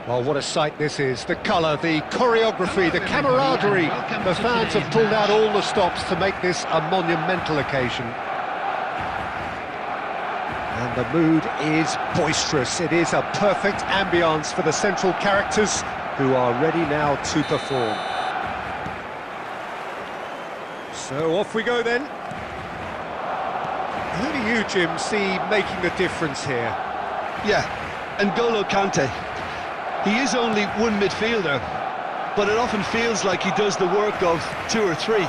Well, what a sight this is. The colour, the choreography, the camaraderie. The fans have pulled out all the stops to make this a monumental occasion. And the mood is boisterous. It is a perfect ambience for the central characters who are ready now to perform. So off we go then. Who do you, Jim, see making the difference here? Yeah, N'Golo Kante. He is only one midfielder, but it often feels like he does the work of two or three.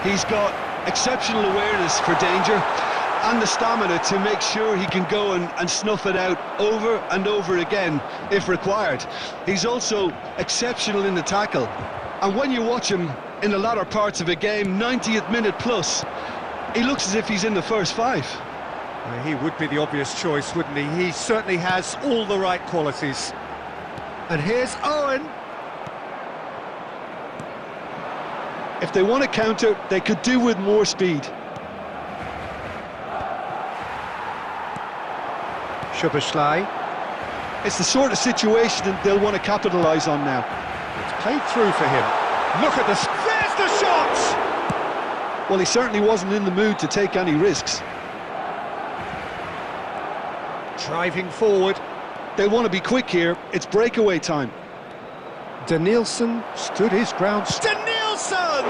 He's got exceptional awareness for danger and the stamina to make sure he can go and snuff it out over and over again if required. He's also exceptional in the tackle, and when you watch him in the latter parts of a game, 90th minute plus, he looks as if he's in the first five. He would be the obvious choice, wouldn't he? He certainly has all the right qualities. And here's Owen. If they want to counter, they could do with more speed. Szoboszlai. It's the sort of situation that they'll want to capitalise on now. It's played through for him. Look at this. There's the shot! Well, he certainly wasn't in the mood to take any risks. Driving forward. They want to be quick here. It's breakaway time. Danielson stood his ground. Danielson!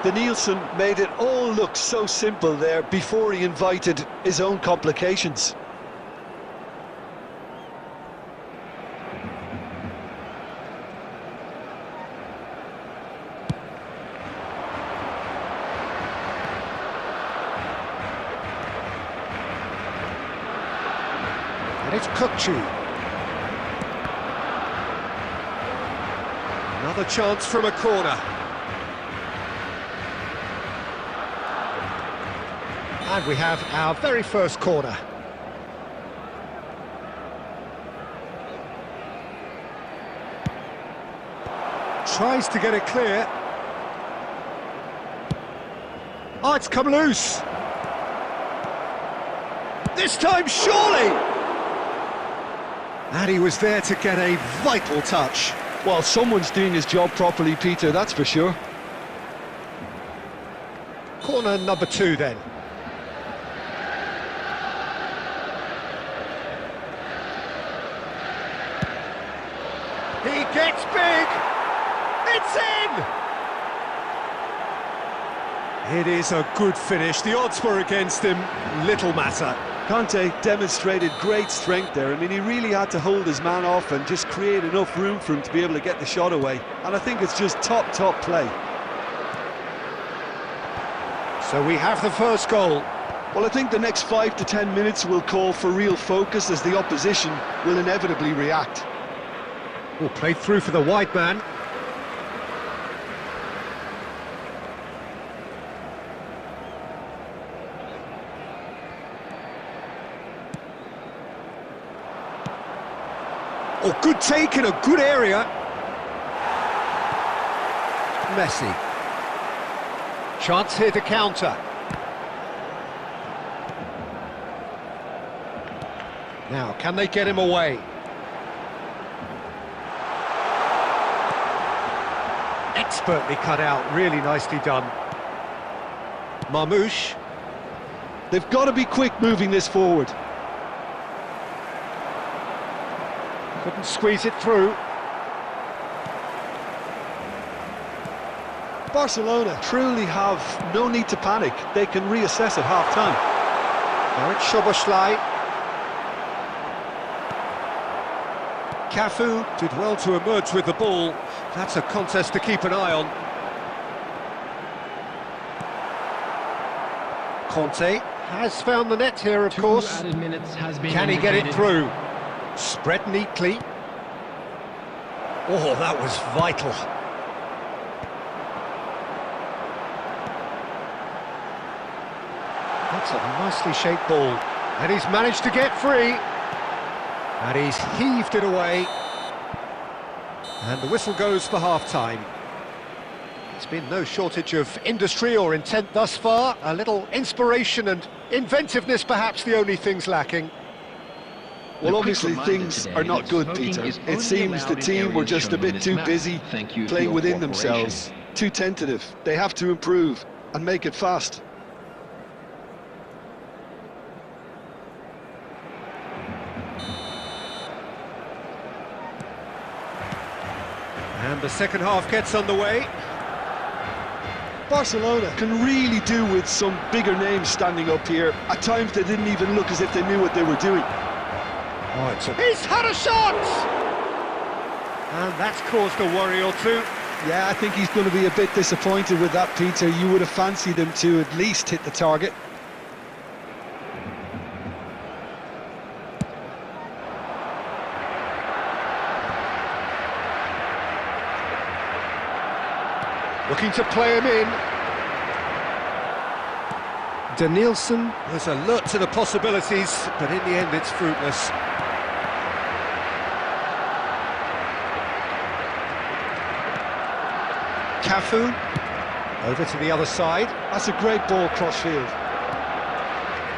Danielson made it all look so simple there before he invited his own complications. And it's Kukcu. Another chance from a corner. And we have our very first corner. Tries to get it clear. Oh, it's come loose. This time, surely! And he was there to get a vital touch. Well, someone's doing his job properly, Peter, that's for sure. Corner number 2 then. He gets big! It's in! It is a good finish. The odds were against him. Little matter. Kante demonstrated great strength there. I mean, he really had to hold his man off and just create enough room for him to be able to get the shot away. And I think it's just top play. So we have the first goal. Well, I think the next 5 to 10 minutes will call for real focus as the opposition will inevitably react. Oh, played through for the wide man. Oh, good take in a good area. Messi. Chance here to counter. Now, can they get him away? Expertly cut out, really nicely done. Marmoush. They've got to be quick moving this forward. Couldn't squeeze it through. Barcelona truly have no need to panic. They can reassess at half-time. Now it's Szoboszlai. Cafu did well to emerge with the ball. That's a contest to keep an eye on. Conte has found the net here, of course. Can he get it through? Spread neatly. Oh, that was vital. That's a nicely shaped ball. And he's managed to get free. And he's heaved it away. And the whistle goes for half-time. There's been no shortage of industry or intent thus far. A little inspiration and inventiveness, perhaps the only things lacking. Well, obviously things are not good, Peter. It seems the team were just a bit too busy playing within themselves, too tentative. They have to improve and make it fast. And the second half gets underway. Barcelona can really do with some bigger names standing up here. At times they didn't even look as if they knew what they were doing. He's had a shot! And that's caused a worry or two. Yeah, I think he's going to be a bit disappointed with that, Peter. You would have fancied him to at least hit the target. Looking to play him in. Danielson was alert to the possibilities, but in the end it's fruitless. Cafu, over to the other side. That's a great ball cross-field.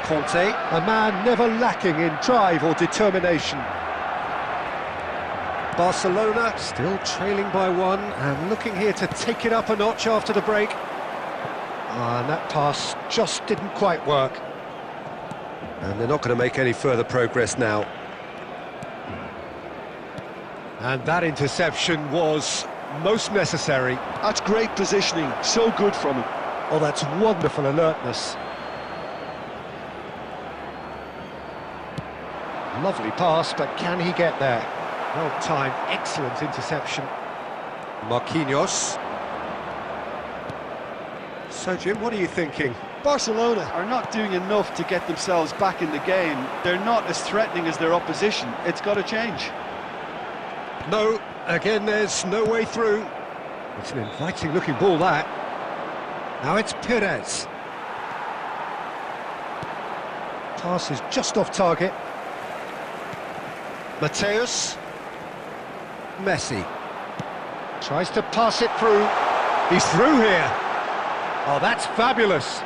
Conte, a man never lacking in drive or determination. Barcelona still trailing by one and looking here to take it up a notch after the break. And that pass just didn't quite work. And they're not going to make any further progress now. And that interception was most necessary. That's great positioning, so good from him. Oh, that's wonderful alertness. Lovely pass, but can he get there? Well timed, excellent interception. Marquinhos. So, Jim, what are you thinking? Barcelona are not doing enough to get themselves back in the game. They're not as threatening as their opposition. It's got to change. No, again, there's no way through. It's an inviting-looking ball, that. Now it's Perez. Pass is just off target. Mateus. Messi. Tries to pass it through. He's through here. Oh, that's fabulous.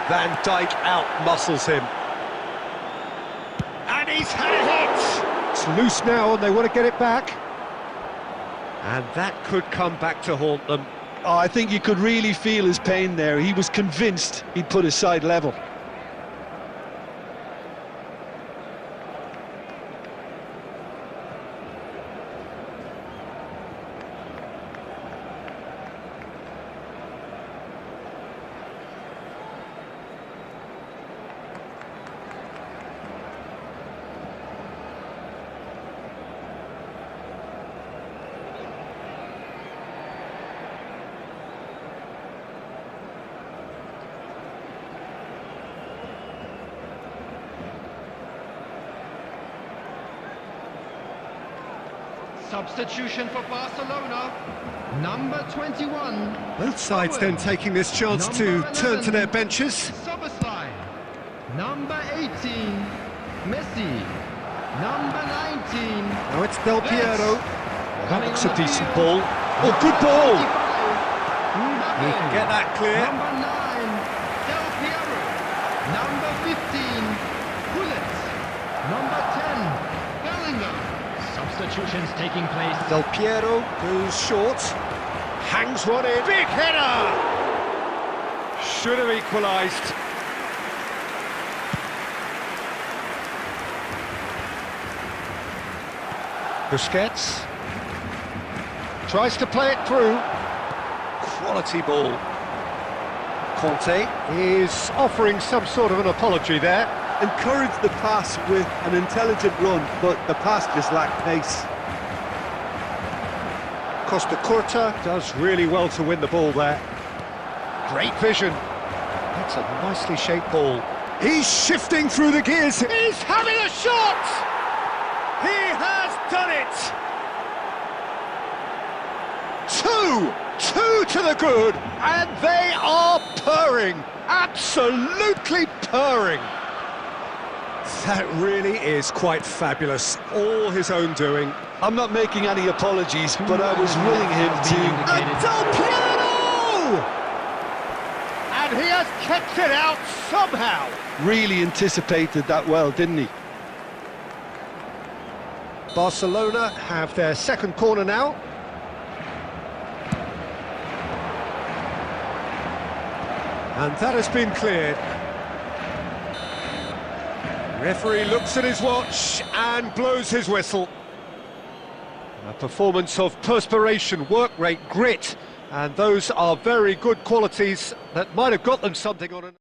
Van Dijk out-muscles him. And he's had a hit! It's loose now and they want to get it back. And that could come back to haunt them. Oh, I think you could really feel his pain there. He was convinced he'd put his side level. Substitution for Barcelona, number 21. Both sides then taking this chance to turn to their benches. Soberslide, number 18. Messi, number 19. Now it's Del Piero. Yes. That looks a decent ball. Oh, good ball! He can get that clear. Number 9, Del Piero. Number 15, Bullet. Number 10, Bellingham. Substitutions taking place. Del Piero goes short, hangs one in, big header! Should have equalised. Busquets tries to play it through. Quality ball. Conte is offering some sort of an apology there. Encouraged the pass with an intelligent run, but the pass just lacked pace. Costa Curta does really well to win the ball there. Great vision. That's a nicely shaped ball. He's shifting through the gears. He's having a shot! He has done it! Two to the good, and they are purring. Absolutely purring. That really is quite fabulous. All his own doing. I'm not making any apologies, but I was willing him to... And Del Piero! And he has kept it out somehow. Really anticipated that well, didn't he? Barcelona have their second corner now. And that has been cleared. Referee looks at his watch and blows his whistle. A performance of perspiration, work rate, grit, and those are very good qualities that might have got them something on an...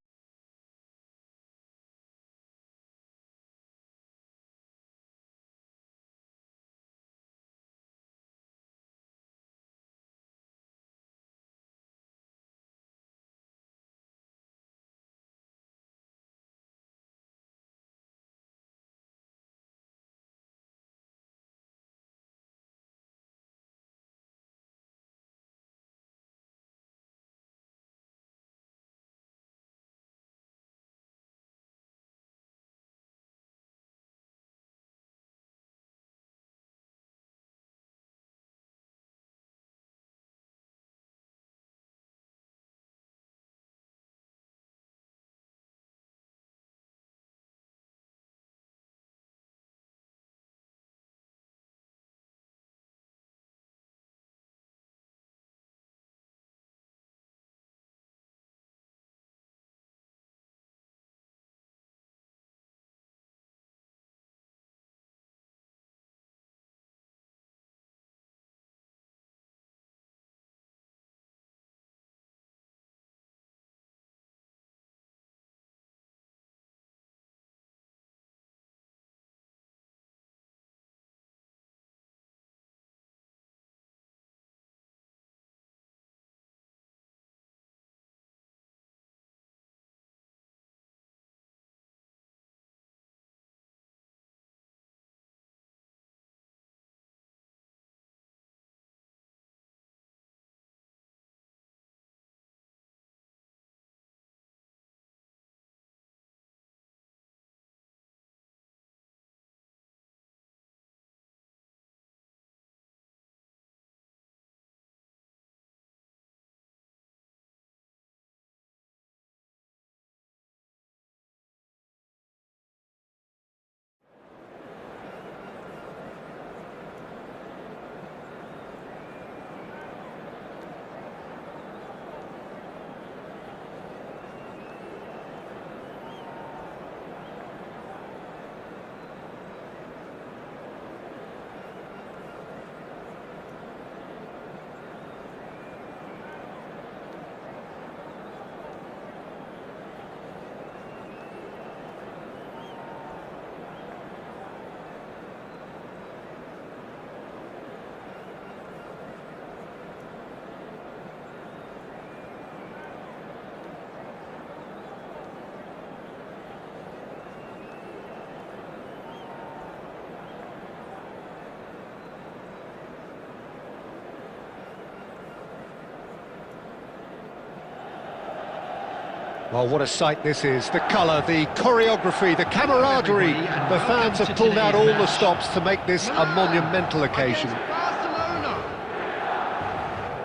Well, what a sight this is. The colour, the choreography, the camaraderie. The fans have pulled out all the stops to make this a monumental occasion.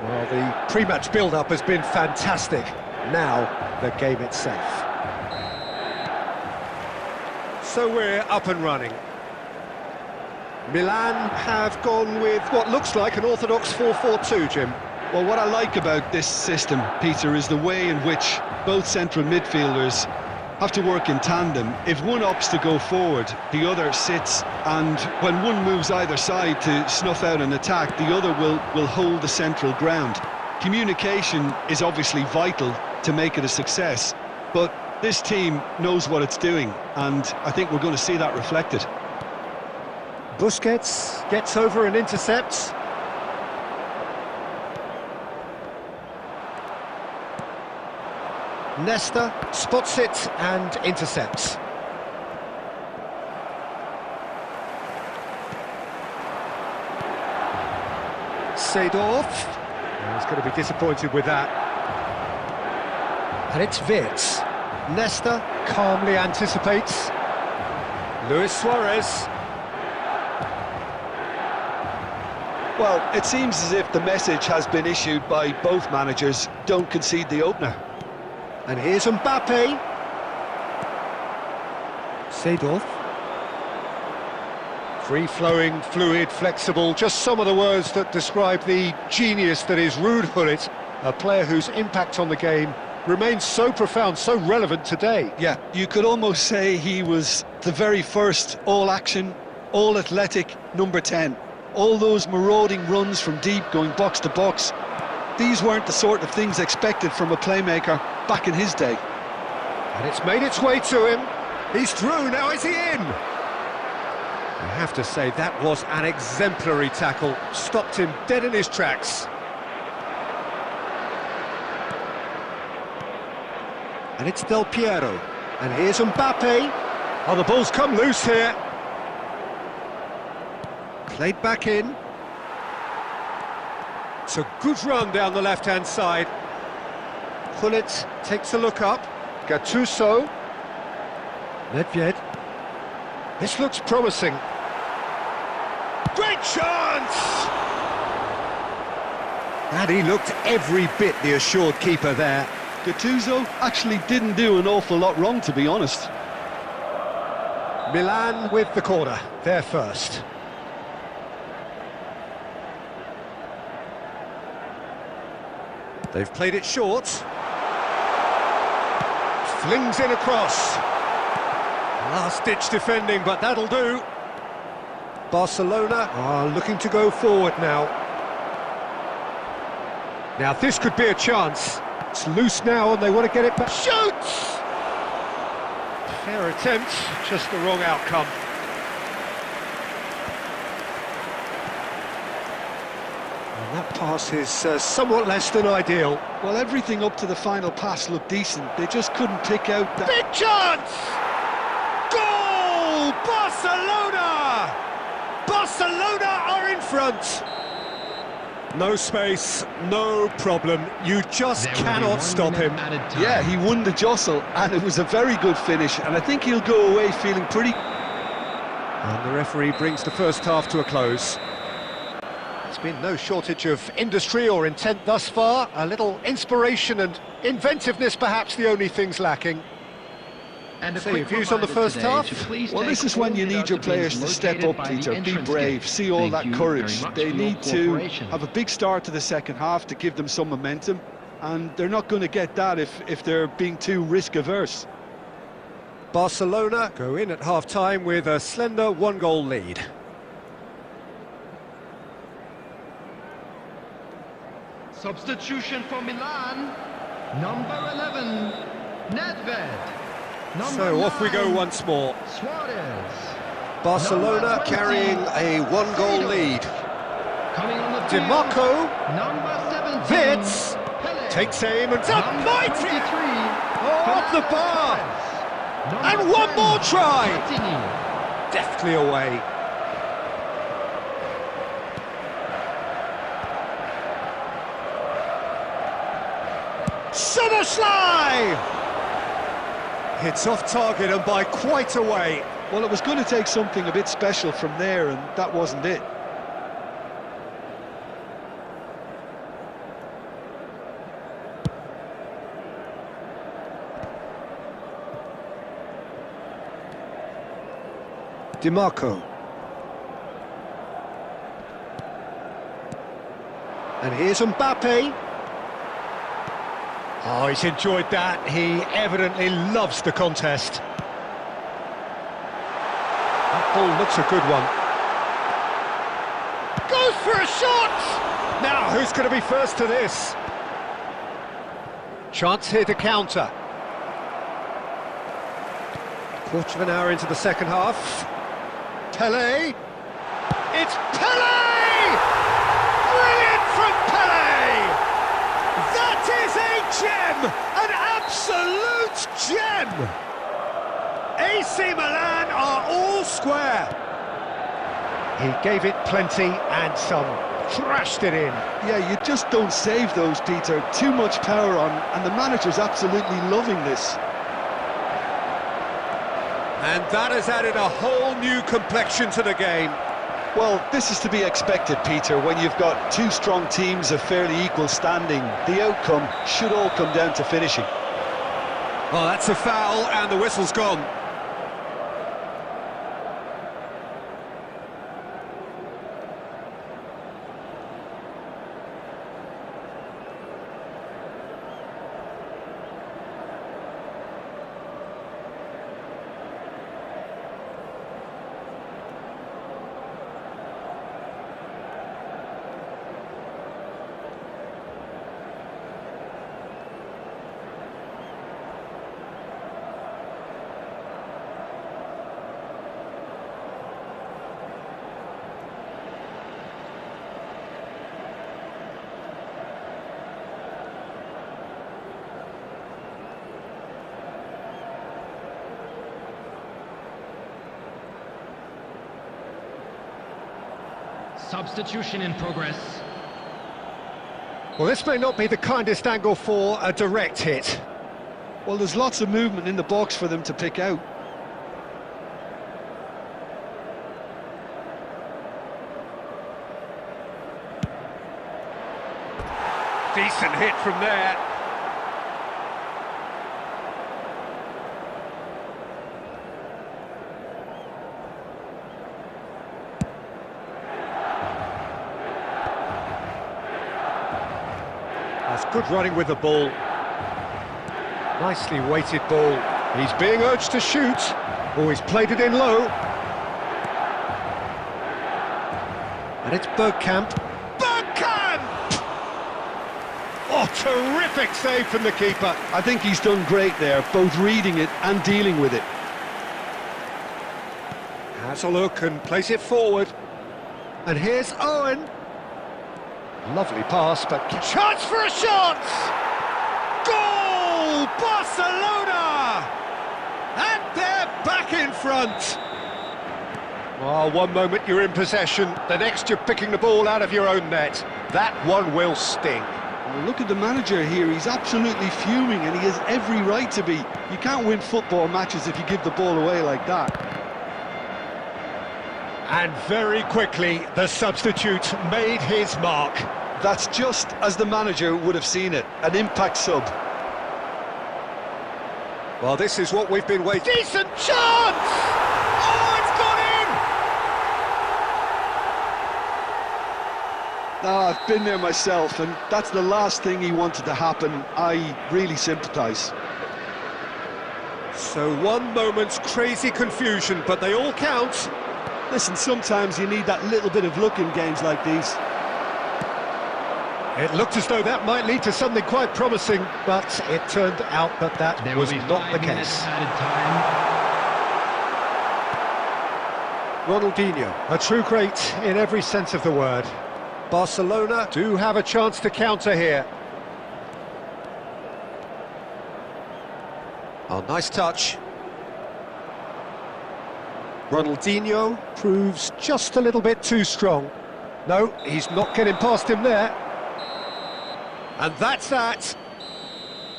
Well, the pre-match build-up has been fantastic. Now, the game itself. So we're up and running. Milan have gone with what looks like an orthodox 4-4-2, Jim. Well, what I like about this system, Peter, is the way in which both central midfielders have to work in tandem. If one opts to go forward, the other sits, and when one moves either side to snuff out an attack, the other will hold the central ground. Communication is obviously vital to make it a success, but this team knows what it's doing, and I think we're going to see that reflected. Busquets gets over and intercepts. Nesta spots it and intercepts. Seedorf. He's going to be disappointed with that. And it's Wirtz. Nesta calmly anticipates. Luis Suarez. Well, it seems as if the message has been issued by both managers: don't concede the opener. And here's Mbappe. Seedorf. Free-flowing, fluid, flexible, just some of the words that describe the genius that is Ruud Gullit, a player whose impact on the game remains so profound, so relevant today. Yeah, you could almost say he was the very first all-action, all-athletic number 10. All those marauding runs from deep, going box to box, these weren't the sort of things expected from a playmaker back in his day. And it's made its way to him. He's through, now is he in? I have to say, that was an exemplary tackle. Stopped him dead in his tracks. And it's Del Piero. And here's Mbappe. Oh, the ball's come loose here. Played back in. It's a good run down the left-hand side. Gullit takes a look up. Gattuso. Nedved. This looks promising. Great chance! And he looked every bit the assured keeper there. Gattuso actually didn't do an awful lot wrong, to be honest. Milan with the corner, they're first. They've played it short. Flings in across. Last-ditch defending, but that'll do. Barcelona are looking to go forward now. Now this could be a chance. It's loose now and they want to get it back. Shoots! Fair attempt, just the wrong outcome. And that pass is somewhat less than ideal. Well, everything up to the final pass looked decent. They just couldn't pick out that... Big chance! Goal! Barcelona! Barcelona are in front. No space, no problem. You just cannot stop him. Yeah, he won the jostle, and it was a very good finish, and I think he'll go away feeling pretty... And the referee brings the first half to a close. There's been no shortage of industry or intent thus far. A little inspiration and inventiveness, perhaps the only things lacking. And So your views on the first half? Well, this is when you need your players to step up, Peter, be brave, see all that courage. They need to have a big start to the second half to give them some momentum, and they're not going to get that if they're being too risk-averse. Barcelona go in at half-time with a slender one-goal lead. Substitution for Milan, number 11, Nedved. So off we go once more. Suarez. Barcelona carrying a one-goal lead. Coming on the field, DiMarco, number 17, Vitz, Pele. takes aim and up, Number mighty! 23, Off the bar! Number And one 10, more try! Platini. Deftly away. Soboslai! It's off target and by quite a way. Well, it was going to take something a bit special from there, and that wasn't it. DiMarco. And here's Mbappe. Oh, he's enjoyed that. He evidently loves the contest. That ball looks a good one. Goes for a shot! Now, who's going to be first to this? Chance here to counter. Quarter of an hour into the second half. Pele. It's Pele! Brilliant from Pele! That is a gem! An absolute gem! AC Milan are all square. He gave it plenty and some. Thrashed it in. Yeah, you just don't save those, Peter. Too much power on, and the manager's absolutely loving this. And that has added a whole new complexion to the game. Well, this is to be expected, Peter, when you've got two strong teams of fairly equal standing. The outcome should all come down to finishing. Well, that's a foul, and the whistle's gone. Substitution in progress. Well, this may not be the kindest angle for a direct hit. Well, there's lots of movement in the box for them to pick out. Decent hit from there. That's good running with the ball. Nicely weighted ball. He's being urged to shoot. Oh, he's played it in low. And it's Bergkamp. Bergkamp! Oh, terrific save from the keeper. I think he's done great there, both reading it and dealing with it. Has a look and plays it forward. And here's Owen. Lovely pass, but chance for a shot! Goal! Barcelona! And they're back in front. Oh, one moment you're in possession, the next you're picking the ball out of your own net. That one will sting. Well, look at the manager here, he's absolutely fuming and he has every right to be. You can't win football matches if you give the ball away like that. And very quickly, the substitute made his mark. That's just as the manager would have seen it, an impact sub. Well, this is what we've been waiting. Decent chance! Oh, it's gone in! I've been there myself, and that's the last thing he wanted to happen. I really sympathise. So one moment's crazy confusion, but they all count. Listen, sometimes you need that little bit of luck in games like these. It looked as though that might lead to something quite promising, but it turned out that that There was will be not the 5 minutes case. added time. Ronaldinho, a true great in every sense of the word. Barcelona do have a chance to counter here. Oh, nice touch. Ronaldinho proves just a little bit too strong. No, he's not getting past him there. And that's that.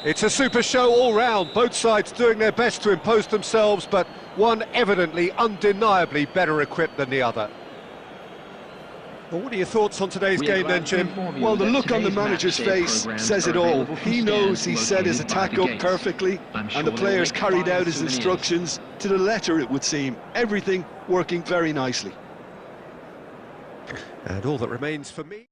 It's a super show all round, both sides doing their best to impose themselves, but one evidently, undeniably better equipped than the other. Well, what are your thoughts on today's game then, Jim? Well, the look on the manager's face says it all. He knows he set his attack up perfectly, and the players carried out his instructions to the letter, it would seem. Everything working very nicely. And all that remains for me...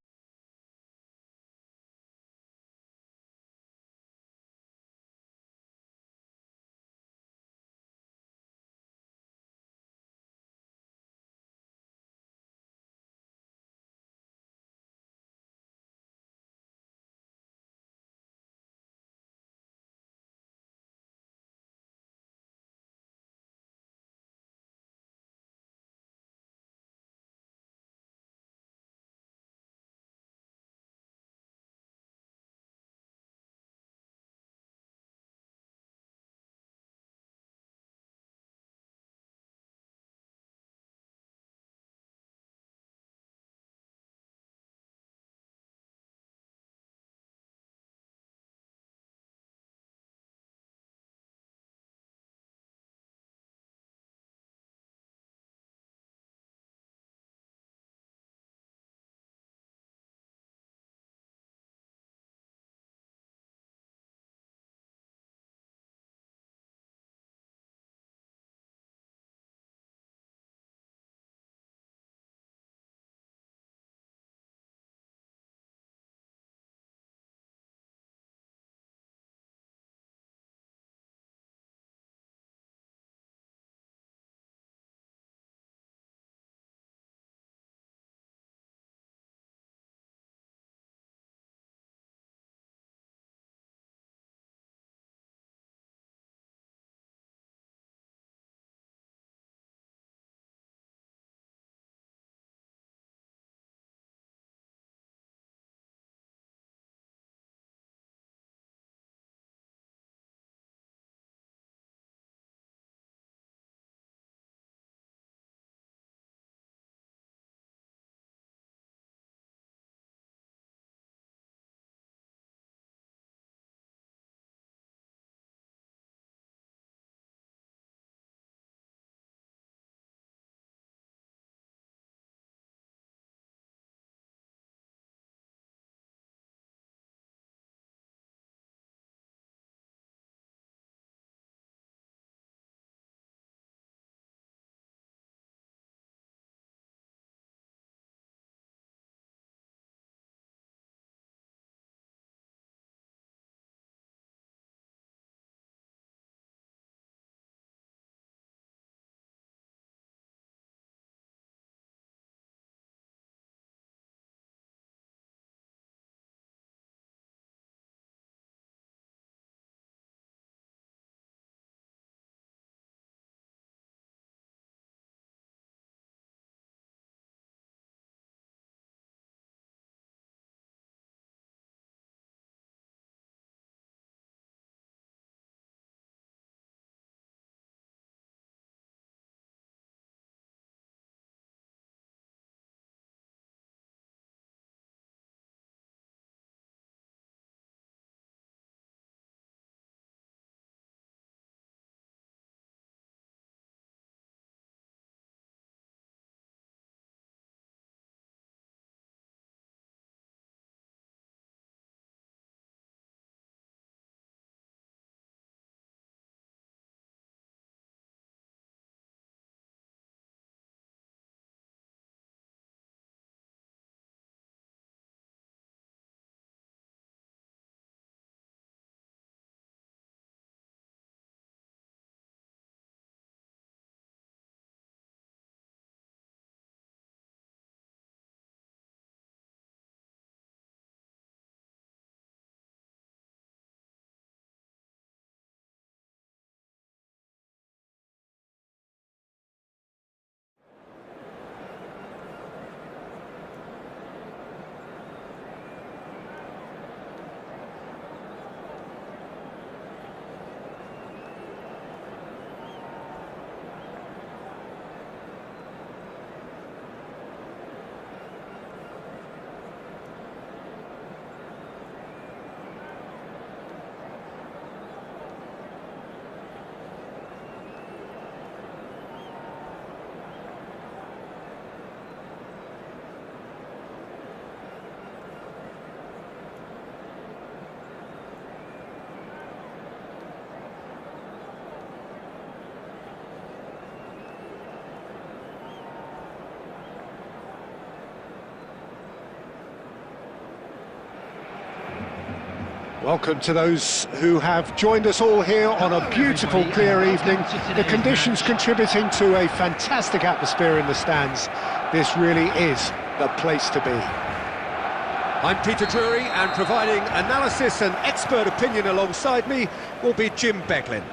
Welcome to those who have joined us all here on a beautiful, clear evening. The conditions contributing to a fantastic atmosphere in the stands. This really is the place to be. I'm Peter Drury, and providing analysis and expert opinion alongside me will be Jim Beglin.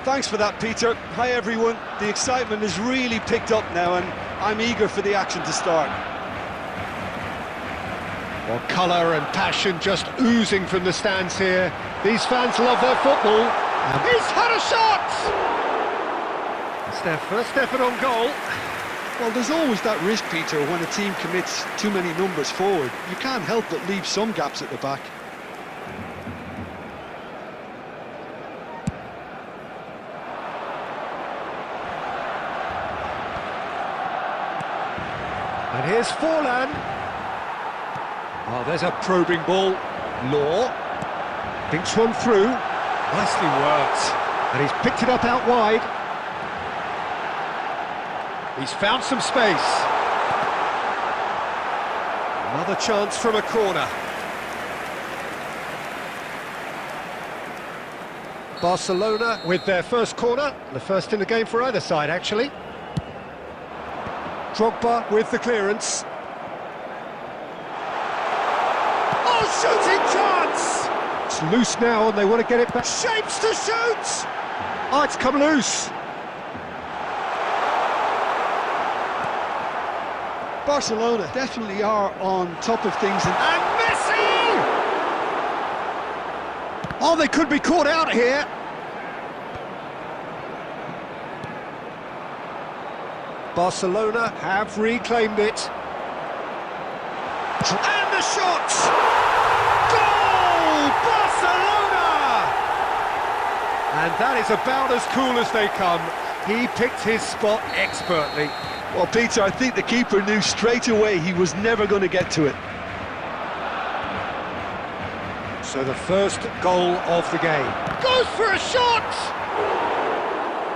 Thanks for that, Peter. Hi, everyone. The excitement has really picked up now, and I'm eager for the action to start. Well, colour and passion just oozing from the stands here. These fans love their football. He's had a shot! It's their first effort on goal. Well, there's always that risk, Peter, when a team commits too many numbers forward. You can't help but leave some gaps at the back. And here's Forlan. Oh, there's a probing ball. Law thinks one through. Nicely worked. And he's picked it up out wide. He's found some space. Another chance from a corner. Barcelona with their first corner. The first in the game for either side, actually. Drogba with the clearance. Shooting chance! It's loose now and they want to get it back. Shapes to shoot! Oh, it's come loose. Barcelona definitely are on top of things. And Messi! Oh, they could be caught out here. Barcelona have reclaimed it. And the shot! Barcelona! And that is about as cool as they come. He picked his spot expertly. Well, Peter, I think the keeper knew straight away he was never going to get to it. So the first goal of the game. Goes for a shot!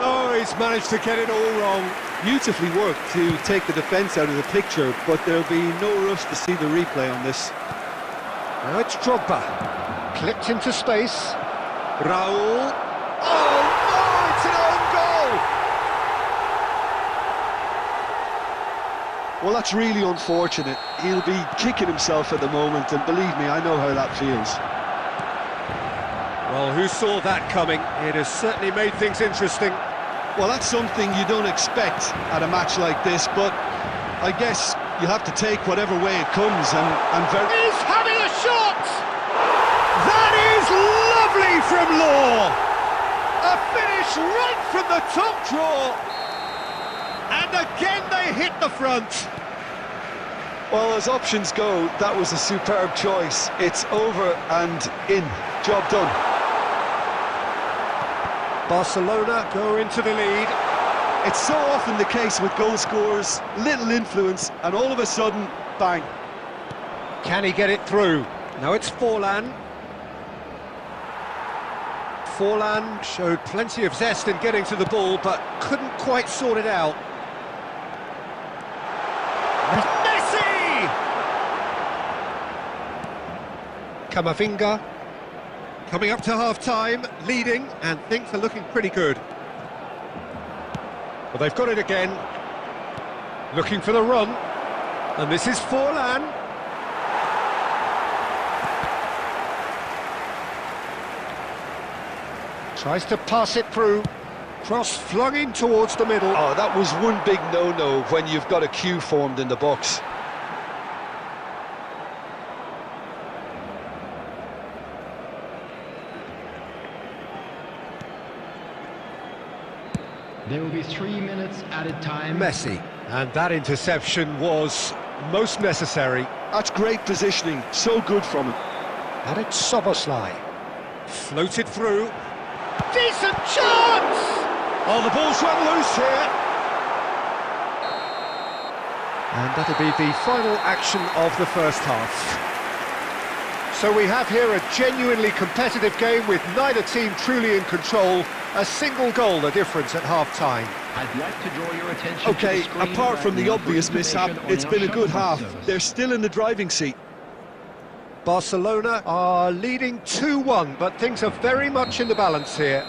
Oh, he's managed to get it all wrong. Beautifully worked to take the defence out of the picture, but there'll be no rush to see the replay on this. Now it's Drogba. Clipped into space. Raul. Oh no, it's an own goal! Well, that's really unfortunate. He'll be kicking himself at the moment, and believe me, I know how that feels. Well, who saw that coming? It has certainly made things interesting. Well, that's something you don't expect at a match like this, but I guess you have to take whatever way it comes, and He's having a shot! That is lovely from Law! A finish right from the top draw! And again they hit the front! Well, as options go, that was a superb choice. It's over and in. Job done. Barcelona go into the lead. It's so often the case with goal scorers, little influence, and all of a sudden, bang. Can he get it through? Now it's Forlan. Forlan showed plenty of zest in getting to the ball, but couldn't quite sort it out. Messi! Camavinga coming up to half-time, leading, and things are looking pretty good. Well, they've got it again. Looking for the run. And this is Forlan. Tries to pass it through. Cross flung in towards the middle. Oh, that was one big no-no when you've got a queue formed in the box. There will be 3 minutes added time. Messi. And that interception was most necessary. That's great positioning, so good from him. And it's Soboslai. Floated through. Decent chance! Oh, the ball's run loose here. And that'll be the final action of the first half. So we have here a genuinely competitive game with neither team truly in control. A single goal the difference at half-time. I'd like to draw your attention Okay, to the screen apart from right the now for obvious mishap, information on it's our been a good shuttle half. service. They're still in the driving seat. Barcelona are leading 2-1, but things are very much in the balance here.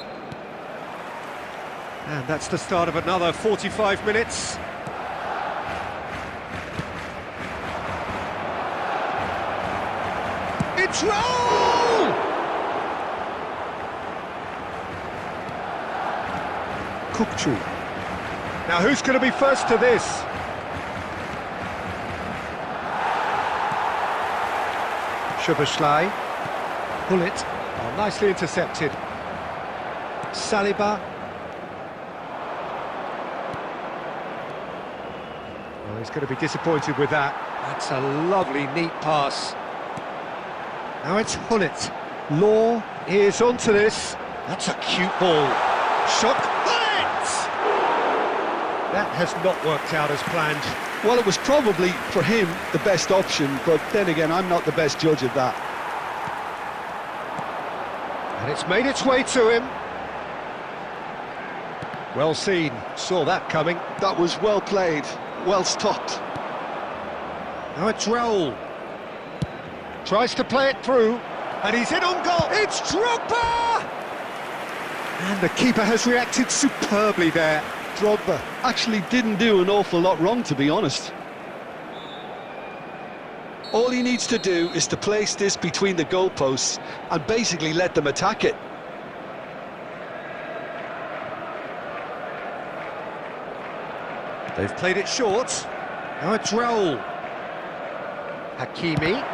And that's the start of another 45 minutes. It's Raul! Kukcu. Now who's going to be first to this? Szoboszlai. Bullet. Oh, nicely intercepted. Saliba. Well, he's going to be disappointed with that. That's a lovely, neat pass. Now it's Hullet. Law is onto this. That's a cute ball. Shot. Hullet! That has not worked out as planned. Well, it was probably, for him, the best option, but then again, I'm not the best judge of that. And it's made its way to him. Well seen. Saw that coming. That was well played, well stopped. Now it's Raul. Tries to play it through, and he's in on goal. It's Drogba! And the keeper has reacted superbly there. Drogba actually didn't do an awful lot wrong, to be honest. All he needs to do is to place this between the goalposts and basically let them attack it. They've played it short. Now it's Raul. Hakimi.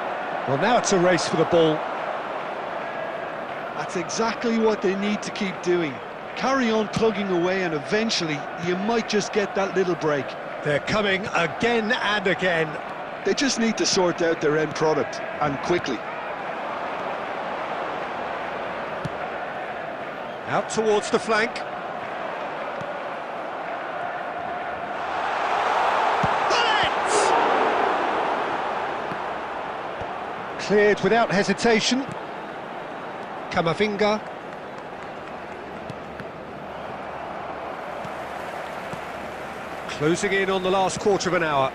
Well, now it's a race for the ball. That's exactly what they need to keep doing. Carry on plugging away and eventually you might just get that little break. They're coming again and again. They just need to sort out their end product, and quickly. Out towards the flank. Cleared without hesitation. Camavinga. Closing in on the last quarter of an hour.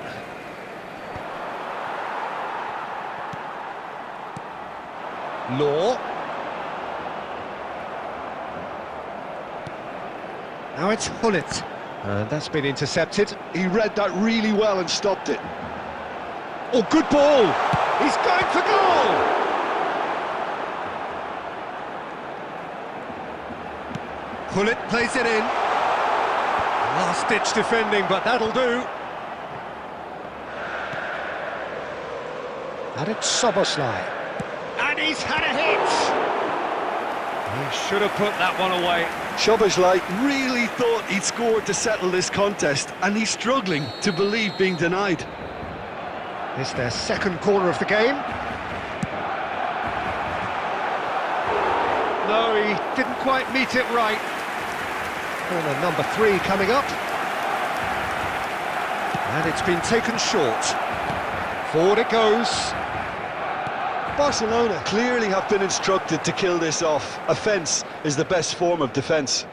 Law. Now it's Hullet. And that's been intercepted. He read that really well and stopped it. Oh, good ball! He's going for goal! Hullet plays it in. Last-ditch defending, but that'll do. And it's Szoboszlai. And he's had a hit! He should have put that one away. Szoboszlai really thought he'd scored to settle this contest, and he's struggling to believe being denied. It's their second corner of the game. No, he didn't quite meet it right. Corner number 3 coming up. And it's been taken short. Forward it goes. Barcelona clearly have been instructed to kill this off. Offence is the best form of defence.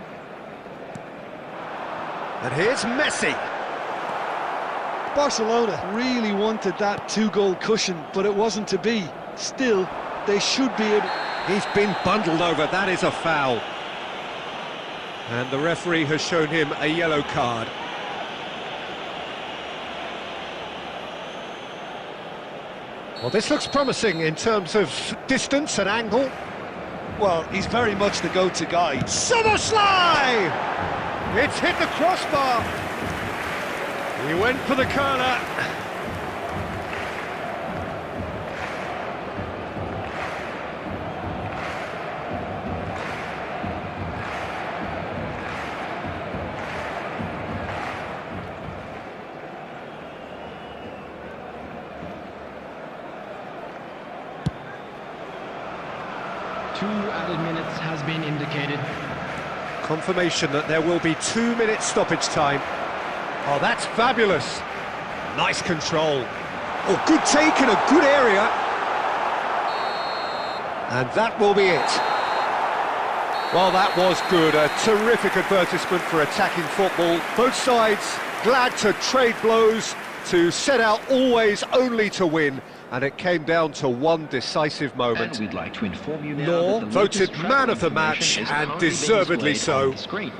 And here's Messi. Barcelona really wanted that 2-goal cushion, but it wasn't to be. Still, they should be able... He's been bundled over, that is a foul. And the referee has shown him a yellow card. Well, this looks promising in terms of distance and angle. Well, he's very much the go-to guy. Szoboszlai! It's hit the crossbar. He went for the curler. Two added minutes has been indicated. Confirmation that there will be 2 minutes stoppage time. Oh, that's fabulous. Nice control. Oh, good take in a good area. And that will be it. Well, that was good. A terrific advertisement for attacking football. Both sides glad to trade blows, to set out always only to win. and it came down to one decisive moment. And we'd like to inform you now Law that the voted latest man of the travel match, information is and currently being deservedly displayed on so. the screen.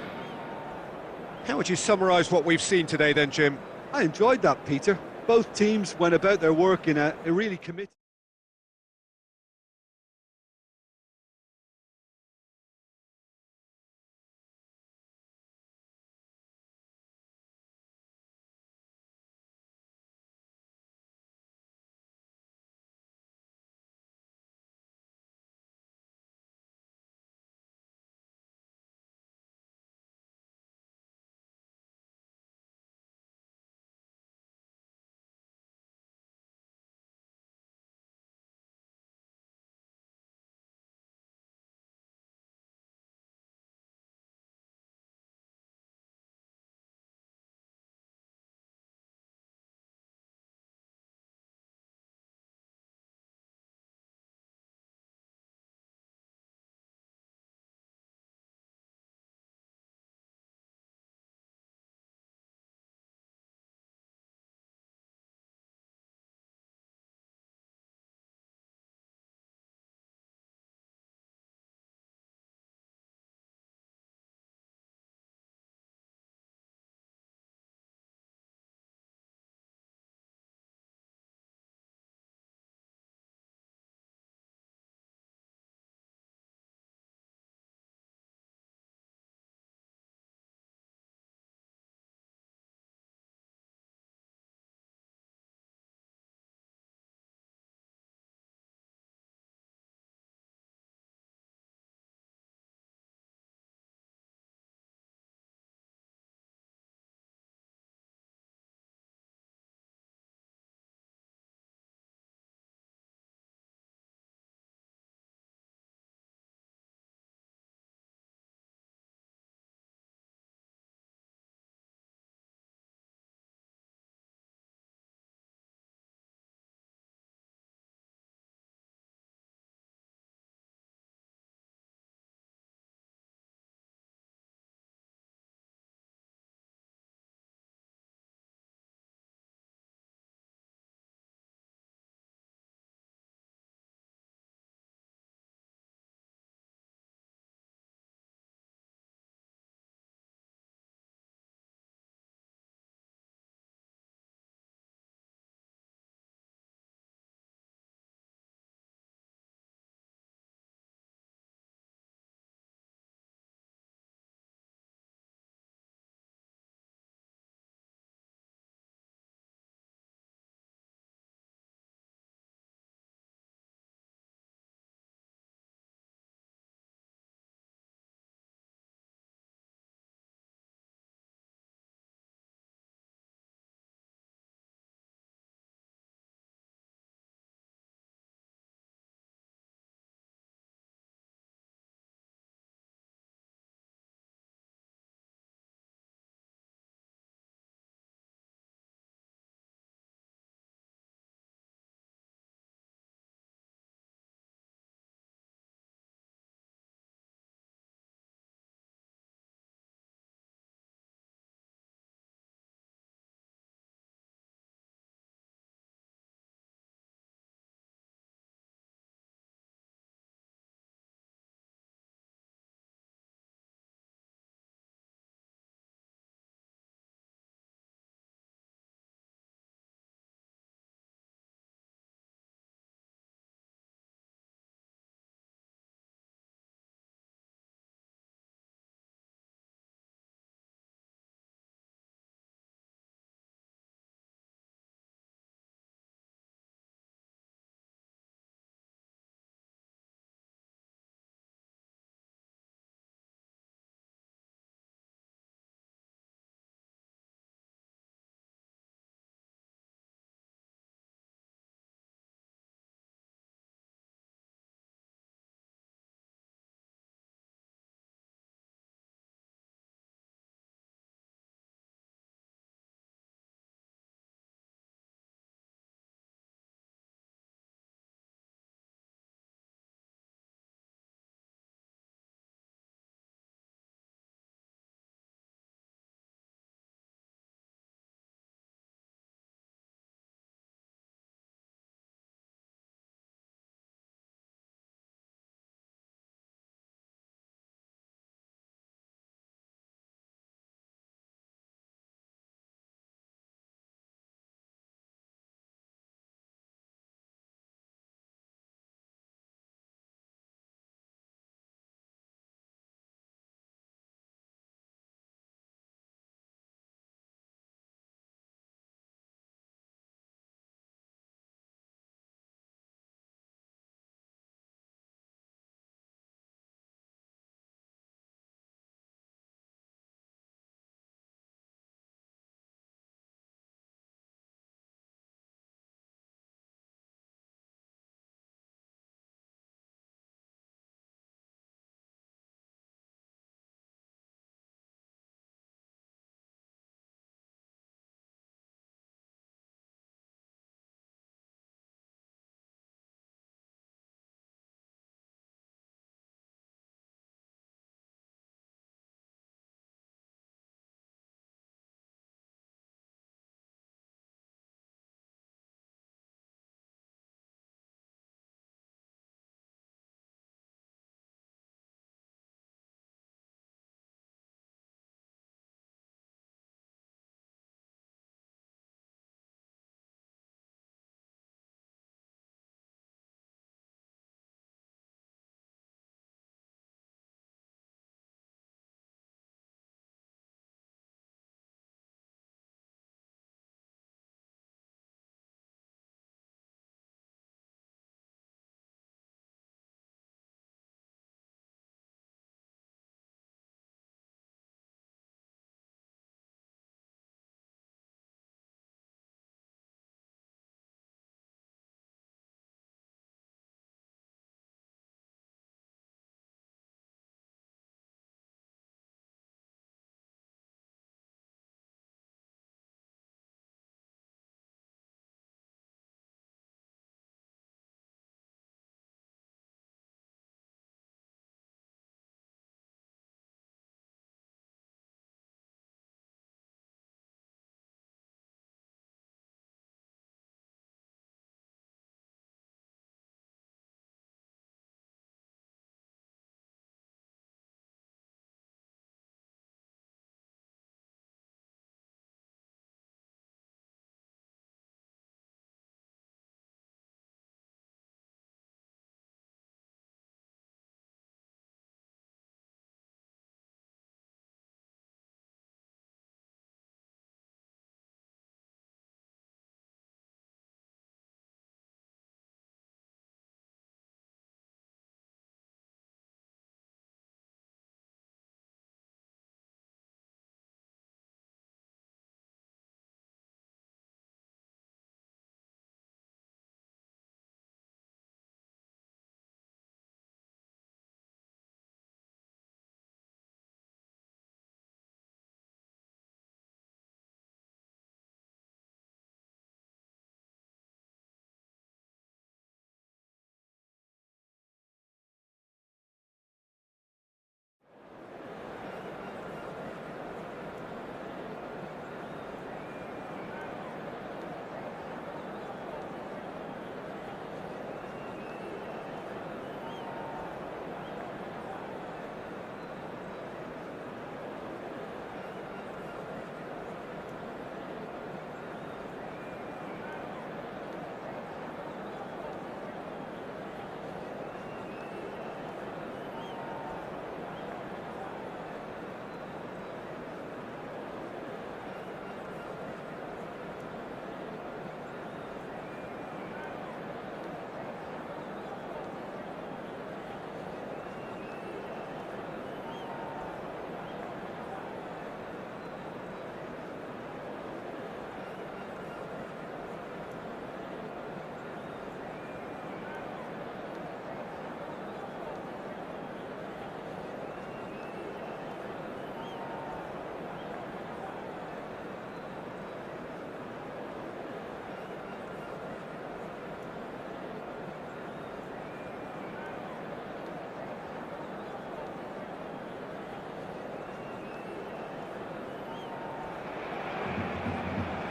How would you summarise what we've seen today then, Jim? I enjoyed that, Peter. Both teams went about their work in a really committed...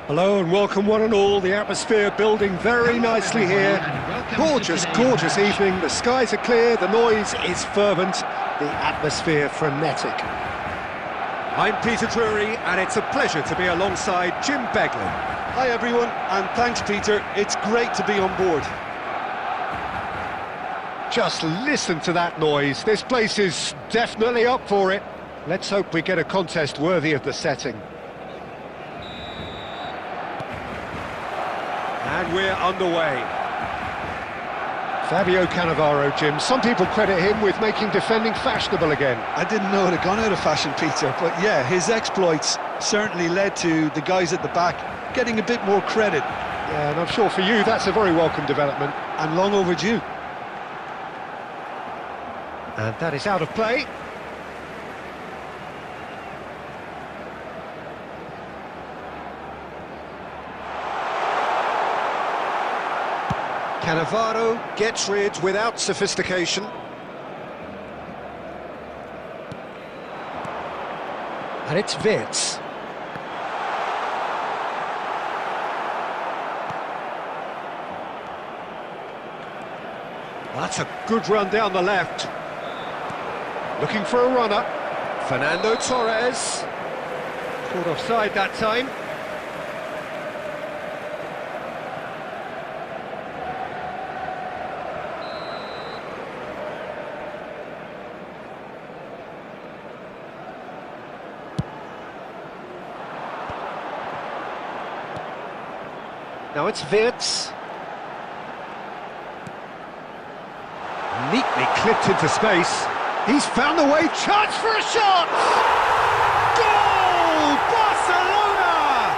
Hello and welcome one and all. The atmosphere building very nicely here. Gorgeous, gorgeous evening. The skies are clear, the noise is fervent, the atmosphere frenetic. I'm Peter Drury and it's a pleasure to be alongside Jim Beglin. Hi everyone, and thanks Peter, it's great to be on board. Just listen to that noise. This place is definitely up for it. Let's hope we get a contest worthy of the setting. And we're underway. Fabio Cannavaro, Jim. Some people credit him with making defending fashionable again. I didn't know it had gone out of fashion, Peter, but yeah, his exploits certainly led to the guys at the back getting a bit more credit. Yeah, and I'm sure for you that's a very welcome development. And long overdue. And that is out of play. Cannavaro gets rid without sophistication. And it's Wirtz. That's a good run down the left. Looking for a runner. Fernando Torres. Caught offside that time. Now it's Wirtz. Neatly clipped into space. He's found the way, chance for a shot! Goal! Barcelona!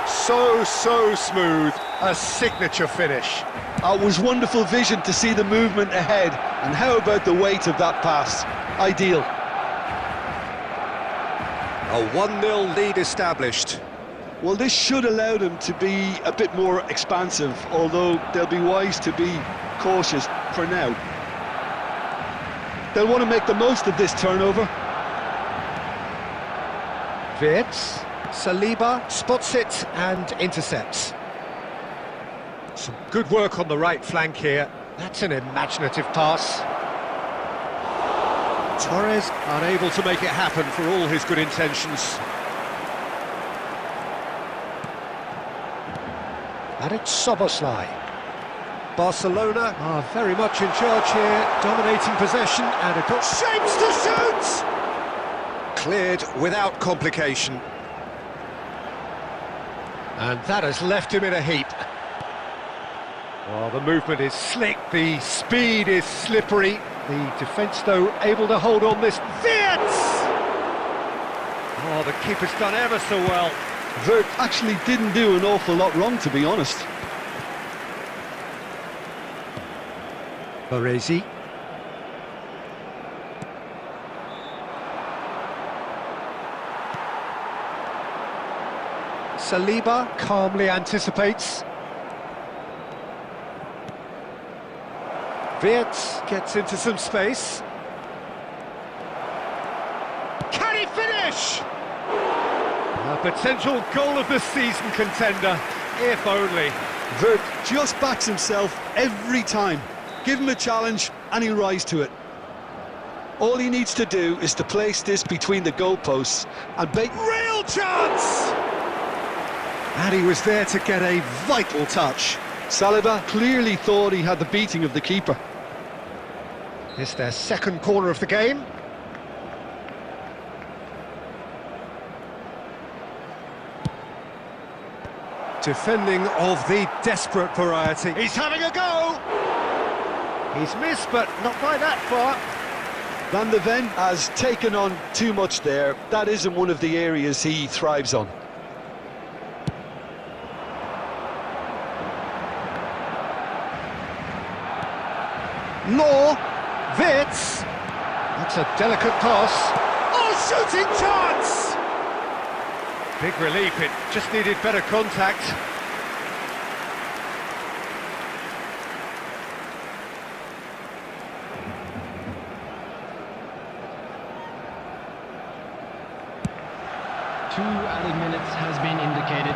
So smooth, a signature finish. It was wonderful vision to see the movement ahead, and how about the weight of that pass? Ideal. A 1-0 lead established. Well, this should allow them to be a bit more expansive, although they'll be wise to be cautious for now. They'll want to make the most of this turnover. Wirtz, Saliba spots it and intercepts. Some good work on the right flank here. That's an imaginative pass. Torres unable to make it happen for all his good intentions. And it's Szoboszlai. Barcelona are very much in charge here, dominating possession and a goal. Shapes to shoot! Cleared without complication. And that has left him in a heap. Oh, the movement is slick, the speed is slippery. The defence, though, able to hold on this. Wirtz! Oh, the keeper's done ever so well. Wirtz actually didn't do an awful lot wrong, to be honest. Baresi. Saliba calmly anticipates. Wirtz gets into some space. Can he finish? A potential goal of the season contender, if only. Wirtz just backs himself every time. Give him a challenge and he'll rise to it. All he needs to do is to place this between the goalposts and make real chance! And he was there to get a vital touch. Saliba clearly thought he had the beating of the keeper. It's their second corner of the game. Defending of the desperate variety. He's having a go! He's missed, but not by that far. Van de Ven has taken on too much there. That isn't one of the areas he thrives on. Law, Wirtz. That's a delicate pass. Oh, shooting chance! Big relief, it just needed better contact. Two added minutes has been indicated.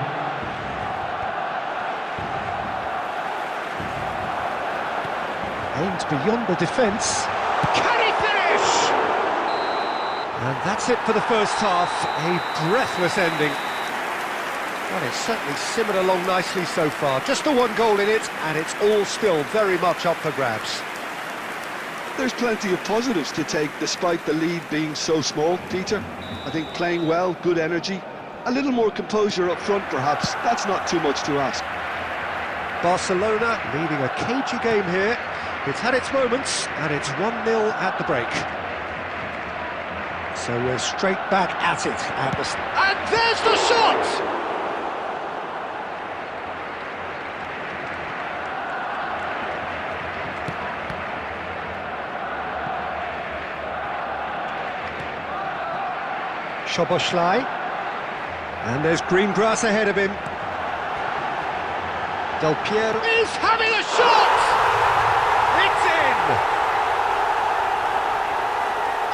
Aimed beyond the defence. Can he finish? And that's it for the first half. A breathless ending. Well, it's certainly simmered along nicely so far. Just the one goal in it, and it's all still very much up for grabs. There's plenty of positives to take despite the lead being so small, Peter. I think playing well, good energy, a little more composure up front perhaps. That's not too much to ask. Barcelona leading a cagey game here. It's had its moments, and it's 1-0 at the break. So we're straight back at it at the... And there's the shot! Szoboszlai, and there's green grass ahead of him. Del Piero is having a shot! It's in!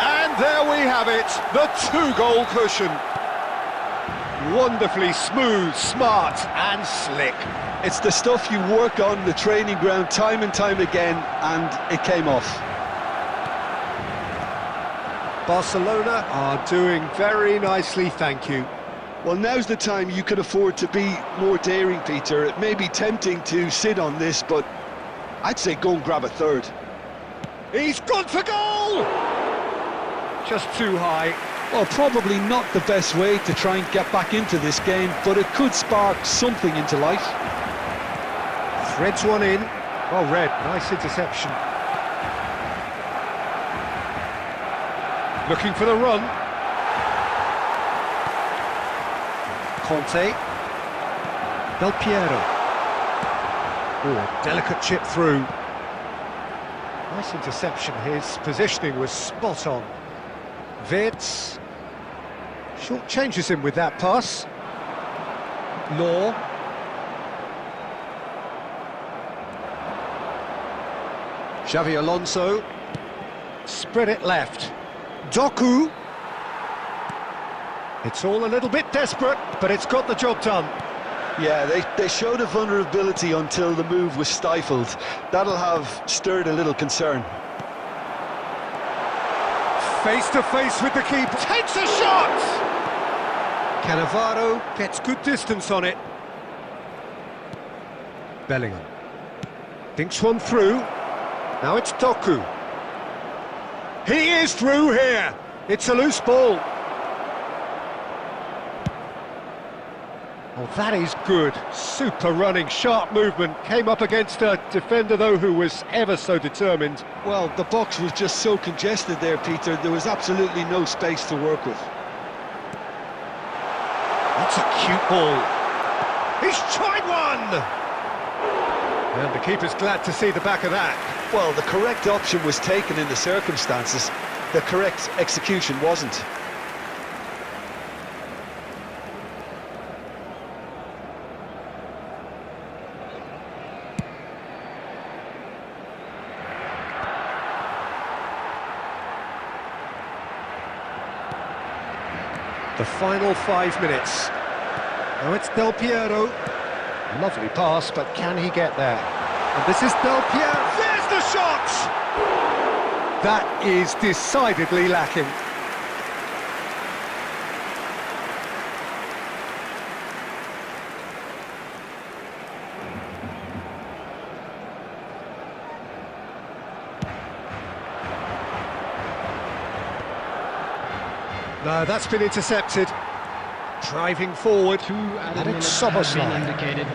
And there we have it, the two-goal cushion. Wonderfully smooth, smart and slick. It's the stuff you work on the training ground time and time again, and it came off. Barcelona are doing very nicely, thank you. Well, now's the time you can afford to be more daring, Peter. It may be tempting to sit on this, but I'd say go and grab a third. He's gone for goal! Just too high. Well, probably not the best way to try and get back into this game, but it could spark something into life. Threads one in. Well read, nice interception. Looking for the run. Conte. Del Piero. Oh, delicate chip through. Nice interception. His positioning was spot on. Wirtz. Short changes him with that pass. Law. Xavi Alonso. Spread it left. Doku. It's all a little bit desperate, but it's got the job done. Yeah, they showed a vulnerability until the move was stifled. That'll have stirred a little concern. Face to face with the keeper. Takes a shot! Cannavaro gets good distance on it. Bellingham. Thinks one through. Now it's Doku. He is through here. It's a loose ball. Oh, that is good. Super running, sharp movement. Came up against a defender, though, who was ever so determined. Well, the box was just so congested there, Peter. There was absolutely no space to work with. That's a cute ball. He's tried one! And the keeper's glad to see the back of that. Well, the correct option was taken in the circumstances. The correct execution wasn't. The final 5 minutes. Now it's Del Piero. Lovely pass, but can he get there? And this is Del Piero. There's the shot! That is decidedly lacking. No, that's been intercepted. Driving forward. 2 added And it's minutes have been Szoboszlai. indicated.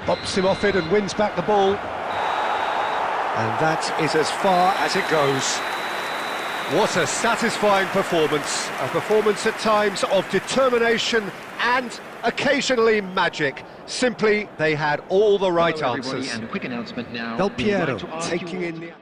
Bumps him off it and wins back the ball. And that is as far as it goes. What a satisfying performance. A performance at times of determination and occasionally magic. Simply, they had all the right Hello, everybody, answers. and a quick announcement now. Del We'd Piero like to ask taking you in the...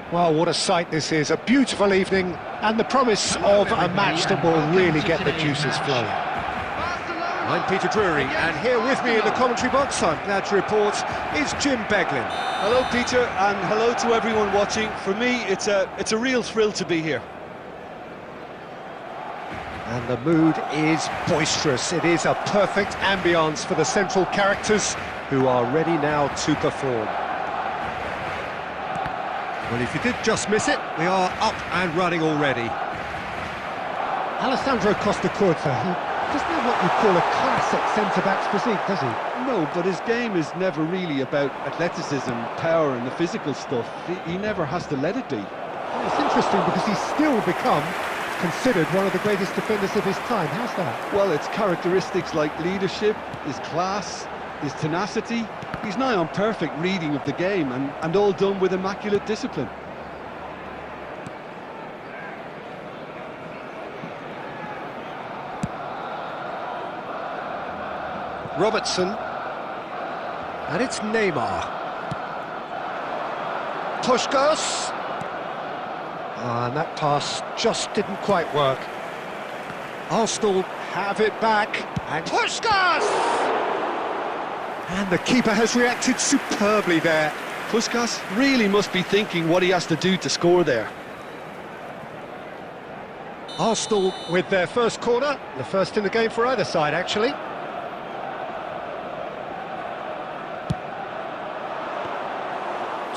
Well, what a sight this is, a beautiful evening, and the promise of a match that will really get the juices flowing. I'm Peter Drury, and here with me in the commentary box, I'm glad to report, is Jim Beglin. Hello, Peter, and hello to everyone watching. For me, it's a real thrill to be here. And the mood is boisterous. It is a perfect ambience for the central characters who are ready now to perform. Well, if you did just miss it, we are up and running already. Alessandro Costa Curta, he doesn't have what you call a classic centre-back's physique, does he? No, but his game is never really about athleticism, power and the physical stuff. He never has to let it be. Well, it's interesting because he's still become considered one of the greatest defenders of his time. How's that? Well, it's characteristics like leadership, his class, his tenacity. He's nigh on perfect reading of the game and all done with immaculate discipline. Robertson. And it's Neymar. Puskás. And that pass just didn't quite work. Arsenal have it back. And Puskás! And the keeper has reacted superbly there. Puskás really must be thinking what he has to do to score there. Arsenal with their first corner, the first in the game for either side, actually.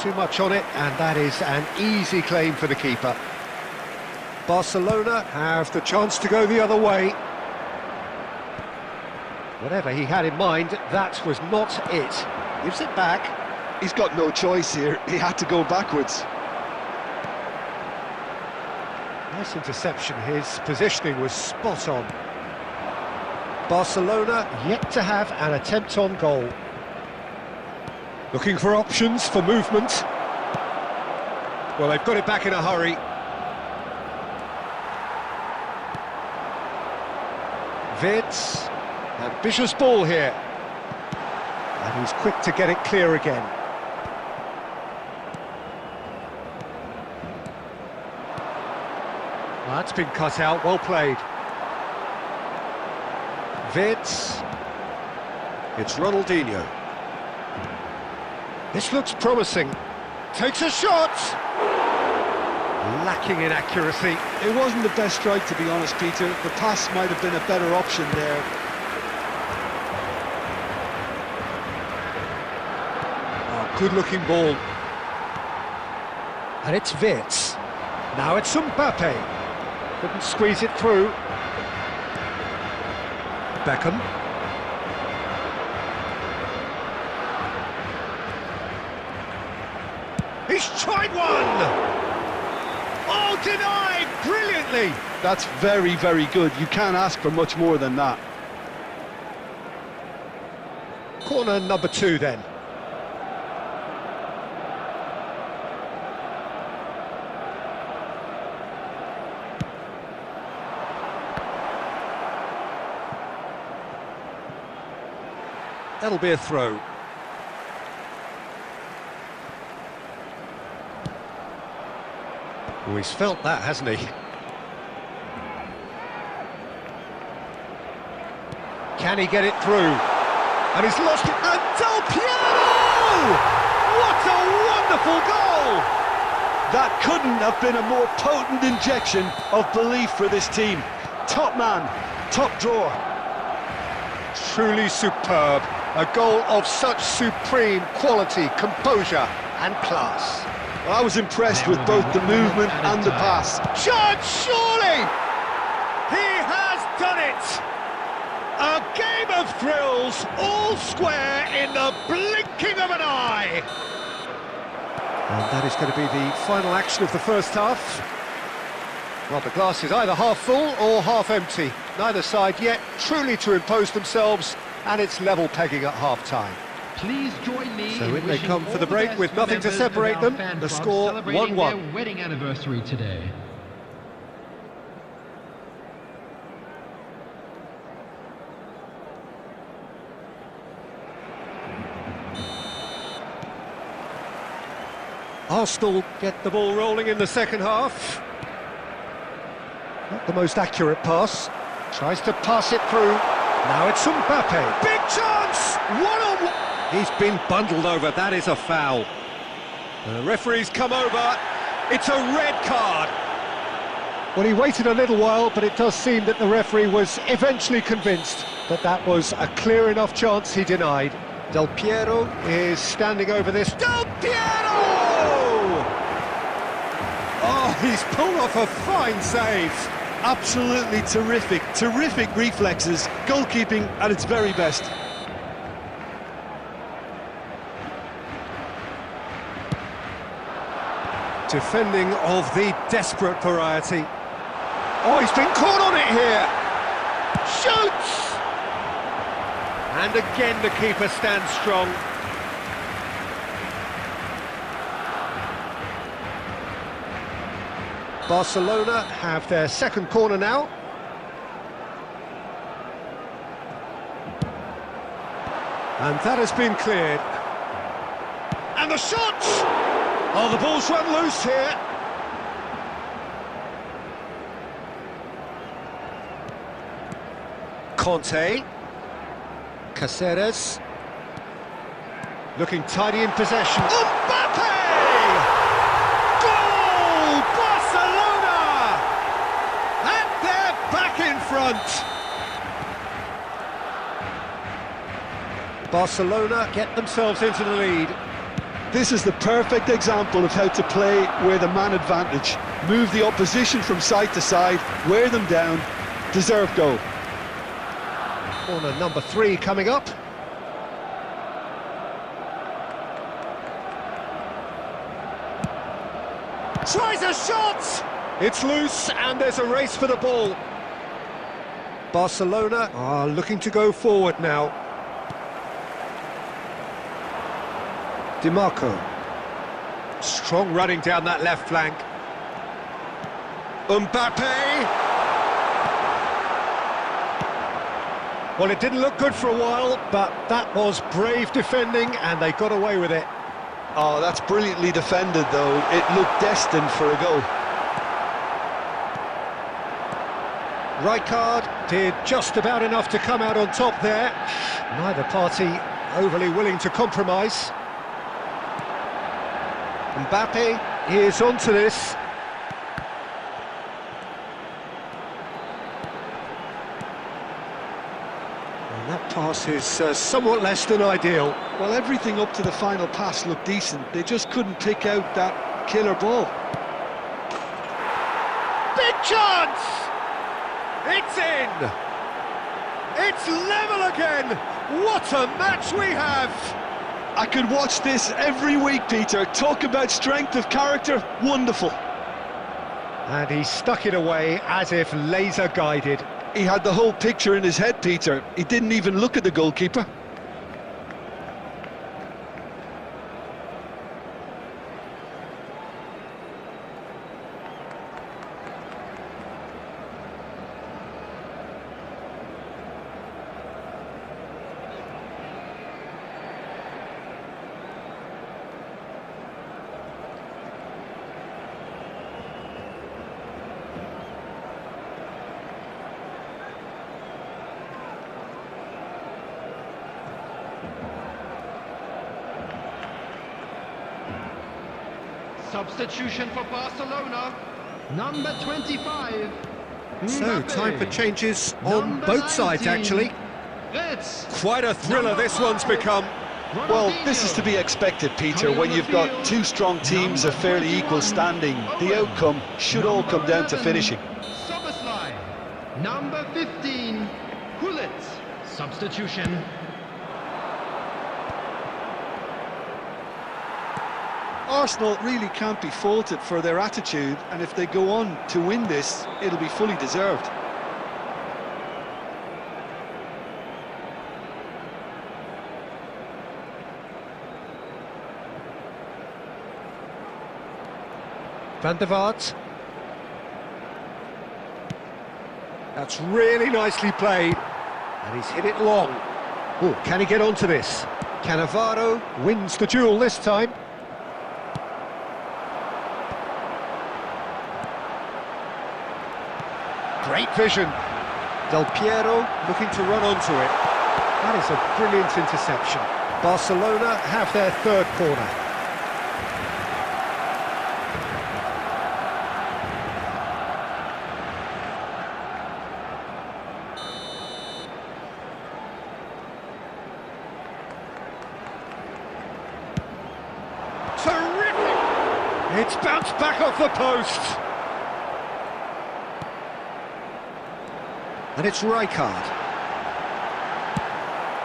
Too much on it, and that is an easy claim for the keeper. Barcelona have the chance to go the other way. Whatever he had in mind, that was not it. Gives it back. He's got no choice here. He had to go backwards. Nice interception. His positioning was spot on. Barcelona yet to have an attempt on goal. Looking for options for movement. Well, they've got it back in a hurry. Vids. Ambitious ball here. And he's quick to get it clear again. Well, that's been cut out, well played. Vids. It's Ronaldinho. This looks promising. Takes a shot! Lacking in accuracy. It wasn't the best strike, to be honest, Peter. The pass might have been a better option there. Good-looking ball. And it's Vids. Now it's Mbappe. Couldn't squeeze it through. Beckham. He's tried one! Oh, denied! Brilliantly! That's very, very good. You can't ask for much more than that. Corner number 2 then. That'll be a throw. Oh, he's felt that, hasn't he? Can he get it through? And he's lost it. And Del Piero! What a wonderful goal! That couldn't have been a more potent injection of belief for this team. Top man, top drawer. Truly superb. A goal of such supreme quality, composure and class. Well, I was impressed with both the movement and the pass. Chance, surely! He has done it! A game of thrills, all square in the blinking of an eye! And that is going to be the final action of the first half. Well, the glass is either half full or half empty. Neither side yet truly to impose themselves, and it's level pegging at half-time. Please join me. So in they come for the break with nothing to separate them. The score 1-1. Their wedding anniversary today. Arsenal get the ball rolling in the second half. Not the most accurate pass. Tries to pass it through. Now it's Mbappe. Big chance! One-on-one! He's been bundled over. That is a foul. The referee's come over. It's a red card. Well, he waited a little while, but it does seem that the referee was eventually convinced that that was a clear enough chance he denied. Del Piero is standing over this. Del Piero! Oh, he's pulled off a fine save. Absolutely terrific reflexes, goalkeeping at its very best. Defending of the desperate variety. Oh, he's been caught on it here. Shoots! And again the keeper stands strong. Barcelona have their second corner now. And that has been cleared. And the shot! Oh, the ball's run loose here. Conte. Caceres. Looking tidy in possession. Mbappe! Goal! Barcelona! And they're back in front. Barcelona get themselves into the lead. This is the perfect example of how to play with a man advantage. Move the opposition from side to side, wear them down, deserve goal. Corner number 3 coming up. Tries a shot! It's loose and there's a race for the ball. Barcelona are looking to go forward now. DiMarco. Strong running down that left flank. Mbappe! Well, it didn't look good for a while, but that was brave defending and they got away with it. Oh, that's brilliantly defended, though. It looked destined for a goal. Rijkaard did just about enough to come out on top there. Neither party overly willing to compromise. Mbappe is onto this. And that pass is somewhat less than ideal. Well, everything up to the final pass looked decent. They just couldn't pick out that killer ball. Big chance! It's in! It's level again! What a match we have! I could watch this every week, Peter. Talk about strength of character, wonderful. And he stuck it away as if laser guided. He had the whole picture in his head, Peter. He didn't even look at the goalkeeper. Substitution for Barcelona, number 25. So, Mbappe. time for changes on Number both sides, 19. actually. It's Quite a thriller this one's become. Well, this is to be expected, Peter, when you've got two strong teams of fairly equal standing. The outcome should all come down to finishing. Soboslai, number 15. Hullet. Substitution. Arsenal really can't be faulted for their attitude, and if they go on to win this, it'll be fully deserved. Van der Vaart. That's really nicely played. And he's hit it long. Oh, can he get onto this? Cannavaro wins the duel this time. Great vision. Del Piero looking to run onto it. That is a brilliant interception. Barcelona have their third corner. Terrific! It's bounced back off the post. And it's Rijkaard.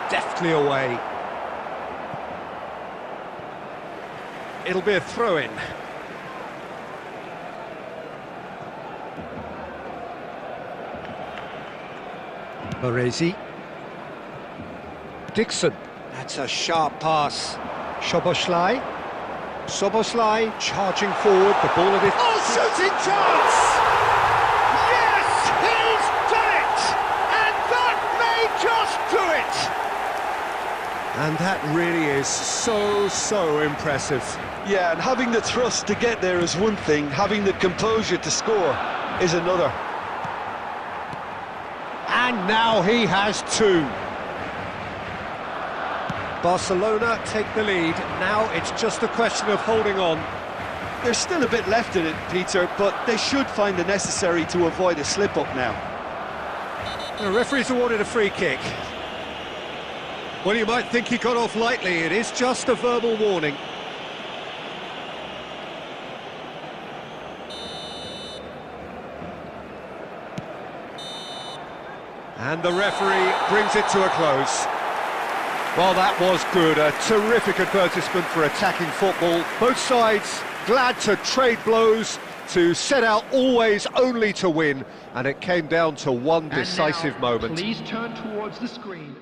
Deftly away. It'll be a throw-in. Baresi. Dixon. That's a sharp pass. Szoboszlai. Szoboszlai charging forward, the ball at it. Oh, shooting chance! Yes, he's done it! And that may just do it! And that really is so impressive. Yeah, and having the thrust to get there is one thing, having the composure to score is another. And now he has two. Barcelona take the lead. Now it's just a question of holding on. There's still a bit left in it, Peter, but they should find the necessary to avoid a slip-up now. The referee's awarded a free kick. Well, you might think he got off lightly. It is just a verbal warning. And the referee brings it to a close. Well, that was good. A terrific advertisement for attacking football. Both sides glad to trade blows, to set out always only to win. And it came down to one decisive moment. Please turn towards the screen.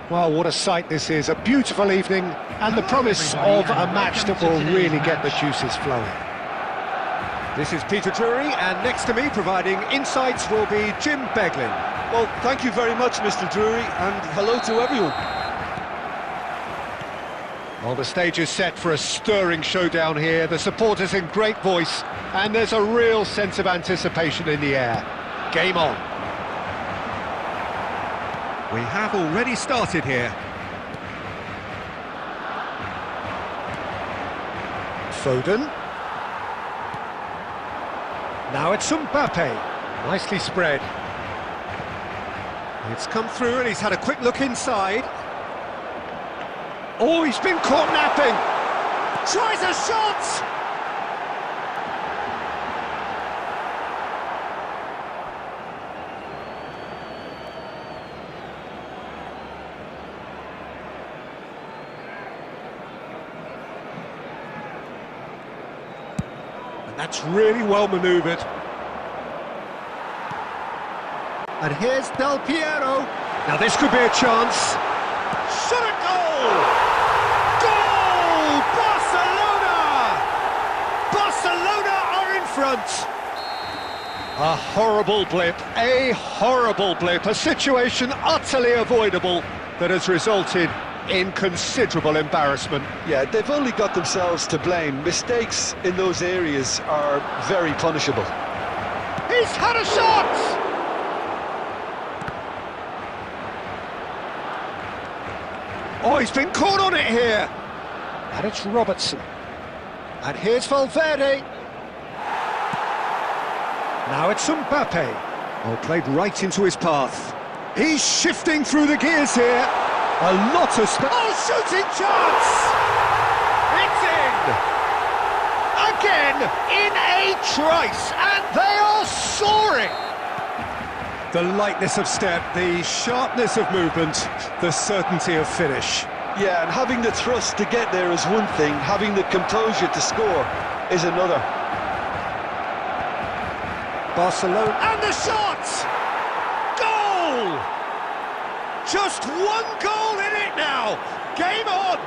Well, what a sight this is, a beautiful evening, and the promise of a match that will really get the juices flowing. This is Peter Drury, and next to me providing insights will be Jim Beglin. Well, thank you very much, Mr. Drury, and hello to everyone. Well, the stage is set for a stirring showdown here, the supporters in great voice, and there's a real sense of anticipation in the air. Game on. We have already started here. Foden. Now it's Mbappe. Nicely spread. It's come through and he's had a quick look inside. Oh, he's been caught napping. Tries a shot! That's really well manoeuvred. And here's Del Piero. Now this could be a chance. Shot a goal! Goal! Barcelona! Barcelona are in front. A horrible blip, a situation utterly avoidable that has resulted in considerable embarrassment. Yeah, they've only got themselves to blame. Mistakes in those areas are very punishable. He's had a shot! Oh, he's been caught on it here. And it's Robertson. And here's Valverde. Now it's Mbappe. Oh, played right into his path. He's shifting through the gears here. A lot of shooting chance! It's in! Again, in a trice, and they are soaring! The lightness of step, the sharpness of movement, the certainty of finish. Yeah, and having the thrust to get there is one thing, having the composure to score is another. Barcelona, and the shot! Goal! Just one goal in it now! Game on!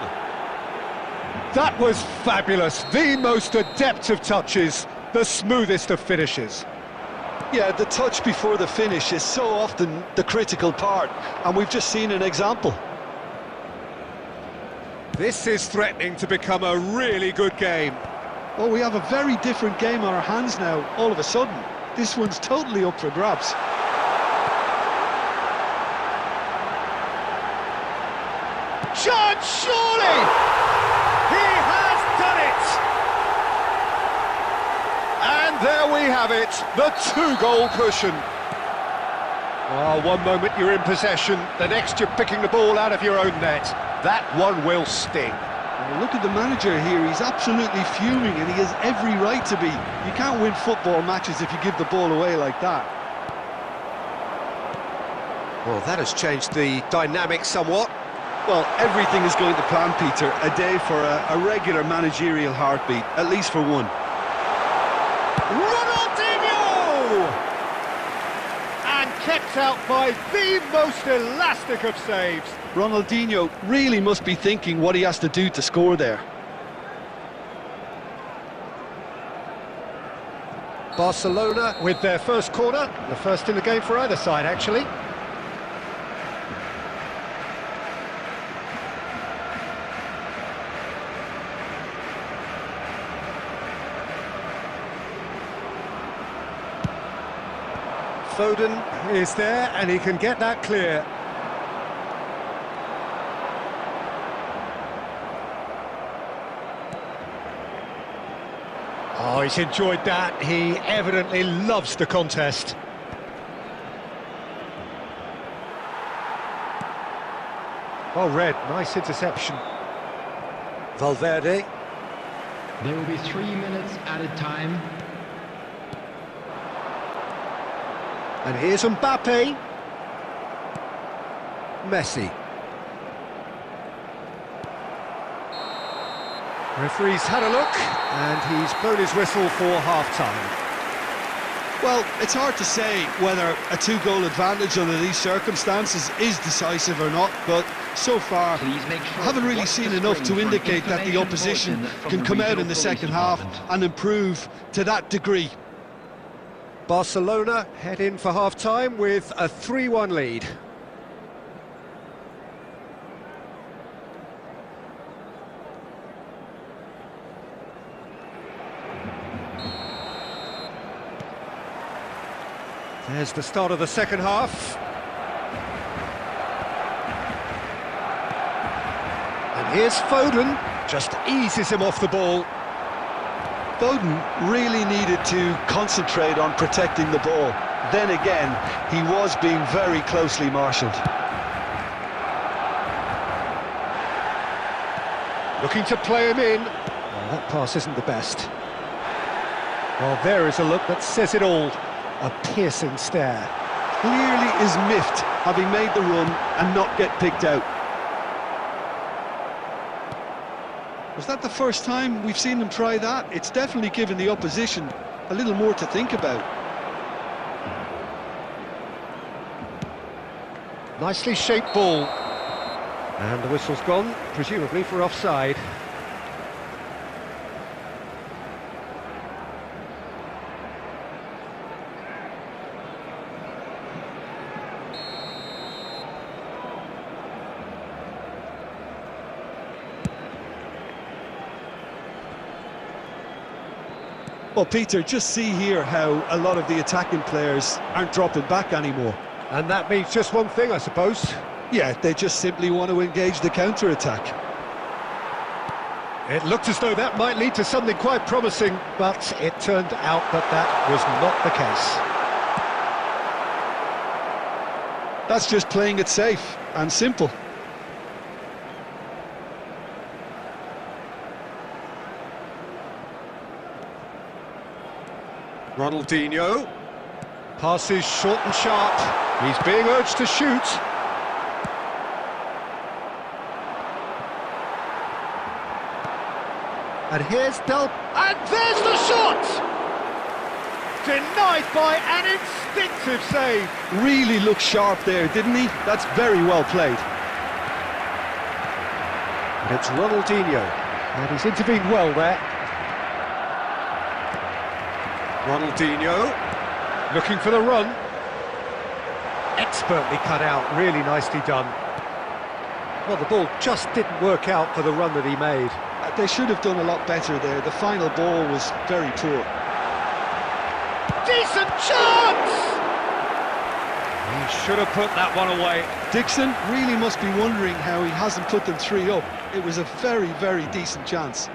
That was fabulous. The most adept of touches, the smoothest of finishes. Yeah, the touch before the finish is so often the critical part, and we've just seen an example. This is threatening to become a really good game. Well, we have a very different game on our hands now, all of a sudden. This one's totally up for grabs. Chance, surely! He has done it! And there we have it, the two-goal cushion. Oh, one moment you're in possession, the next you're picking the ball out of your own net. That one will sting. Well, look at the manager here, he's absolutely fuming and he has every right to be. You can't win football matches if you give the ball away like that. Well, that has changed the dynamic somewhat. Well, everything is going to plan, Peter. A day for a regular managerial heartbeat, at least for one. Ronaldinho! And kept out by the most elastic of saves. Ronaldinho really must be thinking what he has to do to score there. Barcelona with their first corner, the first in the game for either side, actually. Foden is there, and he can get that clear. Oh, he's enjoyed that. He evidently loves the contest. Oh, Red, nice interception. Valverde. There will be 3 minutes added time. And here's Mbappe. Messi. Referee's had a look, and he's blown his whistle for half-time. Well, it's hard to say whether a two-goal advantage under these circumstances is decisive or not, but so far I haven't really seen enough to indicate that the opposition can come out in the second half and improve to that degree. Barcelona head in for half-time with a 3-1 lead. There's the start of the second half. And here's Foden, just eases him off the ball. Foden really needed to concentrate on protecting the ball. Then again, he was being very closely marshalled. Looking to play him in. Oh, that pass isn't the best. Well, there is a look that says it all. A piercing stare. Clearly is miffed, having made the run and not get picked out. Was that the first time we've seen them try that? It's definitely given the opposition a little more to think about. Nicely shaped ball. And the whistle's gone, presumably for offside. Well, Peter, just see here how a lot of the attacking players aren't dropping back anymore. And that means just one thing, I suppose. Yeah, they just simply want to engage the counter-attack. It looked as though that might lead to something quite promising, but it turned out that that was not the case. That's just playing it safe and simple. Ronaldinho passes short and sharp. He's being urged to shoot. And here's and there's the shot! Denied by an instinctive save. Really looked sharp there, didn't he? That's very well played. And it's Ronaldinho, and he's intervened well there. Ronaldinho, looking for the run. Expertly cut out, really nicely done. Well, the ball just didn't work out for the run that he made. They should have done a lot better there. The final ball was very poor. Decent chance! He should have put that one away. Dixon really must be wondering how he hasn't put them 3 up. It was a very, very decent chance.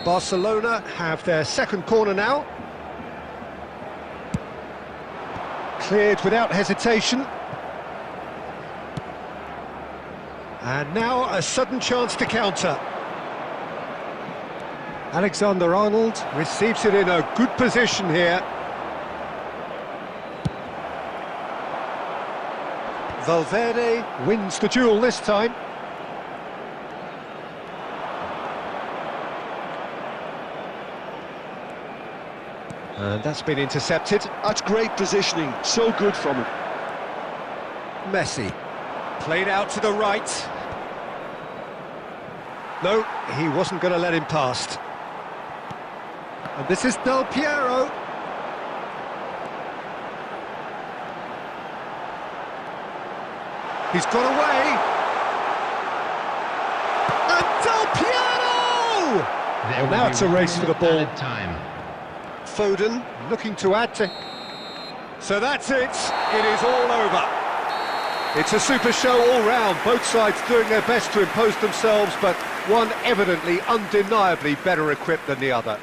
Barcelona have their second corner now. Cleared without hesitation. And now a sudden chance to counter. Alexander-Arnold receives it in a good position here. Valverde wins the duel this time. And that's been intercepted. That's great positioning, so good from him. Messi, played out to the right. No, he wasn't going to let him past. And this is Del Piero. He's got away. And Del Piero! Well, now it's a race for the ball. Foden looking to add to... So that's it. It is all over. It's a super show all round. Both sides doing their best to impose themselves, but one evidently, undeniably better equipped than the other.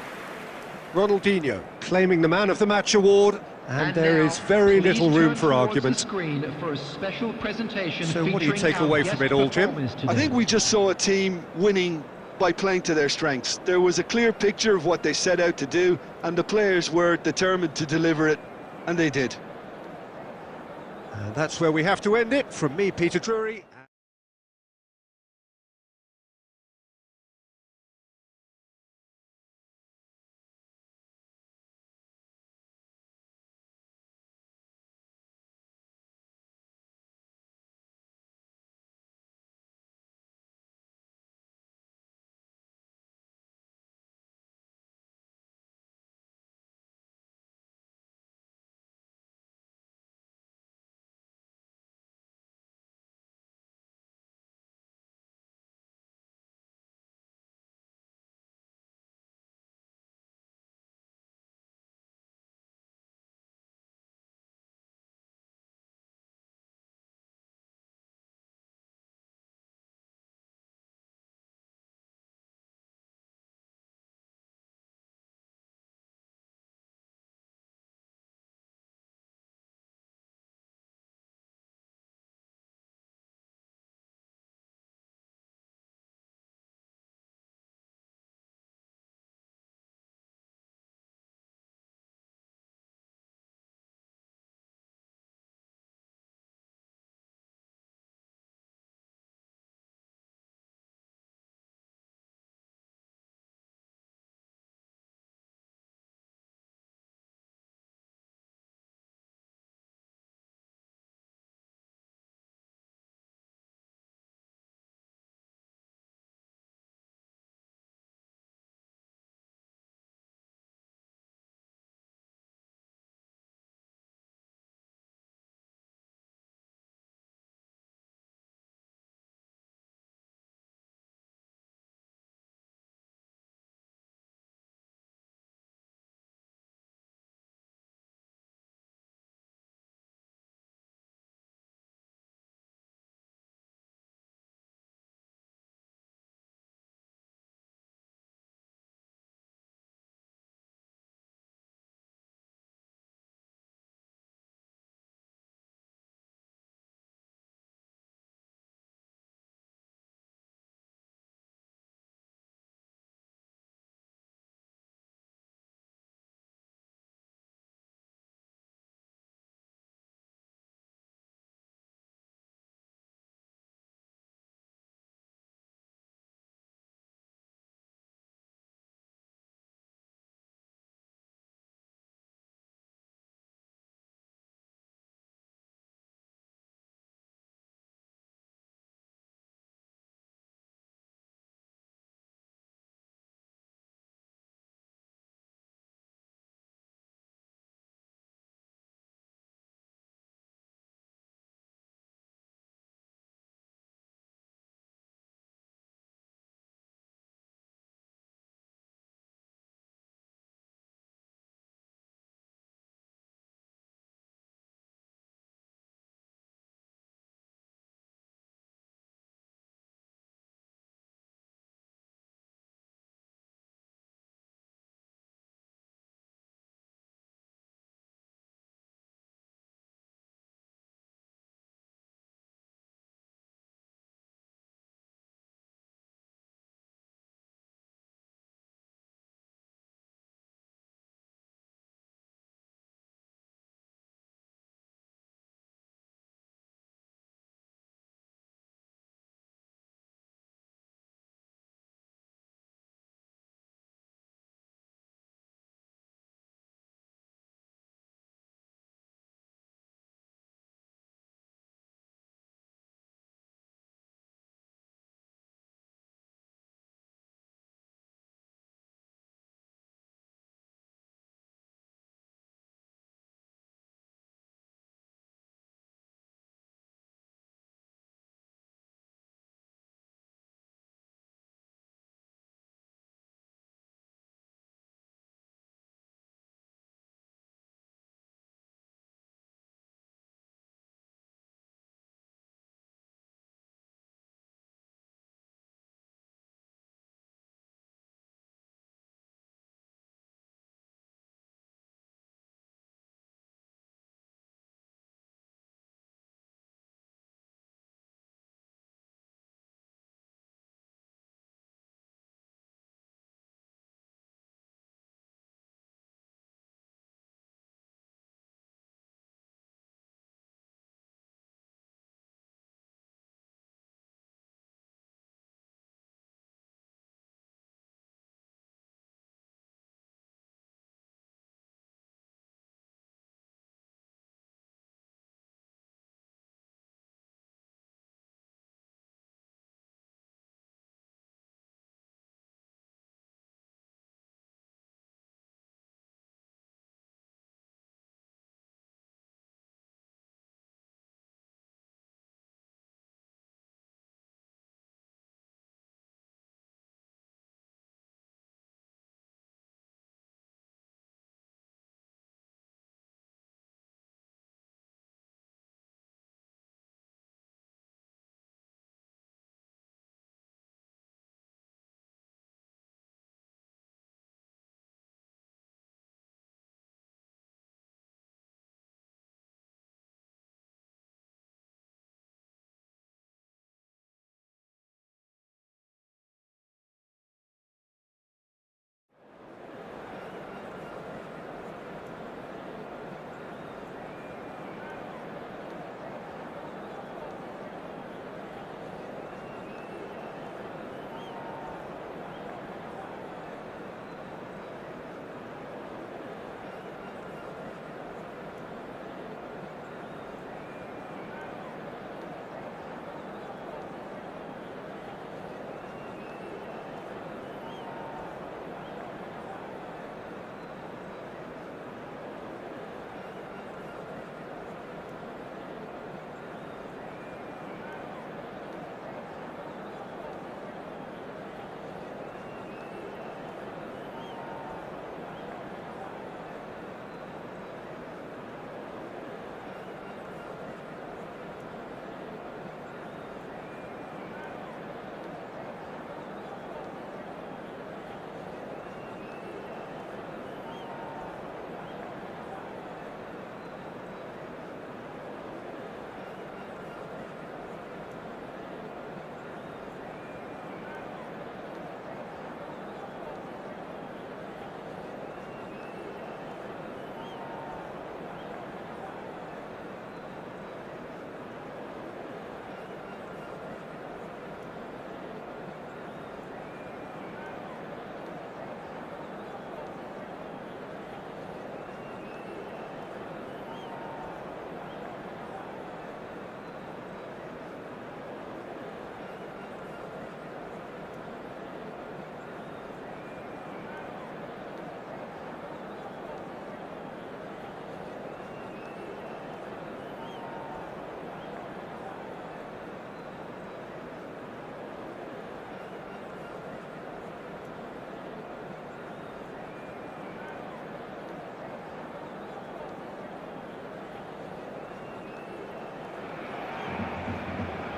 Ronaldinho claiming the Man of the Match award, and there is very little room for argument. So what do you take away from it all, Jim? I think we just saw a team winning by playing to their strengths. There was a clear picture of what they set out to do, and the players were determined to deliver it, and they did. And that's where we have to end it. From me, Peter Drury.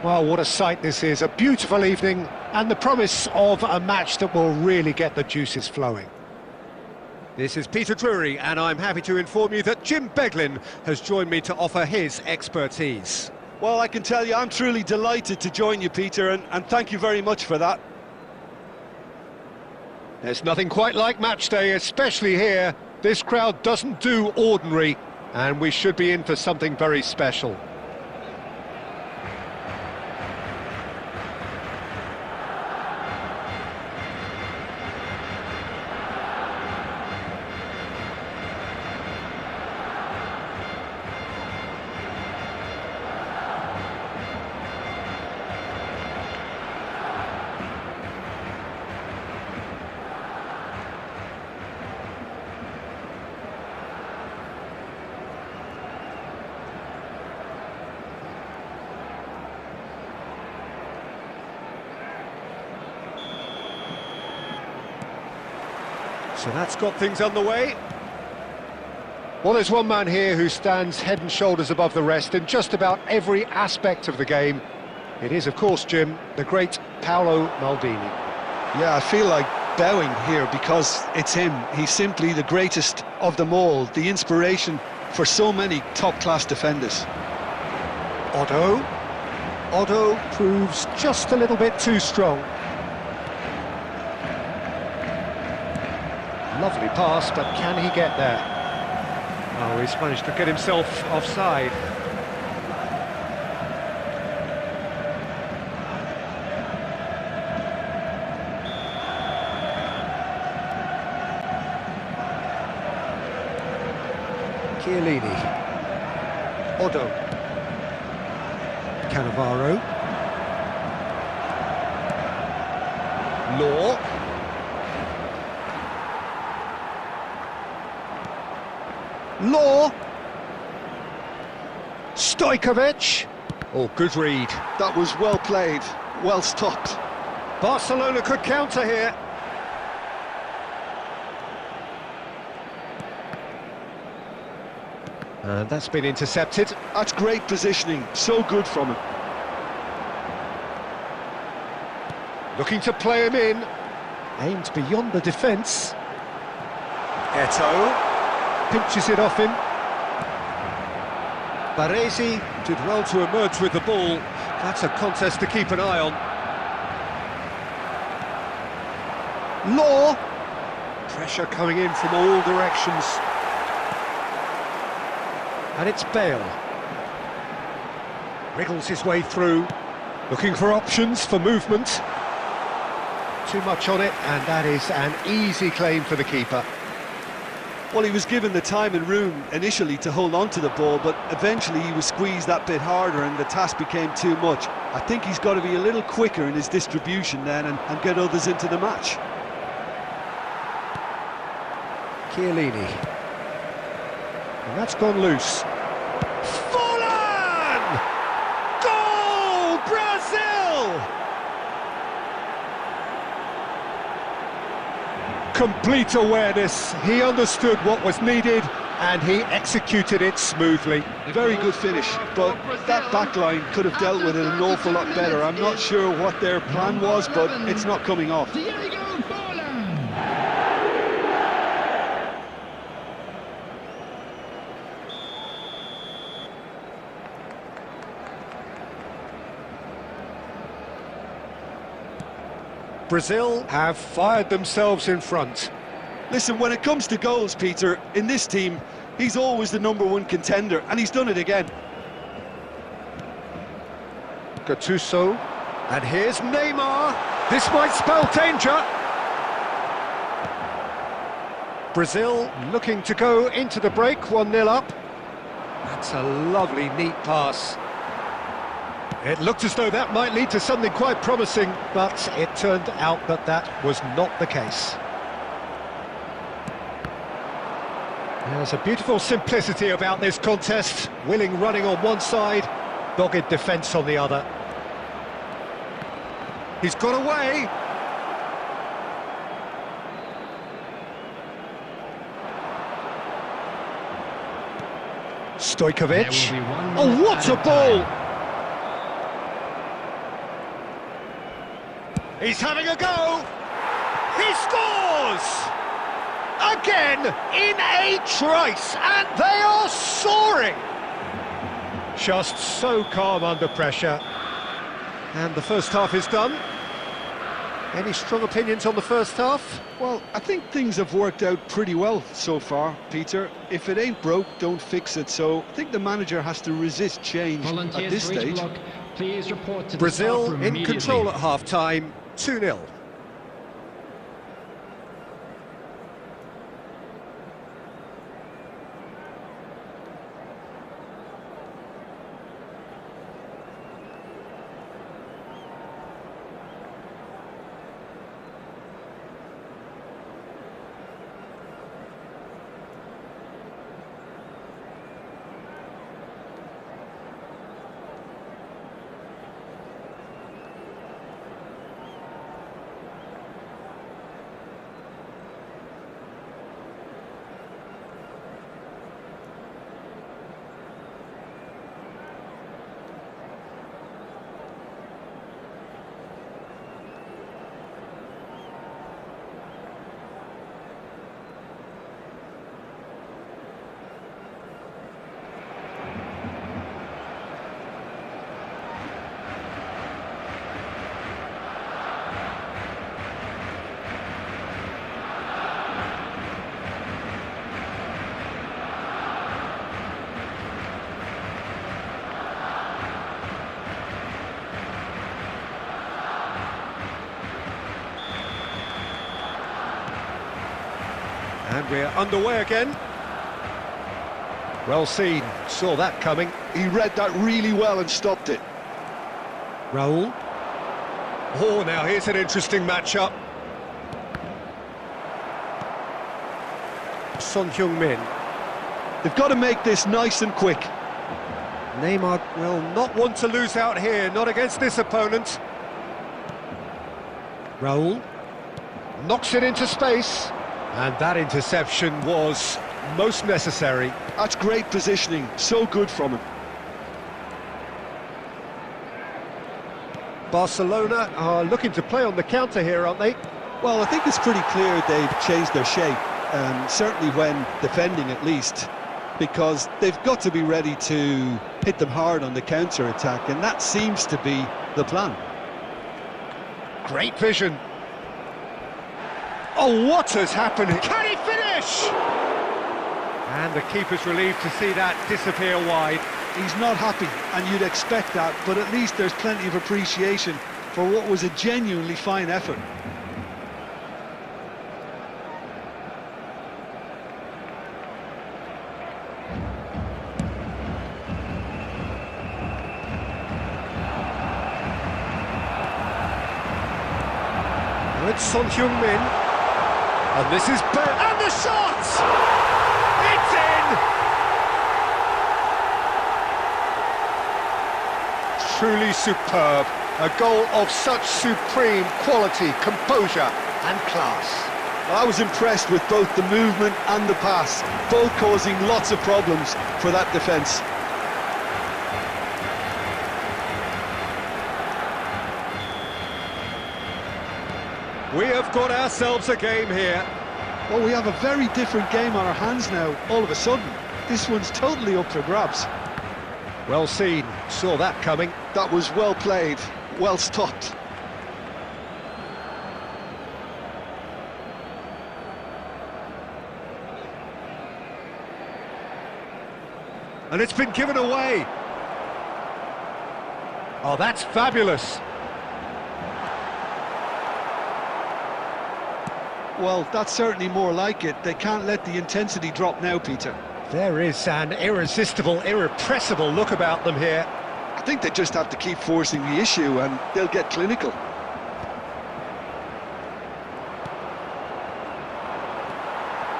Well, what a sight this is, a beautiful evening, and the promise of a match that will really get the juices flowing. This is Peter Drury, and I'm happy to inform you that Jim Beglin has joined me to offer his expertise. Well, I can tell you I'm truly delighted to join you, Peter, and thank you very much for that. There's nothing quite like match day, especially here. This crowd doesn't do ordinary, and we should be in for something very special. So that's got things underway. Well, there's one man here who stands head and shoulders above the rest in just about every aspect of the game. It is, of course, Jim, the great Paolo Maldini. Yeah, I feel like bowing here because it's him. He's simply the greatest of them all, the inspiration for so many top-class defenders. Otto proves just a little bit too strong. Lovely pass, but can he get there? Oh, he's managed to get himself offside. Chiellini. Otto. Cannavaro. Law. Stojkovic. Oh, good read. That was well played, well stopped. Barcelona could counter here. And that's been intercepted. That's great positioning, so good from him. Looking to play him in. Aimed beyond the defence. Eto'o. Pinches it off him. Baresi did well to emerge with the ball. That's a contest to keep an eye on. Law. Pressure coming in from all directions. And it's Bale. Wriggles his way through, looking for options for movement. Too much on it, and that is an easy claim for the keeper. Well, he was given the time and room initially to hold on to the ball, but eventually he was squeezed that bit harder and the task became too much. I think he's got to be a little quicker in his distribution then and get others into the match. Chiellini. And that's gone loose. Fallen! Goal! Brazil! Complete awareness. He understood what was needed and he executed it smoothly. Very good finish, but that back line could have dealt with it an awful lot better. I'm not sure what their plan was, but it's not coming off. Brazil have fired themselves in front. Listen, when it comes to goals, Peter, in this team, he's always the #1 contender, and he's done it again. Gattuso, and here's Neymar. This might spell danger. Brazil looking to go into the break, 1-0 up. That's a lovely, neat pass. It looked as though that might lead to something quite promising, but it turned out that that was not the case. There's a beautiful simplicity about this contest. Willing running on one side, dogged defence on the other. He's got away. Stojkovic. Oh, what a ball! He's having a go! He scores! Again, in a trice, and they are soaring! Just so calm under pressure. And the first half is done. Any strong opinions on the first half? Well, I think things have worked out pretty well so far, Peter. If it ain't broke, don't fix it. So I think the manager has to resist change at this stage. Block, please report to Brazil the staff room in control immediately. at half-time, 2-0. And we're underway again. Well seen, saw that coming. He read that really well and stopped it. Raul. Oh, now here's an interesting matchup. Son Heung-min. They've got to make this nice and quick. Neymar will not want to lose out here, not against this opponent. Raul knocks it into space, and that interception was most necessary. That's great positioning, so good from him. Barcelona are looking to play on the counter here, aren't they? Well, I think it's pretty clear they've changed their shape, certainly when defending at least, because they've got to be ready to hit them hard on the counter-attack, and that seems to be the plan. Great vision. Oh, what has happened? Can he finish? And the keeper's relieved to see that disappear wide. He's not happy, and you'd expect that, but at least there's plenty of appreciation for what was a genuinely fine effort. It's Son Heung-min, and this is and the shot! It's in! Truly superb, a goal of such supreme quality, composure and class. Well, I was impressed with both the movement and the pass, both causing lots of problems for that defence. We have got ourselves a game here. Well, we have a very different game on our hands now, all of a sudden. This one's totally up for grabs. Well seen, saw that coming. That was well played, well stopped. And it's been given away. Oh, that's fabulous. Well, that's certainly more like it. They can't let the intensity drop now, Peter. There is an irresistible, irrepressible look about them here. I think they just have to keep forcing the issue and they'll get clinical.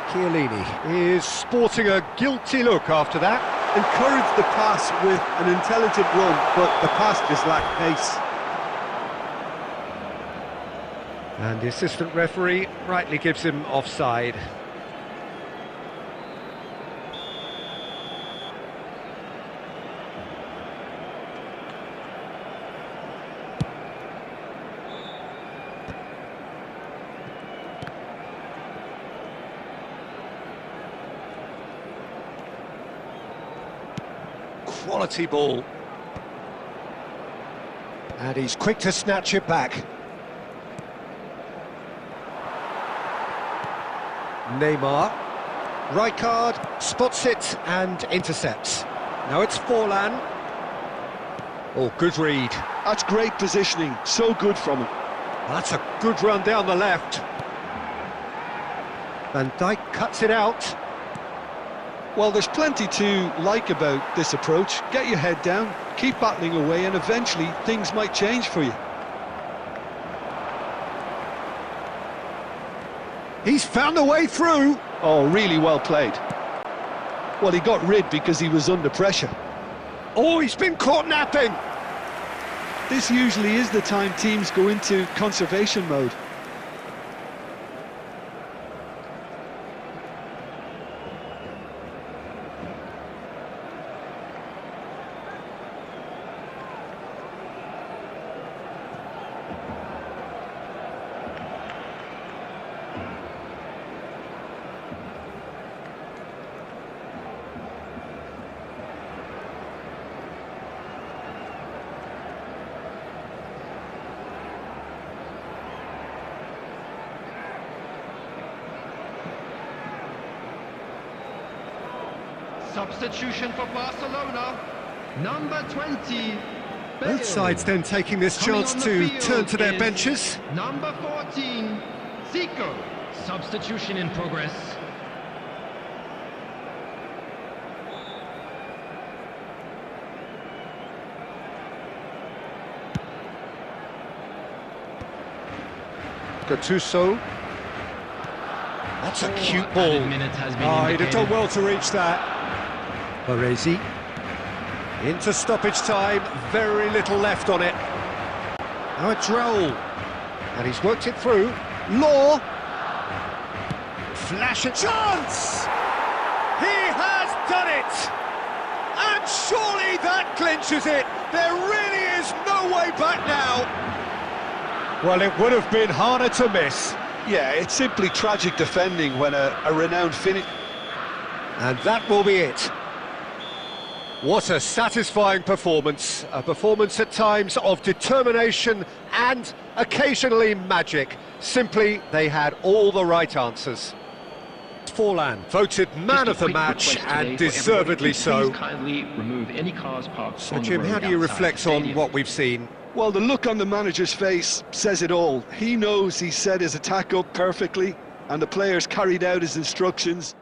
Chiellini is sporting a guilty look after that. Encourage the pass with an intelligent run, but the pass just lacked pace. And the assistant referee rightly gives him offside. quality ball. And he's quick to snatch it back. Neymar. Rijkaard spots it and intercepts. Now it's Forlan. Oh, good read. That's great positioning, so good from him. That's a good run down the left. Van Dijk cuts it out. Well, there's plenty to like about this approach. Get your head down, keep battling away, and eventually things might change for you. He's found a way through. Oh, really well played. Well, he got rid because he was under pressure. Oh, he's been caught napping. This usually is the time teams go into conservation mode. Substitution for Barcelona, number 20. Both sides then taking this chance to turn to their benches. Number 14, Zico. Substitution in progress. Gattuso. That's a cute ball. He'd have done well to reach that. Baresi. Into stoppage time, very little left on it. Now it's Raul. And he's worked it through. Law. Flash a chance! He has done it! And surely that clinches it. There really is no way back now. Well, it would have been harder to miss. Yeah, it's simply tragic defending when a renowned finish... And that will be it. What a satisfying performance. A performance at times of determination and occasionally magic. Simply, they had all the right answers. Forlan, voted man of the match, and deservedly so. Kindly remove any cars parked So, on the Jim, road how do you outside reflect the on stadium. what we've seen? Well, the look on the manager's face says it all. He knows he set his attack up perfectly, and the players carried out his instructions.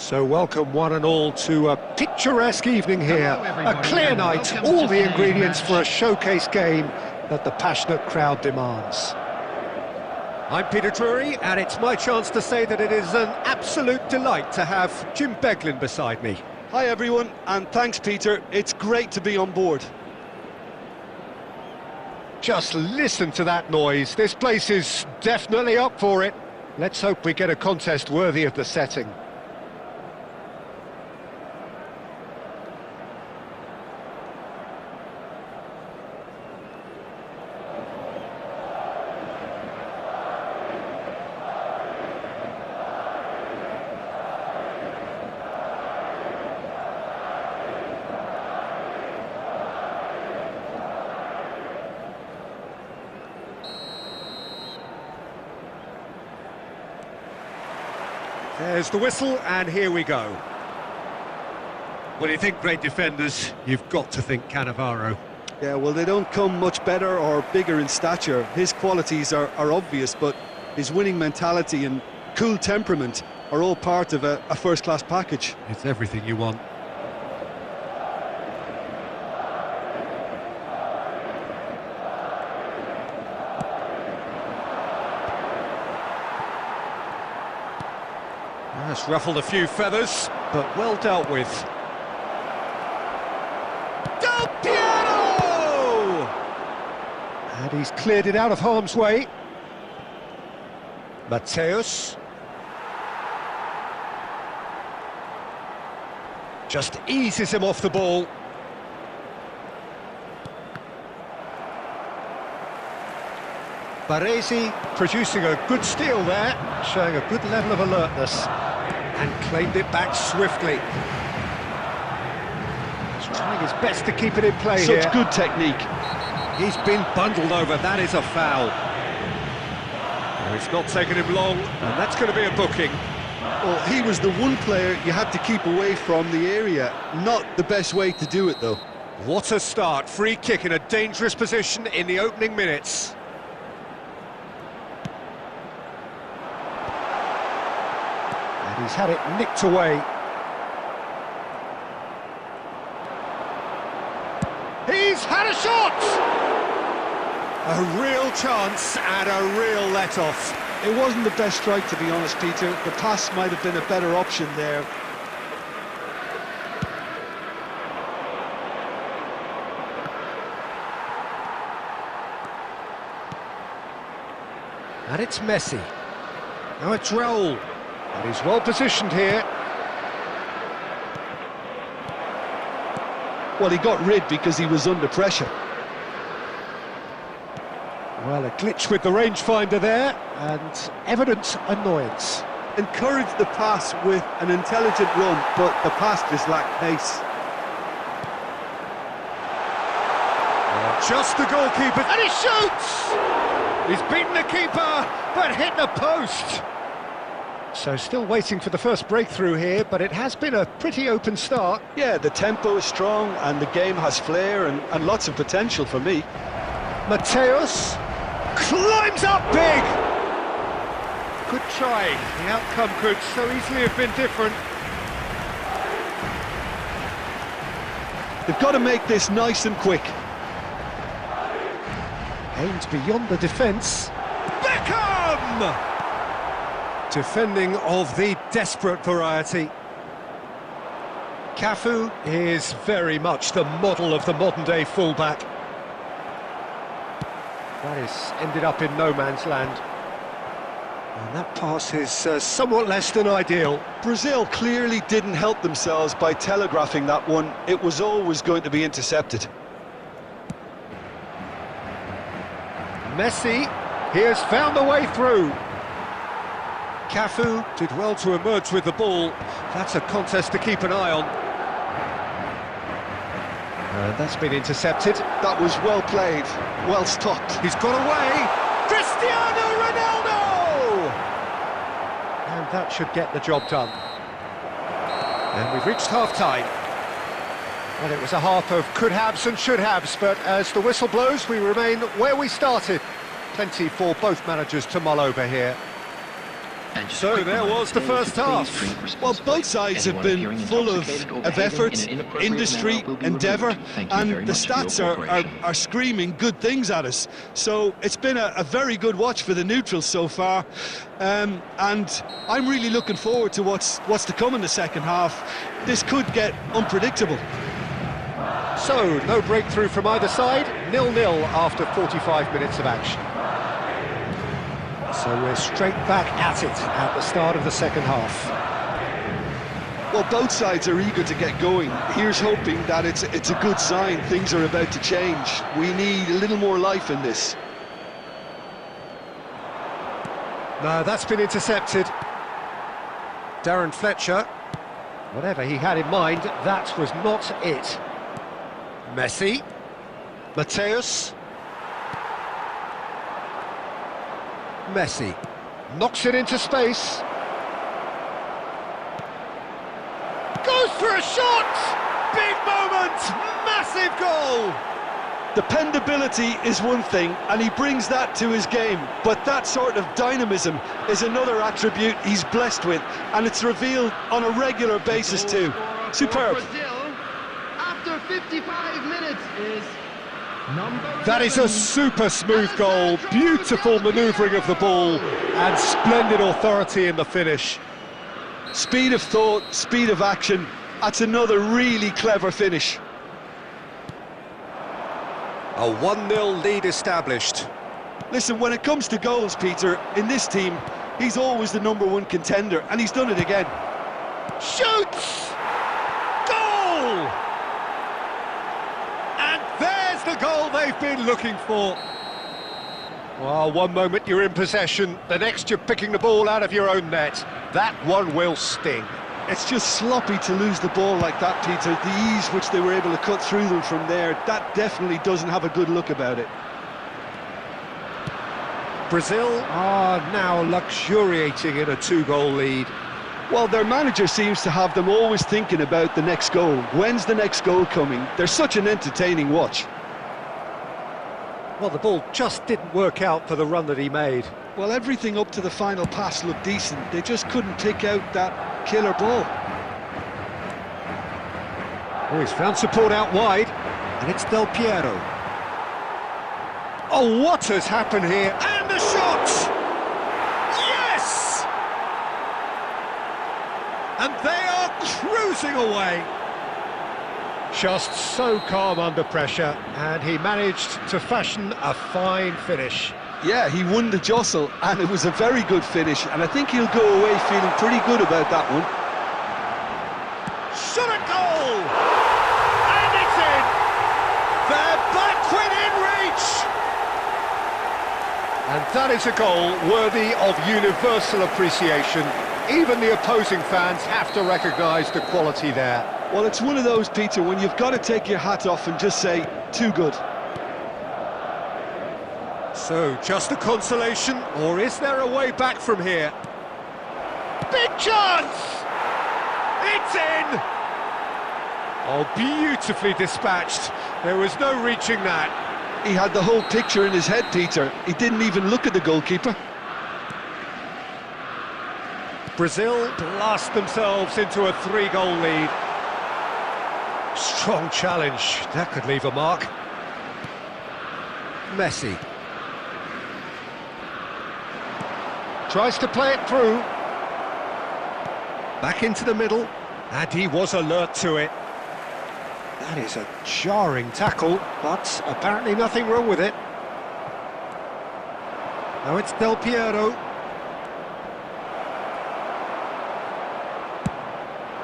So welcome one and all to a picturesque evening here, a clear night, all the ingredients for a showcase game that the passionate crowd demands. I'm Peter Drury, and it's my chance to say that it is an absolute delight to have Jim Beglin beside me. Hi everyone, and thanks Peter, it's great to be on board. Just listen to that noise, this place is definitely up for it. Let's hope we get a contest worthy of the setting. There's the whistle, and here we go. When you think great defenders, you've got to think Cannavaro. Yeah, well, they don't come much better or bigger in stature. His qualities are obvious, but his winning mentality and cool temperament are all part of a first-class package. It's everything you want. That's ruffled a few feathers, but well dealt with. Del Piero! And he's cleared it out of harm's way. Mateus. Just eases him off the ball. Baresi producing a good steal there, showing a good level of alertness. And claimed it back swiftly. He's trying his best to keep it in play here. Such good technique. He's been bundled over, that is a foul. Oh, it's not taken him long, and that's going to be a booking. Well, he was the one player you had to keep away from the area. Not the best way to do it, though. What a start, free kick in a dangerous position in the opening minutes. He's had it nicked away. He's had a shot! A real chance and a real let-off. It wasn't the best strike, to be honest, Peter. The pass might have been a better option there. And it's Messi. Now it's Raul. And he's well positioned here. Well, he got rid because he was under pressure. Well, a glitch with the rangefinder there, and evident annoyance. Encouraged the pass with an intelligent run, but the pass just lacked pace. Just the goalkeeper, and he shoots! He's beaten the keeper, but hit the post. So still waiting for the first breakthrough here, but it has been a pretty open start. Yeah, the tempo is strong and the game has flair and lots of potential for me. Mateus climbs up big! Good try, the outcome could so easily have been different. They've got to make this nice and quick. Aimed beyond the defence. Beckham! Defending of the desperate variety. Cafu is very much the model of the modern-day fullback. That is ended up in no man's land. And that pass is somewhat less than ideal. Brazil clearly didn't help themselves by telegraphing that one. It was always going to be intercepted. Messi, he has found the way through. Cafu did well to emerge with the ball. That's a contest to keep an eye on. And that's been intercepted. That was well played, well stopped. He's got away. Cristiano Ronaldo! And that should get the job done. And we've reached half-time. Well, it was a half of could-haves and should-haves, but as the whistle blows, we remain where we started. Plenty for both managers to mull over here. And just a So quick there reminder was the today first to please half. drink Well, responsibly. both sides have Anyone been appearing full of intoxicated or behaving effort, in an inappropriate industry manner will be endeavour, removed. Thank you very and the much for your stats are cooperation. screaming good things at us. So it's been a very good watch for the neutrals so far, and I'm really looking forward to what's to come in the second half. This could get unpredictable. So, no breakthrough from either side, 0-0 after 45 minutes of action. So we're straight back at it at the start of the second half. Well, both sides are eager to get going. Here's hoping that it's a good sign. Things are about to change. We need a little more life in this. No, that's been intercepted. Darren Fletcher, whatever he had in mind, that was not it. Messi, Mateus, Messi, knocks it into space. Goes for a shot! Big moment! Massive goal! Dependability is one thing, and he brings that to his game, but that sort of dynamism is another attribute he's blessed with, and it's revealed on a regular basis too. Superb. Brazil, after 55 minutes, is number That is a 11. super smooth goal, beautiful manoeuvring of the ball, and splendid authority in the finish. Speed of thought, speed of action, that's another really clever finish. A 1-0 lead established. Listen, when it comes to goals, Peter, in this team, he's always the #1 contender, and he's done it again. Shoots! Goal! And there's the goal they've been looking for. Well, one moment you're in possession, the next you're picking the ball out of your own net. That one will sting. It's just sloppy to lose the ball like that, Peter. The ease which they were able to cut through them from there, that definitely doesn't have a good look about it. Brazil are now luxuriating in a 2-goal lead. Well, their manager seems to have them always thinking about the next goal. When's the next goal coming? They're such an entertaining watch. Well, the ball just didn't work out for the run that he made. Well, everything up to the final pass looked decent. They just couldn't pick out that killer ball. Oh, he's found support out wide, and it's Del Piero. Oh, what has happened here? And the shot! Yes! And they are cruising away. Just so calm under pressure, and he managed to fashion a fine finish. Yeah, he won the jostle, and it was a very good finish, and I think he'll go away feeling pretty good about that one. Shot a goal! And it's in! They're back within reach! And that is a goal worthy of universal appreciation. Even the opposing fans have to recognise the quality there. Well, it's one of those, Peter, when you've got to take your hat off and just say, too good. So, just a consolation, or is there a way back from here? Big chance! It's in! Oh, beautifully dispatched. There was no reaching that. He had the whole picture in his head, Peter. He didn't even look at the goalkeeper. Brazil blast themselves into a 3-goal lead. Strong challenge, that could leave a mark. Messi. Tries to play it through. Back into the middle, and he was alert to it. That is a jarring tackle, but apparently nothing wrong with it. Now it's Del Piero.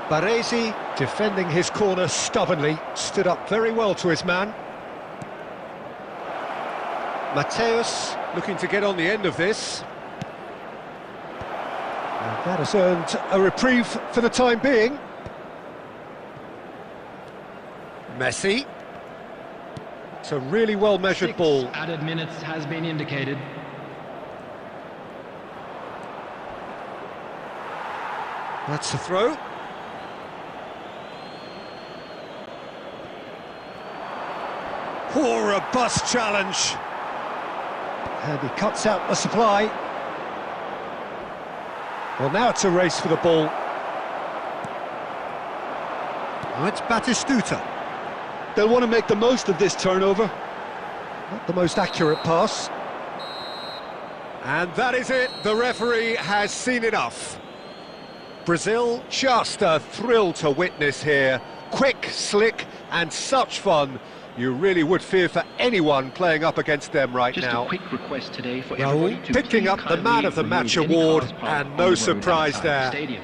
Baresi, defending his corner stubbornly, stood up very well to his man. Mateus looking to get on the end of this. And that has earned a reprieve for the time being. Messi. It's a really well-measured 6 ball. added minutes has been indicated. That's the throw. Poor robust challenge. And he cuts out the supply. Well, now it's a race for the ball. Oh, it's Batistuta. They'll want to make the most of this turnover. Not the most accurate pass. And that is it. The referee has seen enough. Brazil, just a thrill to witness here. Quick, slick, and such fun. You really would fear for anyone playing up against them right Just now. a quick request today for Raul everybody to picking please up the kindly Man of the remove Match any award, cars parked and on no the road surprise outside the there. stadium.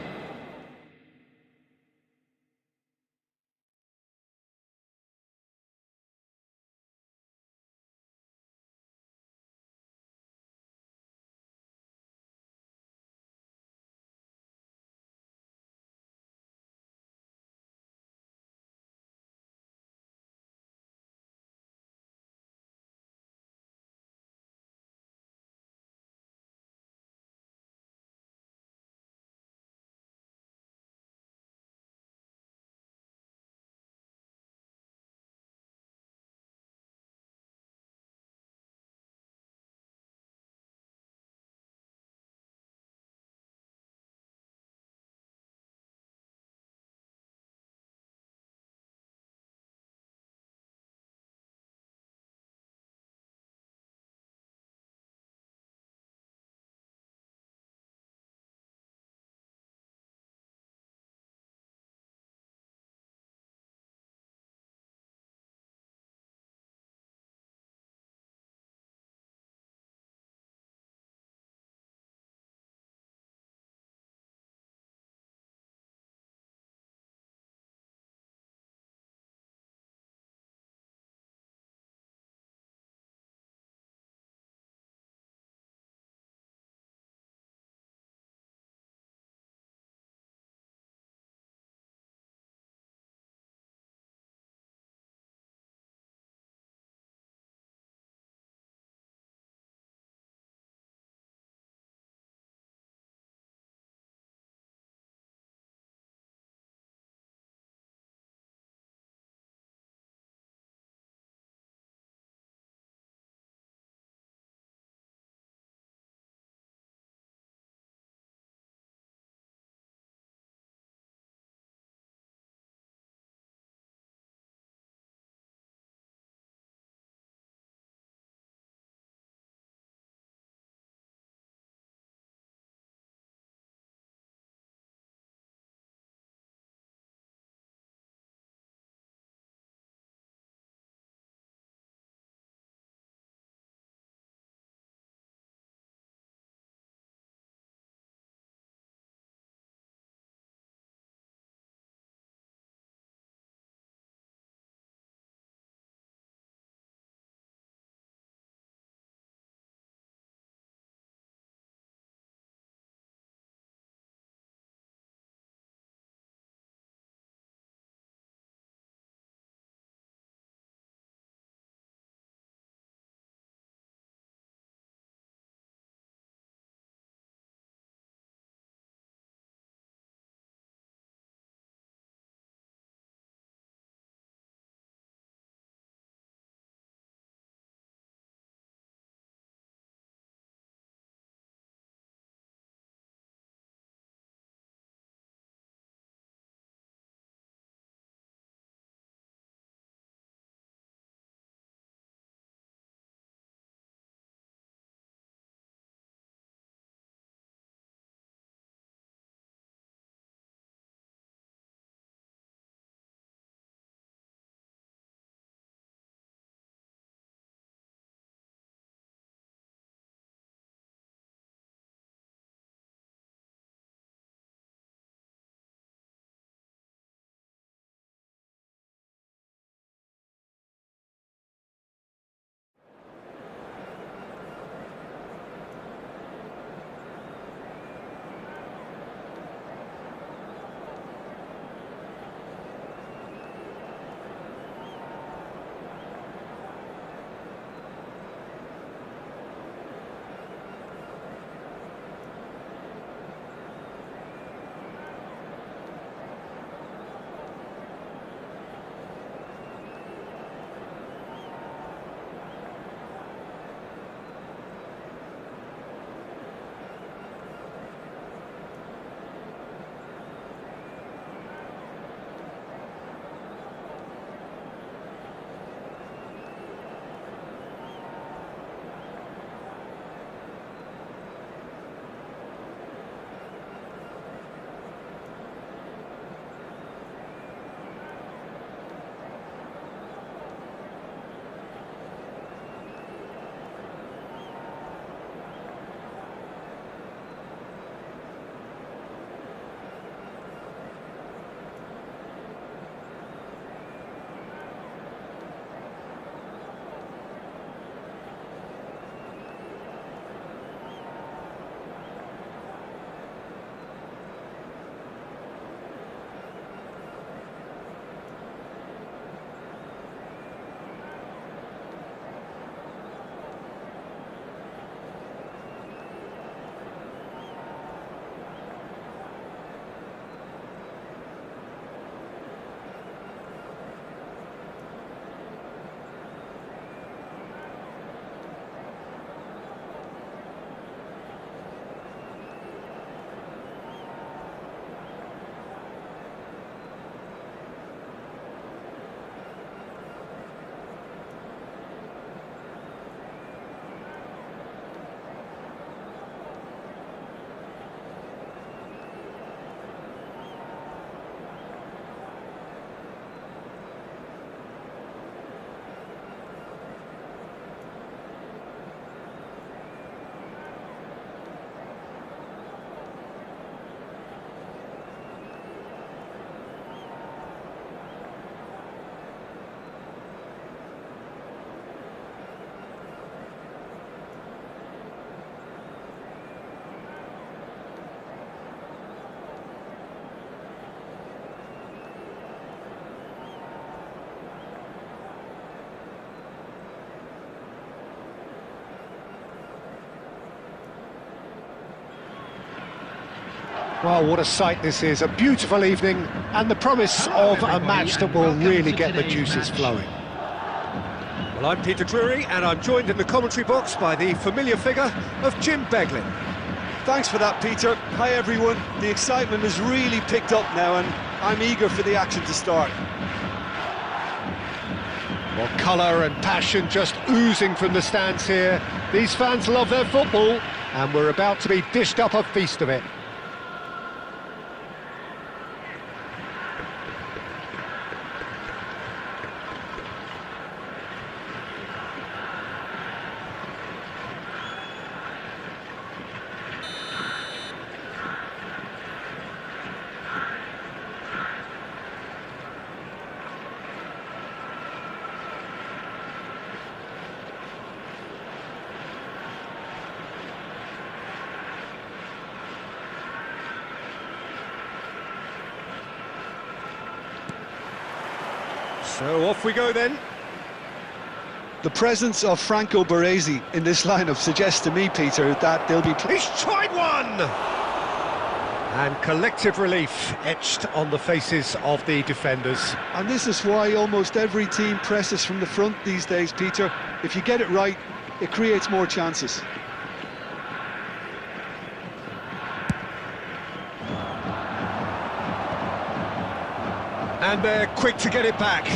Well, what a sight this is, a beautiful evening, and the promise of a match that will really get the juices flowing. Well, I'm Peter Drury, and I'm joined in the commentary box by the familiar figure of Jim Beglin. Thanks for that, Peter. Hi, everyone. The excitement has really picked up now, and I'm eager for the action to start. Well, colour and passion just oozing from the stands here. These fans love their football, and we're about to be dished up a feast of it. So off we go then. The presence of Franco Baresi in this lineup suggests to me, Peter, that they'll be... He's tried one! And collective relief etched on the faces of the defenders. And this is why almost every team presses from the front these days, Peter. If you get it right, it creates more chances. And they're quick to get it back.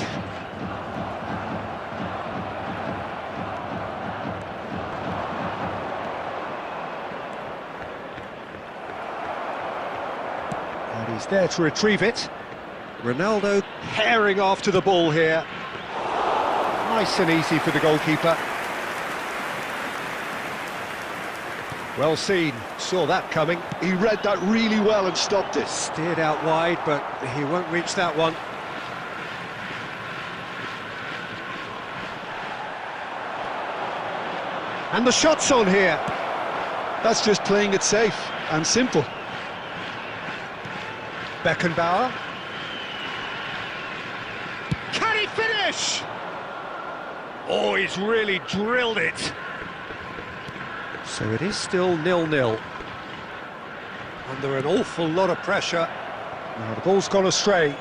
And he's there to retrieve it. Ronaldo herring after the ball here. Nice and easy for the goalkeeper. Well seen, saw that coming. He read that really well and stopped it. Steered out wide, but he won't reach that one. And the shot's on here. That's just playing it safe and simple. Beckenbauer. Can he finish? Oh, he's really drilled it. So it is still 0-0. Under an awful lot of pressure. Now the ball's gone astray.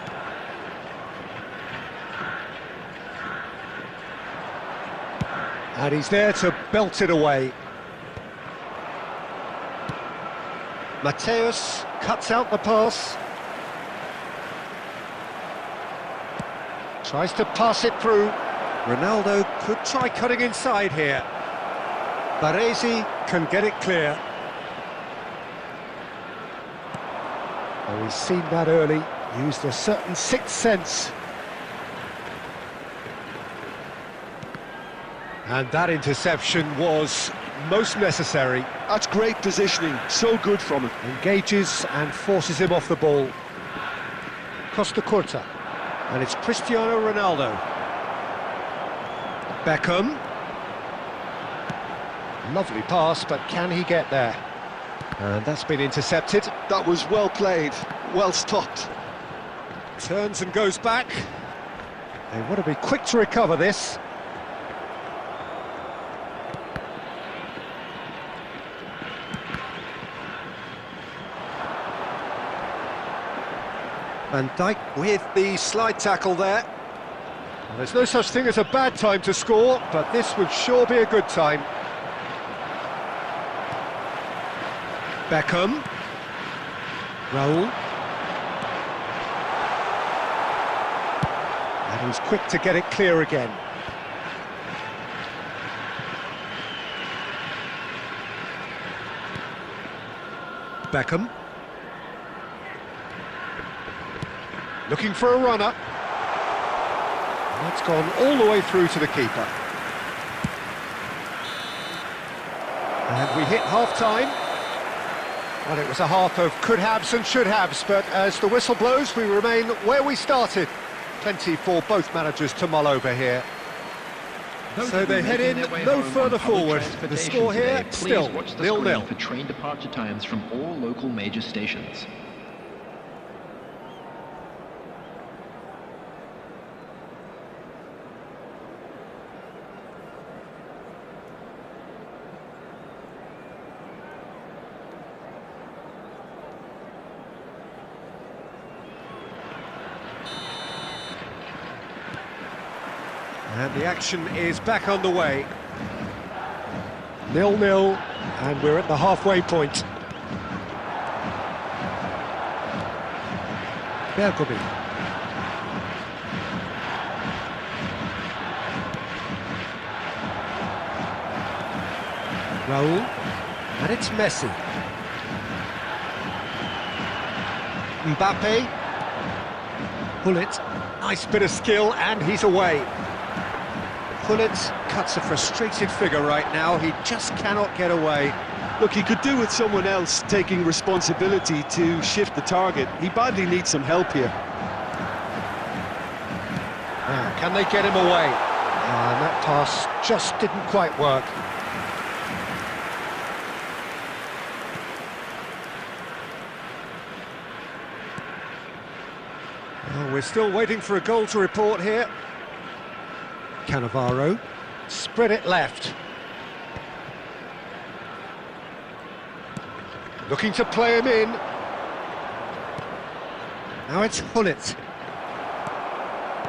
And he's there to belt it away. Mateus cuts out the pass. Tries to pass it through. Ronaldo could try cutting inside here. Baresi can get it clear. Oh, he's seen that early, used a certain sixth sense. And that interception was most necessary. That's great positioning, so good from him. Engages and forces him off the ball. Costa Curta. And it's Cristiano Ronaldo. Beckham. Lovely pass, but can he get there? And that's been intercepted. That was well played, well stopped. Turns and goes back. They want to be quick to recover this. Van Dijk with the slide tackle there. Well, there's no such thing as a bad time to score, but this would sure be a good time. Beckham. Raul. And he's quick to get it clear again. Beckham. Looking for a runner. That's gone all the way through to the keeper. And we hit half-time. Well, it was a half of could-haves and should-haves, but as the whistle blows, we remain where we started. Plenty for both managers to mull over here. So they head in no further forward. The score here, still 0-0. For train departure times from all local major stations. And the action is back on the way. 0-0, and we're at the halfway point. Bergomi. Raul, and it's Messi. Mbappe. Gullit, nice bit of skill, and he's away. Gullit cuts a frustrated figure right now, he just cannot get away. Look, he could do with someone else taking responsibility to shift the target. He badly needs some help here. Now, can they get him away? And that pass just didn't quite work. Well, we're still waiting for a goal to report here. Cannavaro, spread it left. Looking to play him in. Now it's Gullit.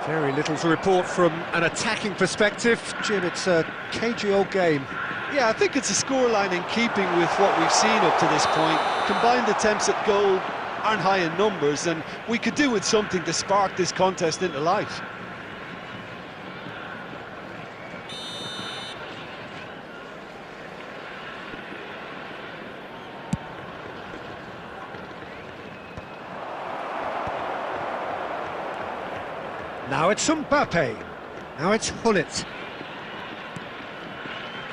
Very little to report from an attacking perspective. Jim, it's a cagey old game. Yeah, I think it's a scoreline in keeping with what we've seen up to this point. Combined attempts at goal aren't high in numbers, and we could do with something to spark this contest into life. Now it's Mbappe. Now it's Gullit.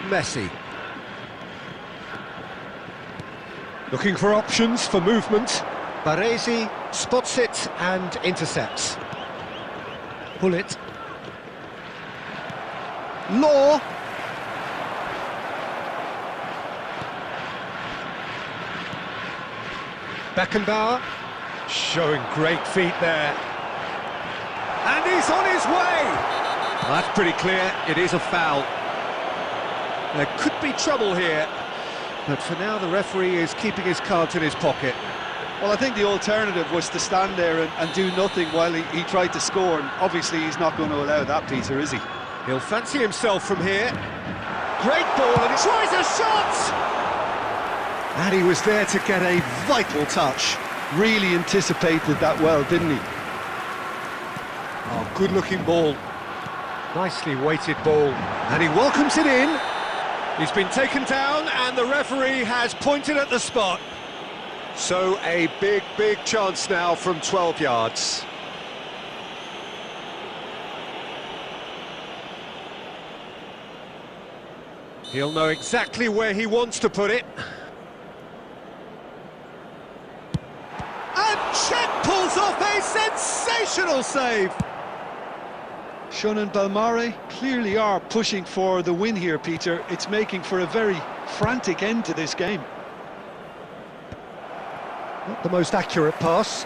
Messi. Looking for options for movement. Baresi spots it and intercepts. Gullit. Law. Beckenbauer. Showing great feet there. And he's on his way! Well, that's pretty clear, it is a foul. There could be trouble here, but for now the referee is keeping his cards in his pocket. Well, I think the alternative was to stand there and do nothing while he tried to score, and obviously he's not going to allow that, Peter, is he? He'll fancy himself from here. Great ball, and he tries a shot! And he was there to get a vital touch. Really anticipated that well, didn't he? Oh, good-looking ball. Nicely weighted ball. And he welcomes it in. He's been taken down, and the referee has pointed at the spot. So a big, big chance now from 12 yards. He'll know exactly where he wants to put it. And Cech pulls off a sensational save. Shun and Belmare clearly are pushing for the win here, Peter. It's making for a very frantic end to this game. Not the most accurate pass.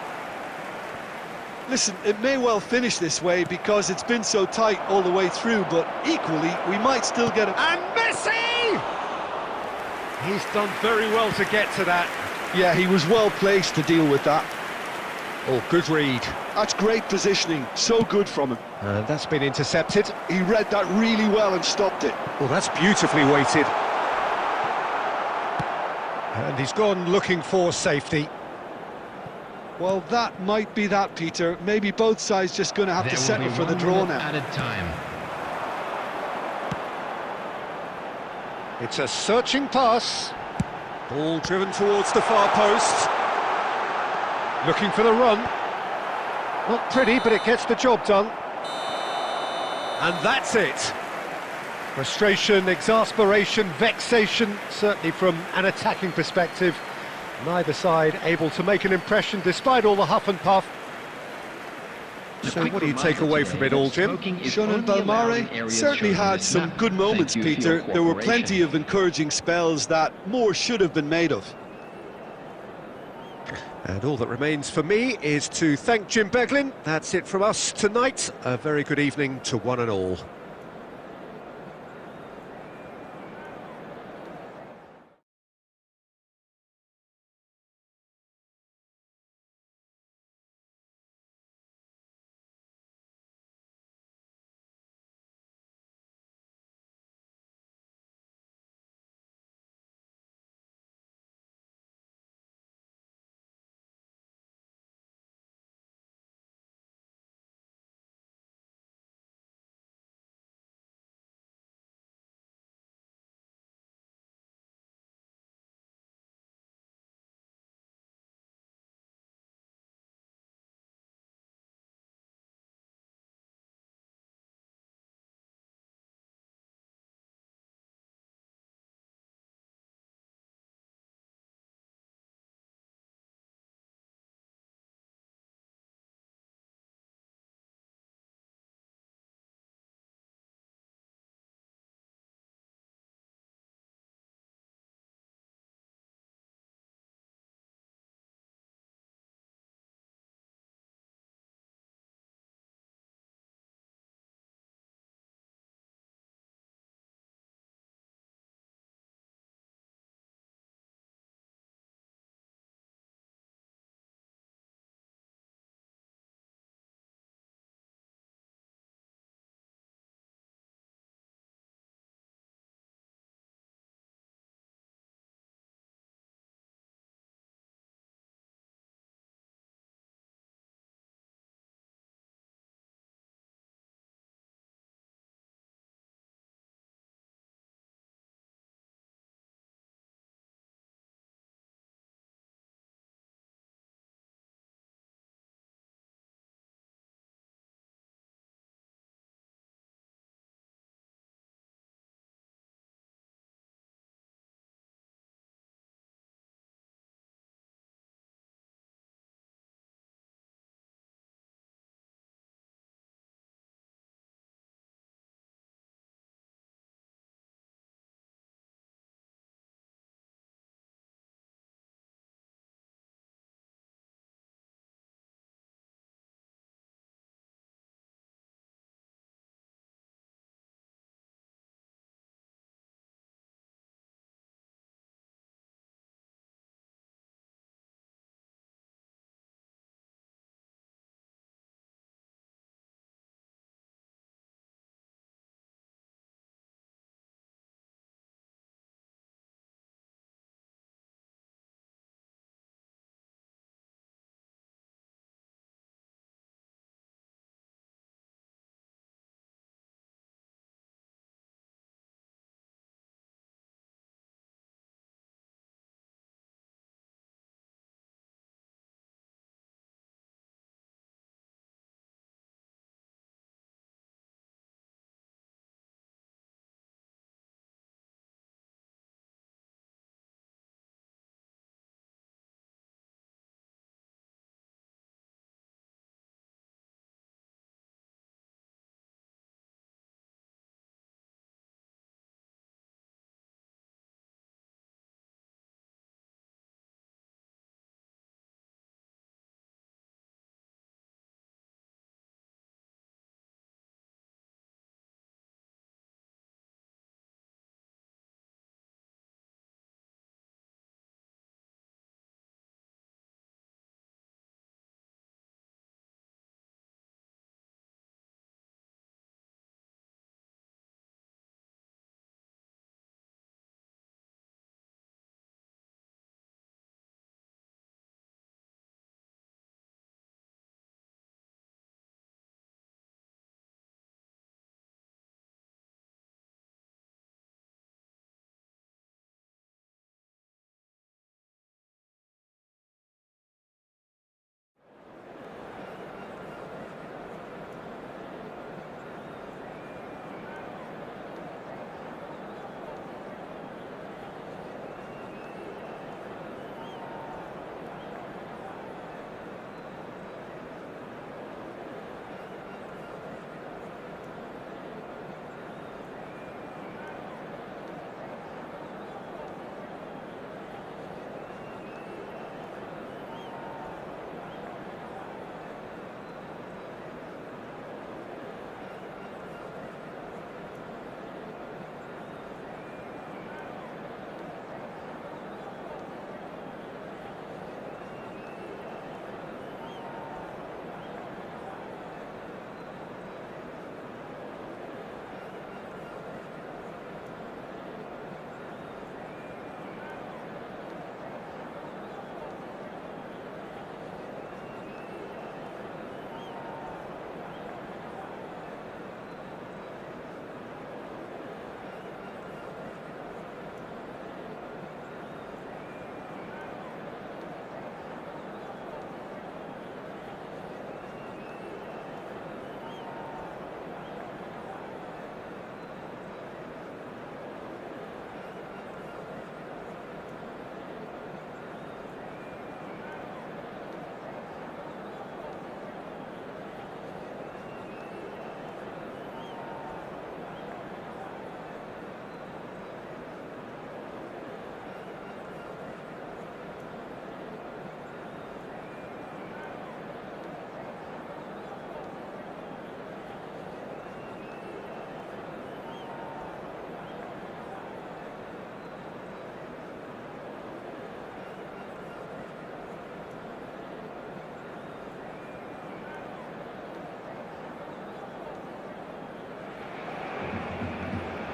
Listen, it may well finish this way because it's been so tight all the way through, but equally, we might still get it. And Messi! He's done very well to get to that. Yeah, he was well placed to deal with that. Oh, good read. That's great positioning, so good from him. And that's been intercepted. He read that really well and stopped it. Well, that's beautifully weighted. And he's gone looking for safety. Well, that might be that, Peter. Maybe both sides just going to have to settle for the draw now. Added time. It's a searching pass. Ball driven towards the far post. Looking for the run. Not pretty, but it gets the job done. And that's it. Frustration, exasperation, vexation, certainly from an attacking perspective. Neither side able to make an impression despite all the huff and puff. So what do you take away from it all, Jim? Shun and Belmare certainly had some good moments, Peter. There were plenty of encouraging spells that more should have been made of. And all that remains for me is to thank Jim Beglin. That's it from us tonight. A very good evening to one and all.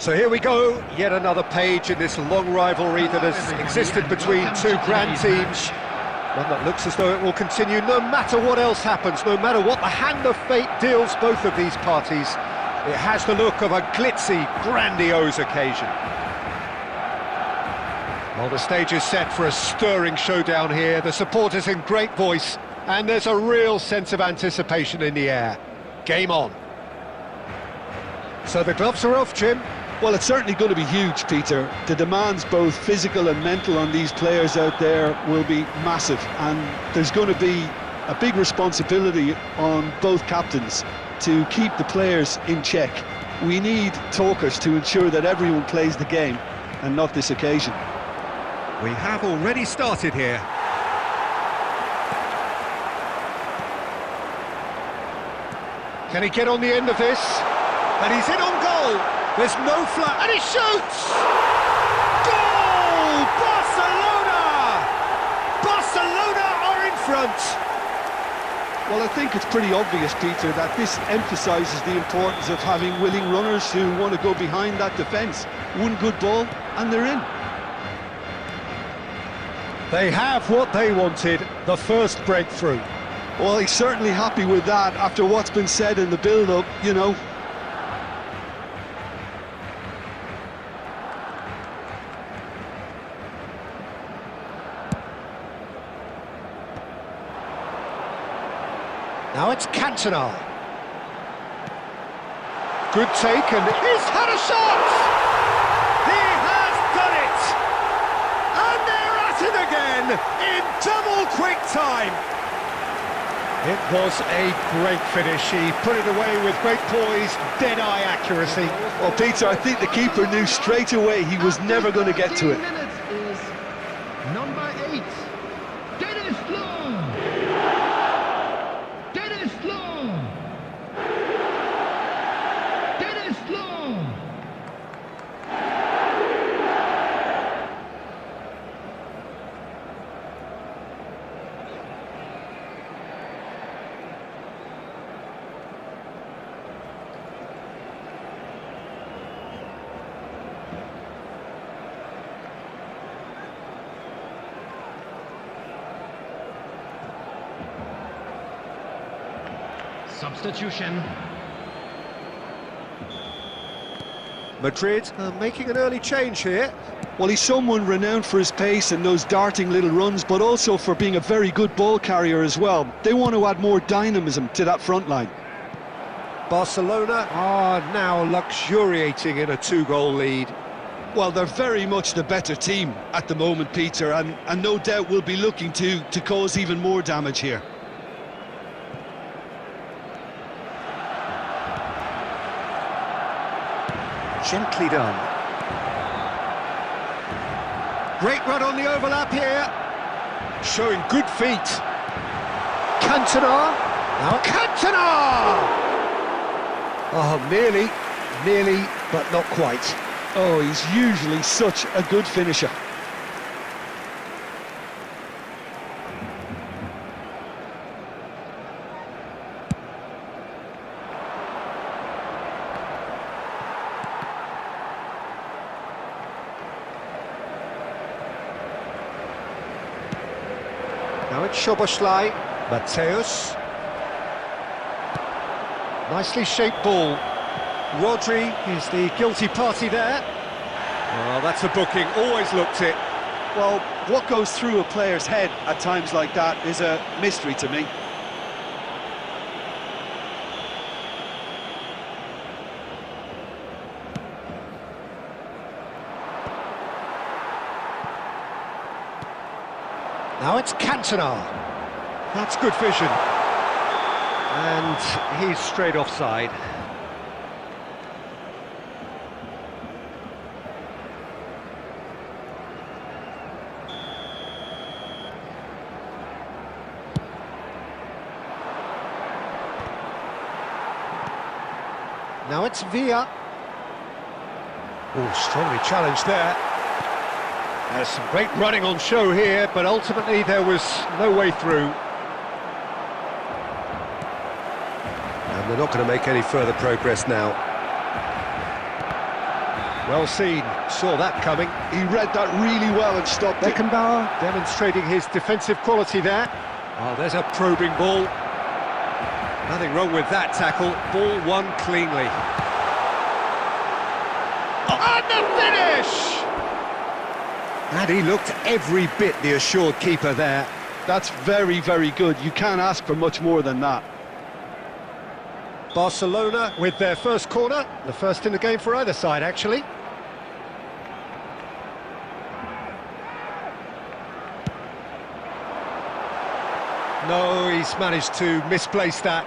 So here we go, yet another page in this long rivalry that has existed between two grand teams. One that looks as though it will continue no matter what else happens, no matter what the hand of fate deals both of these parties. It has the look of a glitzy, grandiose occasion. Well, the stage is set for a stirring showdown here. The supporters in great voice, and there's a real sense of anticipation in the air. Game on. So the gloves are off, Jim. Well, it's certainly going to be huge, Peter. The demands, both physical and mental, on these players out there will be massive, and there's going to be a big responsibility on both captains to keep the players in check. We need talkers to ensure that everyone plays the game, and not this occasion. We have already started here. Can he get on the end of this? And he's in on goal. There's no flat, and he shoots! Goal! Barcelona! Barcelona are in front. Well, I think it's pretty obvious, Peter, that this emphasises the importance of having willing runners who want to go behind that defence. One good ball, and they're in. They have what they wanted, the first breakthrough. Well, he's certainly happy with that after what's been said in the build-up, you know. Now it's Cantona. Good take, and he's had a shot! He has done it! And they're at it again, in double quick time! It was a great finish. He put it away with great poise, dead-eye accuracy. Well, Peter, I think the keeper knew straight away he was never going to get to it. Minutes is number 8. Dennis Long. Dennis Long. Dennis Long. Substitution. Madrid are making an early change here. Well, he's someone renowned for his pace and those darting little runs, but also for being a very good ball carrier as well. They want to add more dynamism to that front line. Barcelona are now luxuriating in a 2-goal lead. Well, they're very much the better team at the moment, Peter, and no doubt will be looking to cause even more damage here. Gently done. Great run on the overlap here. Showing good feet. Cantona. Now Cantona! Oh, nearly, but not quite. Oh, he's usually such a good finisher. Now it's Szoboszlai, Mateus. Nicely shaped ball. Rodri is the guilty party there. Well, that's a booking, always looked it. Well, what goes through a player's head at times like that is a mystery to me. Now it's Cantona. That's good vision. And he's straight offside. Now it's Villa. Oh, strongly challenged there. There's some great running on show here, but ultimately there was no way through. And they're not going to make any further progress now. Well seen, saw that coming. He read that really well and stopped it. Beckenbauer demonstrating his defensive quality there. Oh, there's a probing ball. Nothing wrong with that tackle. Ball won cleanly. Oh, and the finish! And he looked every bit the assured keeper there. That's very, very good. You can't ask for much more than that. Barcelona with their first corner. The first in the game for either side, actually. No, he's managed to misplace that.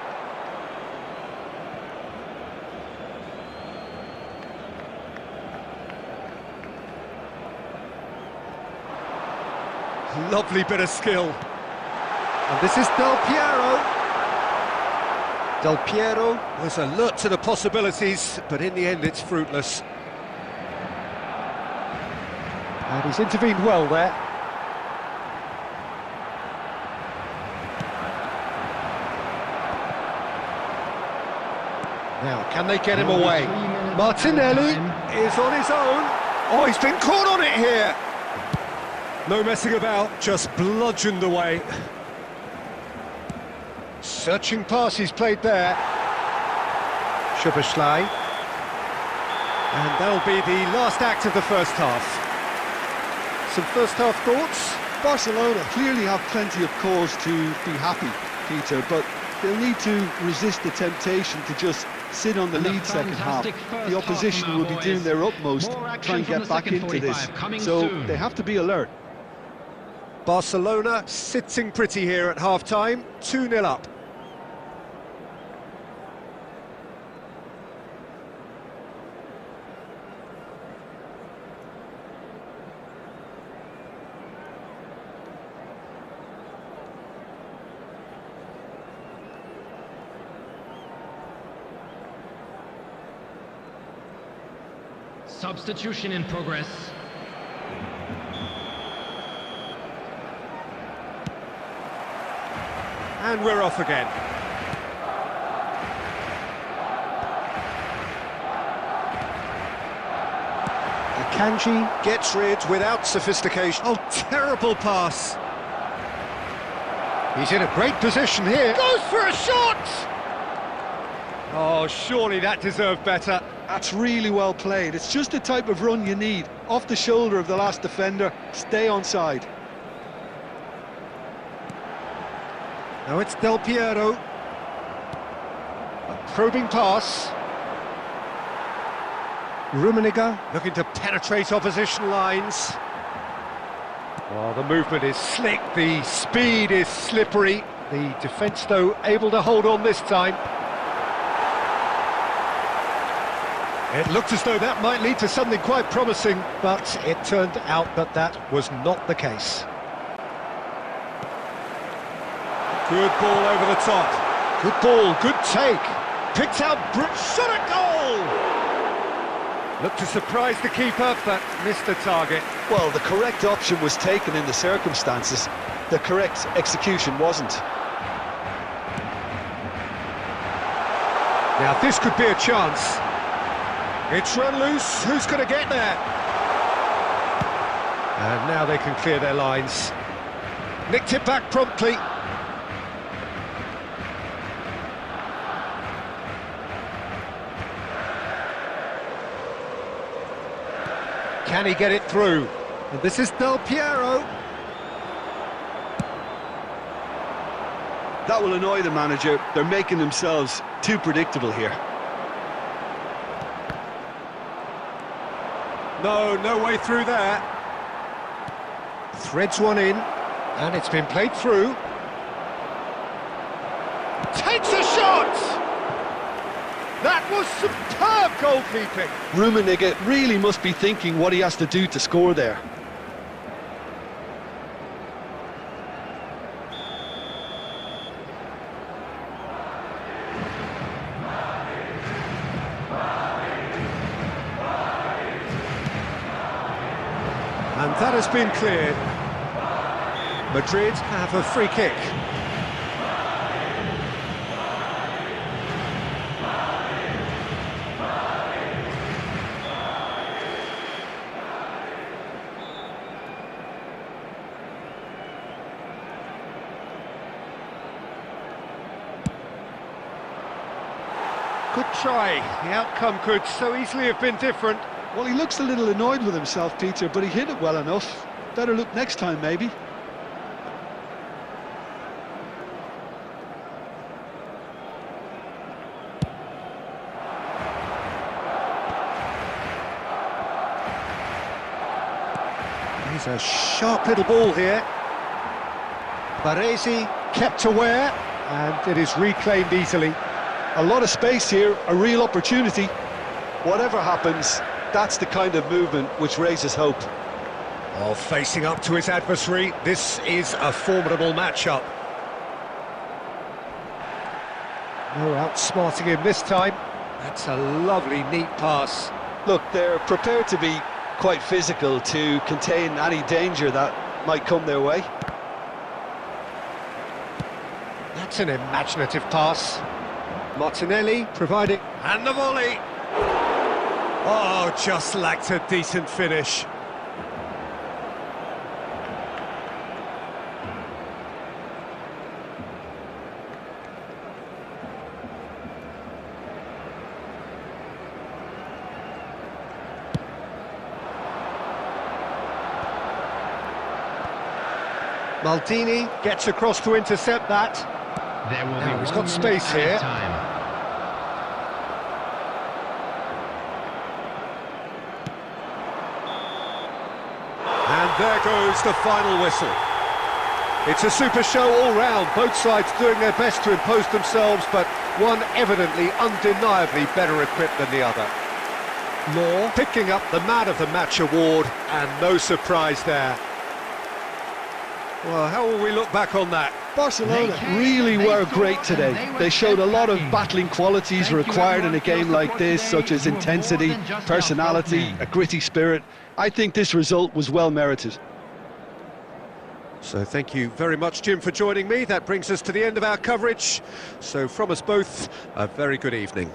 Lovely bit of skill. And this is Del Piero. Del Piero was alert to the possibilities, but in the end it's fruitless. And he's intervened well there. Now, can they get him away? Martinelli is on his own. Oh, he's been caught on it here. No messing about, just bludgeoned away. Searching pass he's played there. Szoboszlai. And that'll be the last act of the first half. Some first half thoughts? Barcelona clearly have plenty of cause to be happy, Peter, but they'll need to resist the temptation to just sit on the lead second half. The opposition will be doing their utmost to try and get back into this, so they have to be alert. Barcelona sitting pretty here at half-time, 2-0 up. Substitution in progress. And we're off again. Akanji gets rid without sophistication. Oh, terrible pass. He's in a great position here. Goes for a shot! Oh, surely that deserved better. That's really well played. It's just the type of run you need. Off the shoulder of the last defender, stay onside. Now it's Del Piero. A probing pass. Rummenigge looking to penetrate opposition lines. Oh, the movement is slick, the speed is slippery. The defence, though, able to hold on this time. It looked as though that might lead to something quite promising, but it turned out that that was not the case. Good ball over the top. Good ball, good take. Picked out, shot at goal! Looked to surprise the keeper, but missed the target. Well, the correct option was taken in the circumstances. The correct execution wasn't. Now this could be a chance. It's run loose, who's going to get there? And now they can clear their lines. Nicked it back promptly. Can he get it through? And this is Del Piero. That will annoy the manager. They're making themselves too predictable here. No way through there. Threads one in, and it's been played through. Takes a shot! That was superb goalkeeping. Rummenigge really must be thinking what he has to do to score there. And that has been cleared. Madrid have a free kick. Good try. The outcome could so easily have been different. Well, he looks a little annoyed with himself, Peter, but he hit it well enough. Better look next time, maybe. He's a sharp little ball here. Baresi kept aware, and it is reclaimed easily. A lot of space here, a real opportunity. Whatever happens, that's the kind of movement which raises hope. Oh, facing up to his adversary, this is a formidable matchup. No outsmarting him this time. That's a lovely, neat pass. Look, they're prepared to be quite physical to contain any danger that might come their way. That's an imaginative pass. Martinelli providing... And the volley! Oh, just lacked a decent finish. Maldini gets across to intercept that. There will Now be he's 1 got minute space added here. time. And there goes the final whistle. It's a super show all round, both sides doing their best to impose themselves, but one evidently, undeniably better equipped than the other. Law picking up the Man of the Match award, and no surprise there. Well, how will we look back on that? Barcelona really were great today. They showed a lot of battling qualities required in a game like this, such as intensity, personality, a gritty spirit. I think this result was well merited. So thank you very much, Jim, for joining me. That brings us to the end of our coverage. So from us both, a very good evening.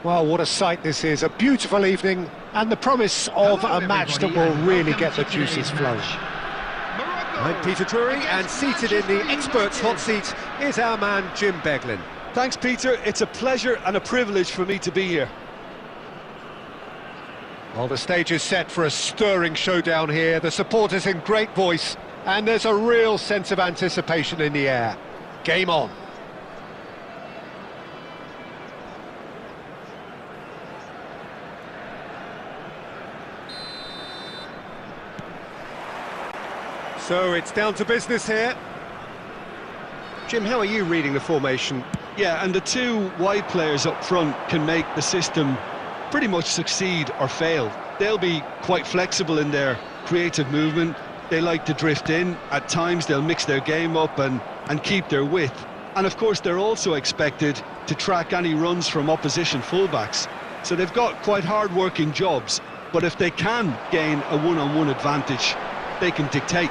Well, what a sight this is, a beautiful evening, and the promise of a match that will really get the juices flowing. I'm Peter Drury, and seated in the experts' hot seat is our man Jim Beglin. Thanks, Peter. It's a pleasure and a privilege for me to be here. Well, the stage is set for a stirring showdown here, the supporters in great voice, and there's a real sense of anticipation in the air. Game on. So it's down to business here. Jim, how are you reading the formation? Yeah, and the two wide players up front can make the system pretty much succeed or fail. They'll be quite flexible in their creative movement. They like to drift in. At times they'll mix their game up and keep their width. And of course they're also expected to track any runs from opposition fullbacks. So they've got quite hard-working jobs, but if they can gain a one-on-one advantage, they can dictate.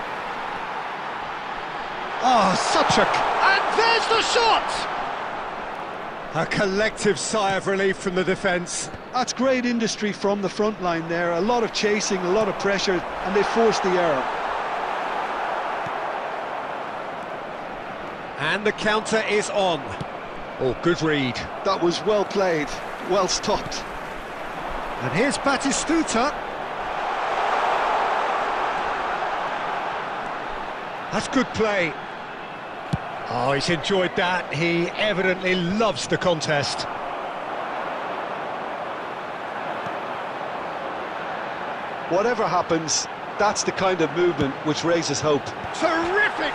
Oh, such a... And there's the shot! A collective sigh of relief from the defence. That's great industry from the front line there. A lot of chasing, a lot of pressure, and they forced the error. And the counter is on. Oh, good read. That was well played, well stopped. And here's Batistuta. That's good play. Oh, he's enjoyed that. He evidently loves the contest. Whatever happens, that's the kind of movement which raises hope. Terrific!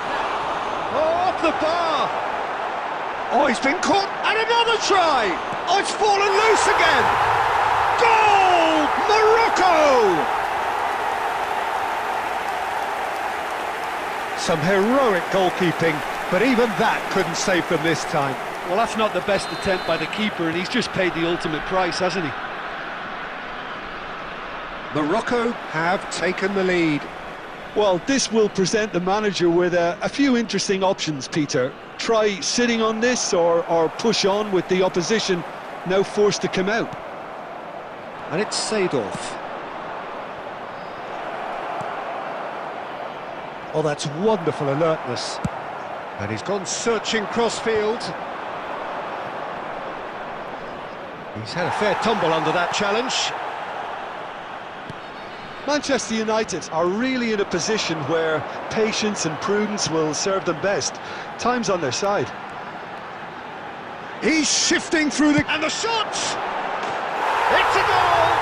Oh, off the bar! Oh, he's been caught, and another try! Oh, it's fallen loose again! Goal! Morocco! Some heroic goalkeeping, but even that couldn't save them this time. Well, that's not the best attempt by the keeper, and he's just paid the ultimate price, hasn't he? Morocco have taken the lead. Well, this will present the manager with a few interesting options, Peter. Try sitting on this or push on with the opposition now forced to come out. And it's Seedorf. Oh, that's wonderful alertness. And he's gone searching crossfield. He's had a fair tumble under that challenge. Manchester United are really in a position where patience and prudence will serve them best. Time's on their side. He's shifting through the... And the shot! It's a goal!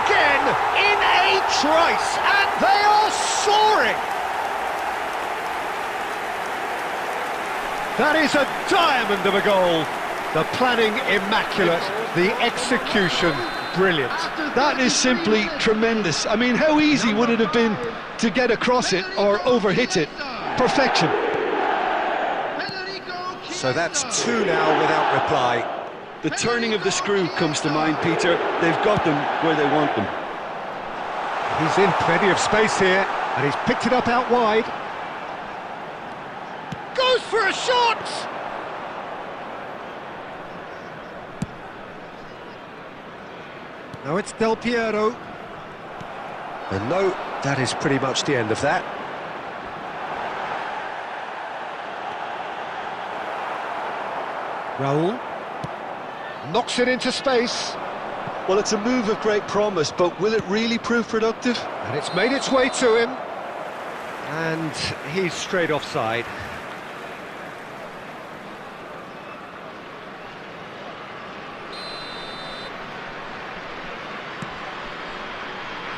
Again, in a trice, and they are soaring! That is a diamond of a goal. The planning immaculate, the execution brilliant. That is simply tremendous. I mean, how easy would it have been to get across it or overhit it? Perfection. So that's two now without reply. The turning of the screw comes to mind, Peter. They've got them where they want them. He's in plenty of space here, and he's picked it up out wide. Goes for a shot! Now it's Del Piero. And no, that is pretty much the end of that. Raul knocks it into space. Well, it's a move of great promise, but will it really prove productive? And it's made its way to him. And he's straight offside.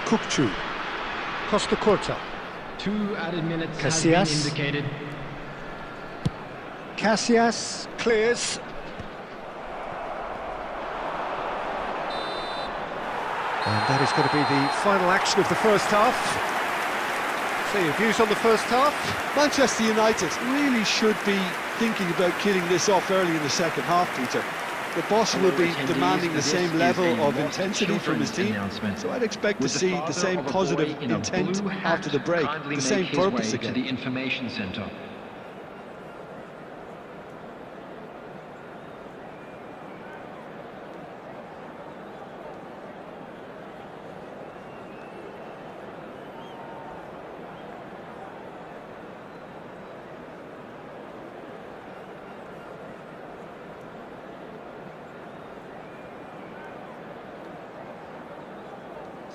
Kukçu, Costa Corta. 2 added minutes Casillas. has been indicated. Casillas clears. And that is going to be the final action of the first half. So your views on the first half? Manchester United really should be thinking about killing this off early in the second half, Peter. The boss will be demanding the same level of intensity from his team, so I'd expect to see the same positive intent after the break, the same purpose again. The information center.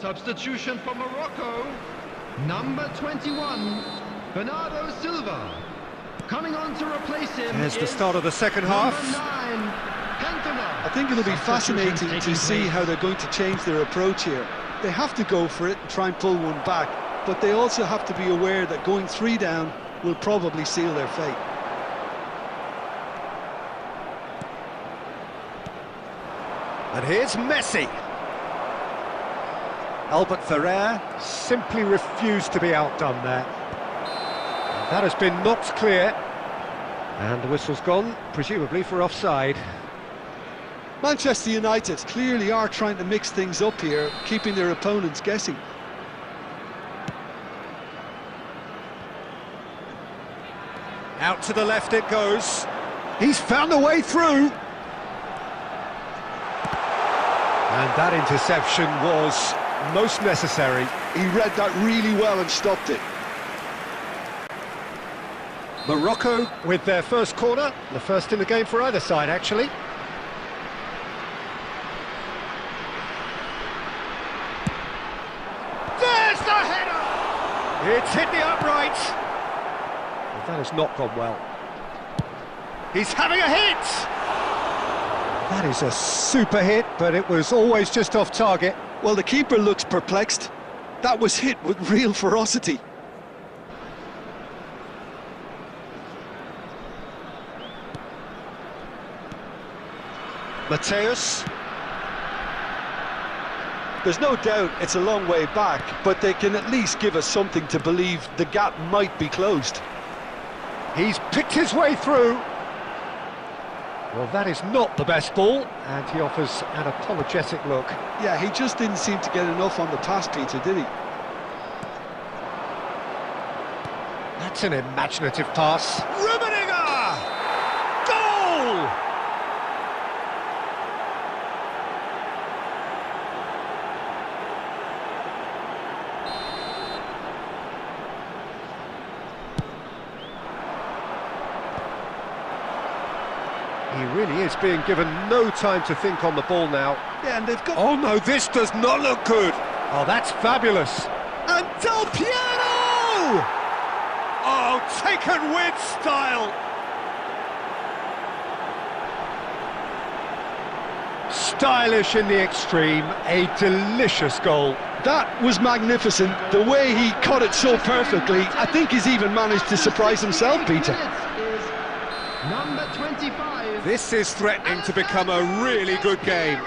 Substitution for Morocco. Number 21, Bernardo Silva. Coming on to replace him. Here's the start of the second half. Number 9, Cantona. I think it'll be fascinating to Taking see place. how they're going to change their approach here. They have to go for it and try and pull one back, but they also have to be aware that going 3 down will probably seal their fate. And here's Messi. Albert Ferrer simply refused to be outdone there. And that has been knocked clear. And the whistle's gone, presumably for offside. Manchester United clearly are trying to mix things up here, keeping their opponents guessing. Out to the left it goes. He's found a way through. And that interception was most necessary. He read that really well and stopped it. Morocco with their first corner, the first in the game for either side, actually. There's the header! It's hit the upright. But that has not gone well. He's having a hit! That is a super hit, but it was always just off target. Well, the keeper looks perplexed. That was hit with real ferocity. Mateus. There's no doubt it's a long way back, but they can at least give us something to believe the gap might be closed. He's picked his way through. Well, that is not the best ball, and he offers an apologetic look. Yeah, he just didn't seem to get enough on the pass, Peter, did he? That's an imaginative pass. Rummenigge! Goal! He really is being given no time to think on the ball now. Yeah, and they've got... Oh no, this does not look good. Oh, that's fabulous. And Del Piero! Oh, taken with style. Stylish in the extreme, a delicious goal. That was magnificent. The way he cut it so perfectly, I think he's even managed to surprise himself, Peter. Number 25. This is threatening to become a really good game.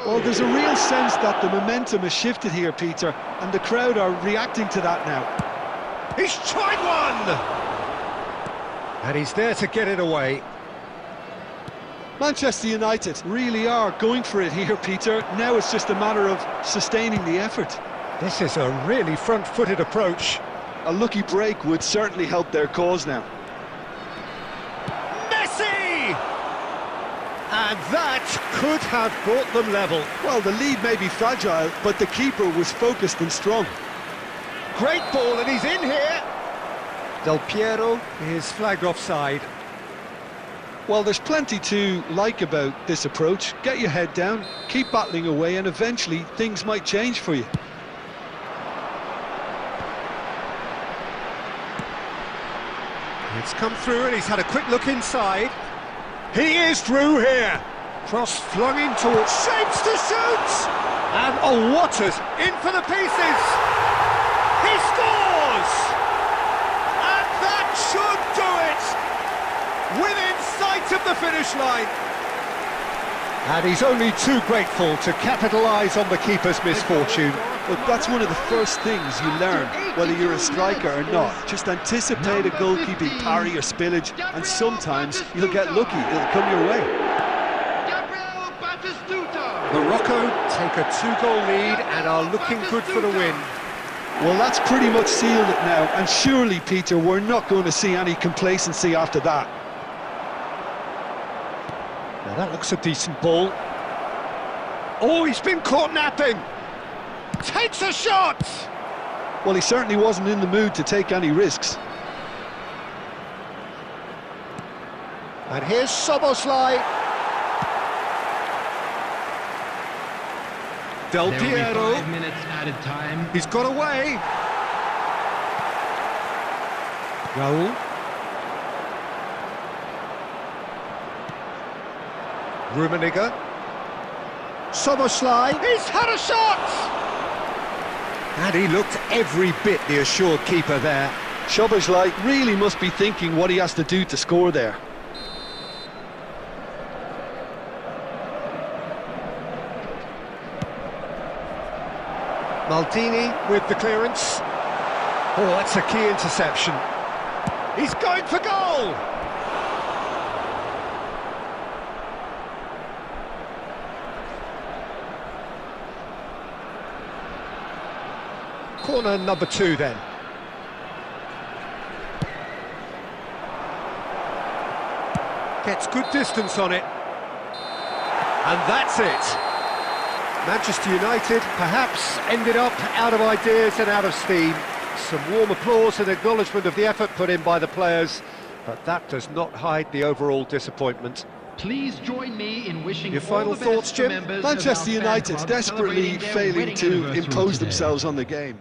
Well, there's a real sense that the momentum has shifted here, Peter, and the crowd are reacting to that now. He's tried one! And he's there to get it away. Manchester United really are going for it here, Peter. Now it's just a matter of sustaining the effort. This is a really front-footed approach. A lucky break would certainly help their cause now. Messi! And that could have brought them level. Well, the lead may be fragile, but the keeper was focused and strong. Great ball, and he's in here. Del Piero is flagged offside. Well, there's plenty to like about this approach. Get your head down, keep battling away, and eventually things might change for you. It's come through, and he's had a quick look inside. He is through here. Cross flung in towards, shapes to shoot! And oh, Waters in for the pieces! He scores! And that should do it! Within sight of the finish line. And he's only too grateful to capitalise on the keeper's misfortune. Look, that's one of the first things you learn, whether you're a striker or not. Just anticipate a goalkeeping parry or spillage, and sometimes you'll get lucky, it'll come your way. Morocco take a 2-goal lead and are looking good for the win. Well, that's pretty much sealed it now, and surely, Peter, we're not going to see any complacency after that. Now that looks a decent ball. Oh, he's been caught napping. Takes a shot! Well, he certainly wasn't in the mood to take any risks. And here's Szoboszlai. Del There will be Piero. 5 minutes added time. He's got away. Raul. Rummenigge. Soboslai. He's had a shot! And he looked every bit the assured keeper there. Szoboszlai really must be thinking what he has to do to score there. Maldini with the clearance. Oh, that's a key interception. He's going for goal! Corner number 2 then. Gets good distance on it. And that's it. Manchester United perhaps ended up out of ideas and out of steam. Some warm applause and acknowledgement of the effort put in by the players, but that does not hide the overall disappointment. Please join me in wishing Your all final the thoughts, best to Jim? members of Manchester our fan United club desperately celebrating their failing wedding to anniversary impose today. themselves on the game.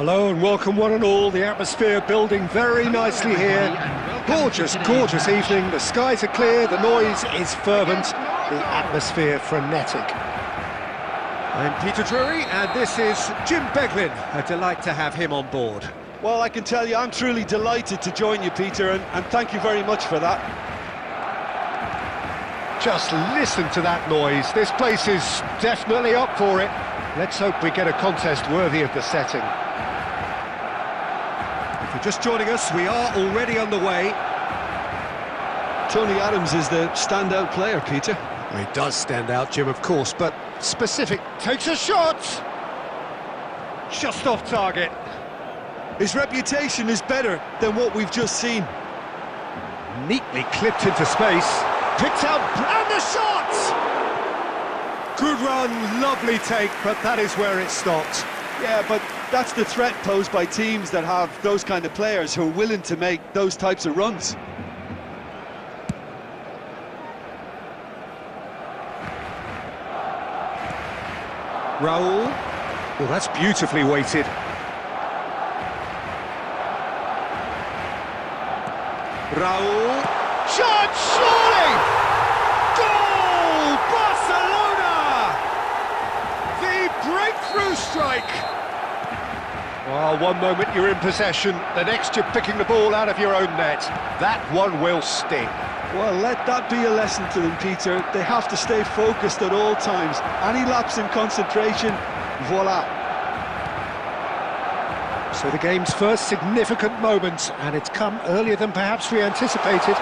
Hello and welcome one and all. The atmosphere building very nicely here. Gorgeous, gorgeous evening. The skies are clear, the noise is fervent, the atmosphere frenetic. I'm Peter Drury and this is Jim Beglin. A delight to have him on board. Well, I can tell you I'm truly delighted to join you, Peter, and thank you very much for that. Just listen to that noise. This place is definitely up for it. Let's hope we get a contest worthy of the setting. If you're just joining us, we are already underway. Tony Adams is the standout player, Peter. Well, he does stand out, Jim, of course, but specific. Takes a shot! Just off target. His reputation is better than what we've just seen. Neatly clipped into space. Picked out, and the shot! Good run, lovely take, but that is where it stopped. Yeah, but that's the threat posed by teams that have those kind of players who are willing to make those types of runs. Raul. Well, that's beautifully weighted. Raul. Shot, surely! Goal! Barcelona! The breakthrough strike! Well, one moment you're in possession, the next you're picking the ball out of your own net. That one will sting. Well, let that be a lesson to them, Peter. They have to stay focused at all times. Any lapse in concentration, voila. So the game's first significant moment, and it's come earlier than perhaps we anticipated.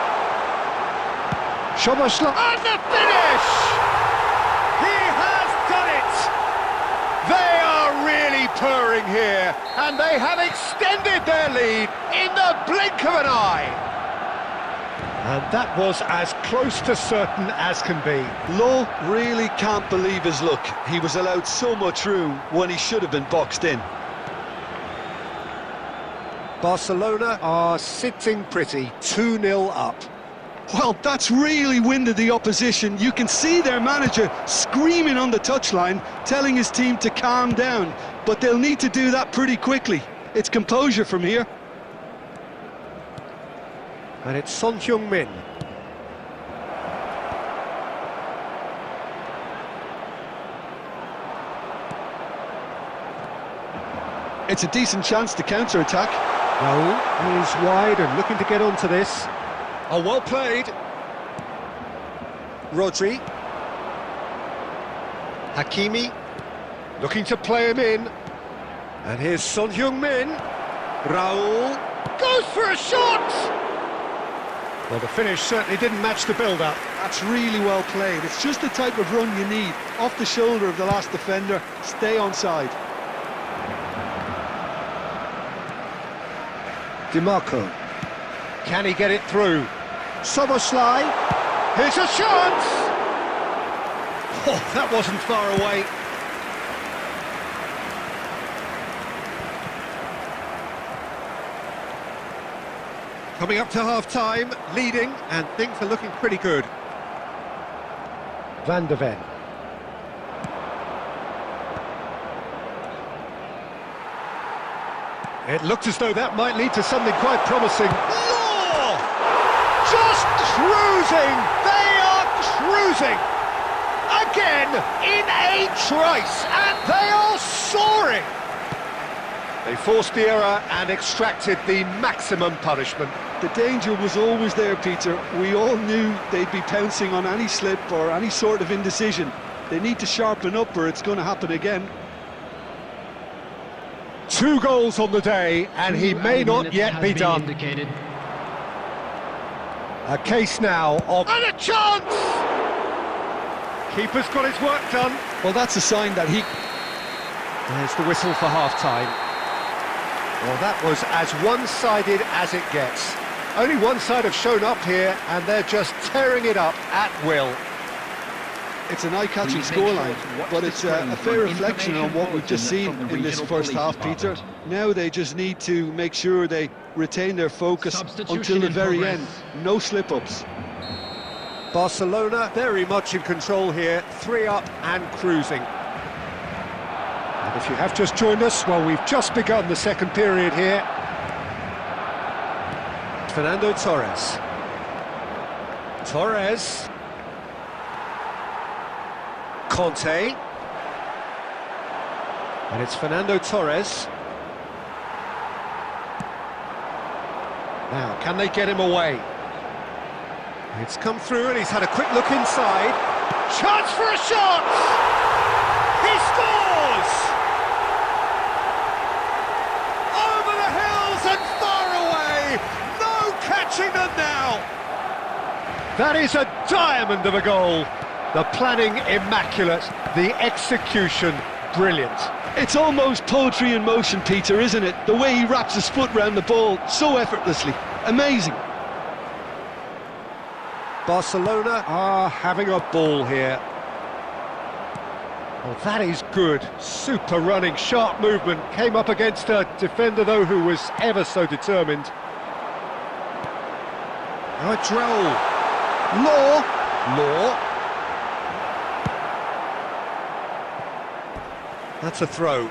Szoboszlai, and the finish! He has done it! They are really purring here, and they have extended their lead in the blink of an eye. And that was as close to certain as can be. Lowe really can't believe his luck. He was allowed so much room when he should have been boxed in. Barcelona are sitting pretty, 2-0 up. Well, that's really winded the opposition. You can see their manager screaming on the touchline, telling his team to calm down. But they'll need to do that pretty quickly. It's composure from here. And it's Son Heung-min. It's a decent chance to counter-attack. Raul is wide and looking to get onto this. Oh, well played. Rodri. Hakimi. Looking to play him in. And here's Son Heung-min. Raul. Goes for a shot! Well, the finish certainly didn't match the build-up. That's really well played. It's just the type of run you need. Off the shoulder of the last defender. Stay onside. DiMarco. Can he get it through? Szoboszlai. Here's a chance! Oh, that wasn't far away. Coming up to half-time, leading, and things are looking pretty good. Van de Ven. It looked as though that might lead to something quite promising. Law! Just cruising! They are cruising! Again, in a trice, and they are soaring! They forced the error and extracted the maximum punishment. The danger was always there, Peter. We all knew they'd be pouncing on any slip or any sort of indecision. They need to sharpen up or it's going to happen again. 2 goals on the day, and he may not yet be done. A case now of... And a chance! Keeper's got his work done. Well, that's a sign that he... There's the whistle for half-time. Well, that was as one-sided as it gets. Only one side have shown up here, and they're just tearing it up at will. It's an eye-catching scoreline, but it's a fair reflection on what we've just seen in this first half, Peter. Now they just need to make sure they retain their focus until the very end. No slip-ups. Barcelona very much in control here, 3 up and cruising. And If you have just joined us, well, we've just begun the second period here. Fernando Torres. Torres. Conte. And it's Fernando Torres. Now, can they get him away? It's come through and he's had a quick look inside. Chance for a shot! He scores! Over the hills and far away! No catching them now! That is a diamond of a goal. The planning immaculate, the execution brilliant. It's almost poetry in motion, Peter, isn't it? The way he wraps his foot round the ball so effortlessly. Amazing. Barcelona are having a ball here. Well, that is good. Super running, sharp movement. Came up against a defender, though, who was ever so determined. Now a Droll. Law. That's a throw.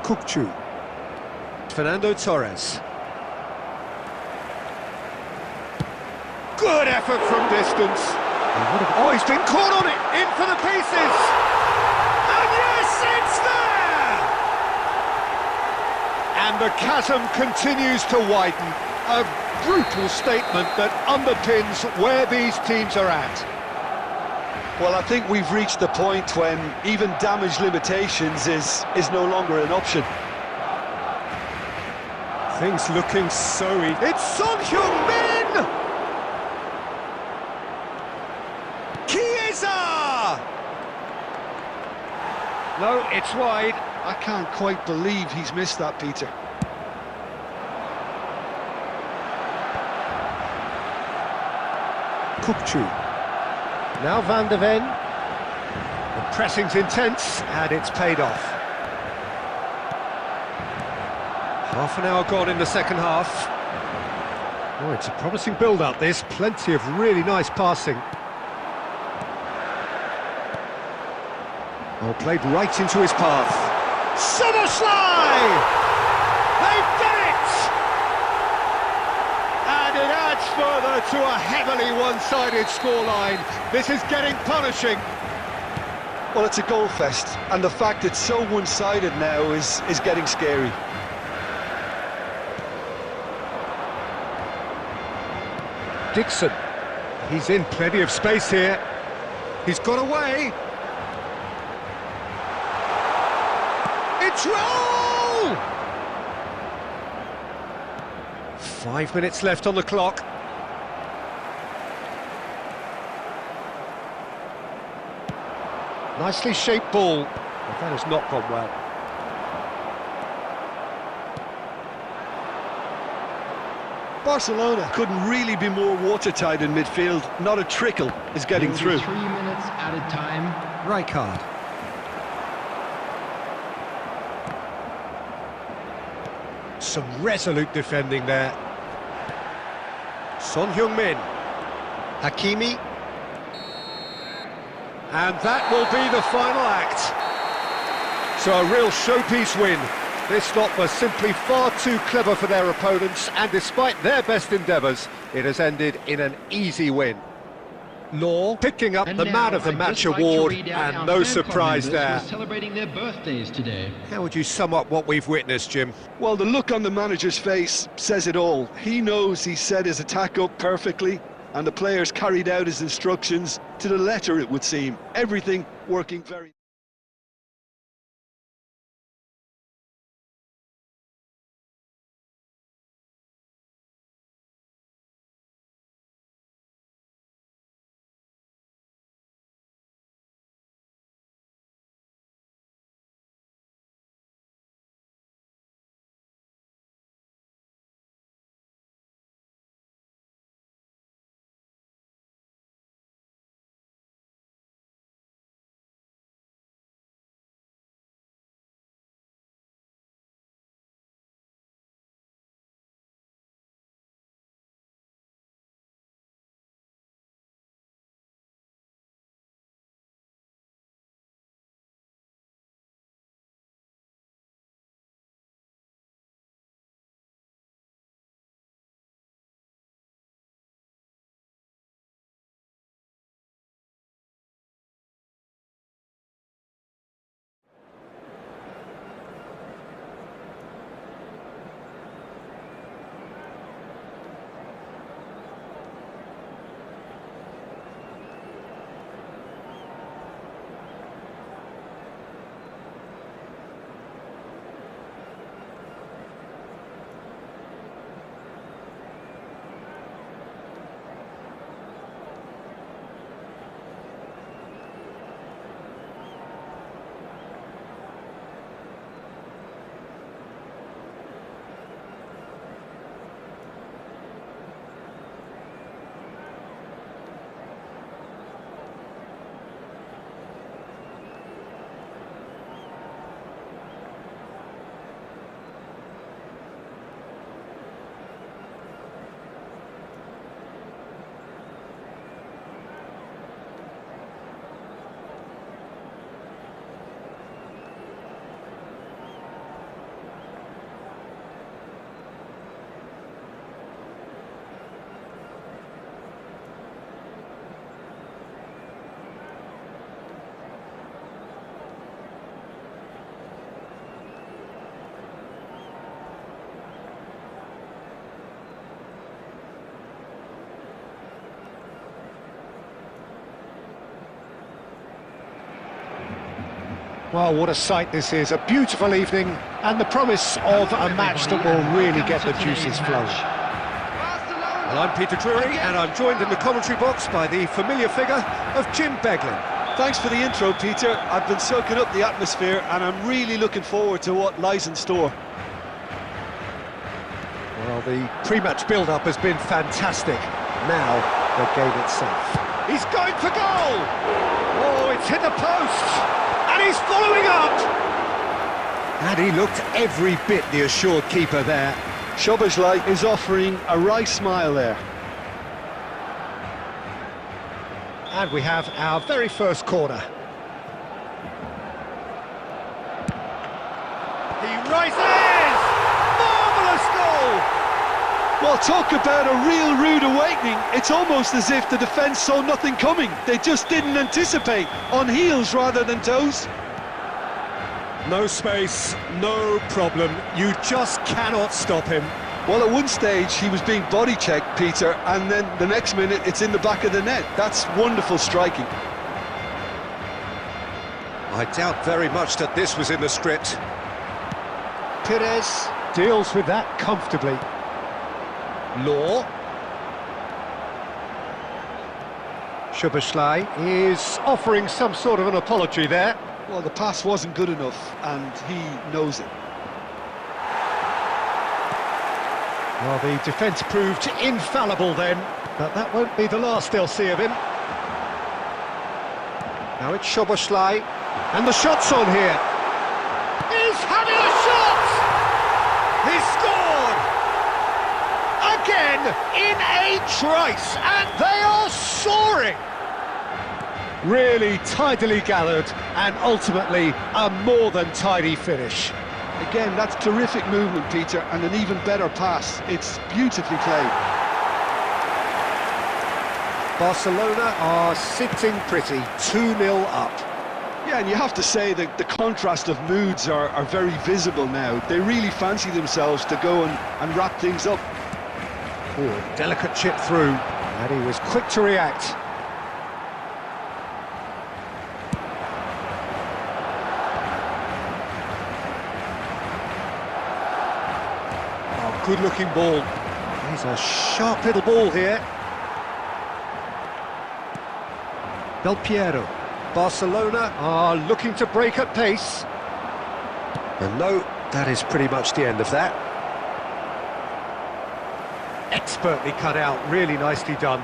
Kukçu. Fernando Torres. Good effort from distance. Oh, he's been caught on it. In for the pieces. And yes, it's there! And the chasm continues to widen. A brutal statement that underpins where these teams are at. Well, I think we've reached the point when even damage limitations is no longer an option. Things looking so easy. It's Son Heung-min! Chiesa! No, it's wide. I can't quite believe he's missed that, Peter. Kukçu. Now Van de Ven. The pressing's intense, and it's paid off. Half an hour gone in the second half. Oh, it's a promising build-up, this. Plenty of really nice passing. Oh, played right into his path. Soboslai! They've done it! And it adds further to a heavily one-sided scoreline. This is getting punishing. Well, it's a goal fest, and the fact it's so one-sided now is getting scary. Dixon. He's in plenty of space here. He's got away. It's Droll! 5 minutes left on the clock. Nicely shaped ball, but that has not gone well. Barcelona couldn't really be more watertight in midfield. Not a trickle is getting through. 3 minutes at a time. Right card. Some resolute defending there. Son Heung-min. Hakimi. And that will be the final act. So a real showpiece win. This lot was simply far too clever for their opponents, and despite their best endeavours, it has ended in an easy win. Law picking up the Man of the Match award, and no surprise there. Celebrating their birthdays today. How would you sum up what we've witnessed, Jim? Well, the look on the manager's face says it all. He knows he set his attack up perfectly, and the players carried out his instructions to the letter, it would seem. Everything working very Well, what a sight this is, a beautiful evening, and the promise of a match that will really get the juices flowing. Well, I'm Peter Drury, and I'm joined in the commentary box by the familiar figure of Jim Beglin. Thanks for the intro, Peter. I've been soaking up the atmosphere, and I'm really looking forward to what lies in store. Well, the pre-match build-up has been fantastic. Now, the game itself. He's going for goal! Oh, it's hit the post! And he's following up! And he looked every bit the assured keeper there. Szoboszlai is offering a wry smile there. And we have our very first corner. He rises! Marvellous goal! Well, talk about a real rude awakening. It's almost as if the defence saw nothing coming. They just didn't anticipate, on heels rather than toes. No space, no problem. You just cannot stop him. Well, at one stage he was being body checked, Peter, and then the next minute it's in the back of the net. That's wonderful striking. I doubt very much that this was in the script. Perez deals with that comfortably. Law. Szoboszlai is offering some sort of an apology there. Well, the pass wasn't good enough, and he knows it. Well, the defence proved infallible then, but that won't be the last they'll see of him. Now it's Szoboszlai, and the shot's on here. He's having a shot! He's scored! Again, in a trice, and they are soaring! Really tidily gathered, and ultimately a more than tidy finish. Again, that's terrific movement, Peter, and an even better pass. It's beautifully played. Barcelona are sitting pretty, 2-0 up. Yeah, and you have to say that the contrast of moods are very visible now. They really fancy themselves to go and wrap things up. Oh, delicate chip through, and he was quick to react. Oh, good-looking ball. He's a sharp little ball here. Del Piero. Barcelona are looking to break at pace. And no, that is pretty much the end of that. Expertly cut out, really nicely done.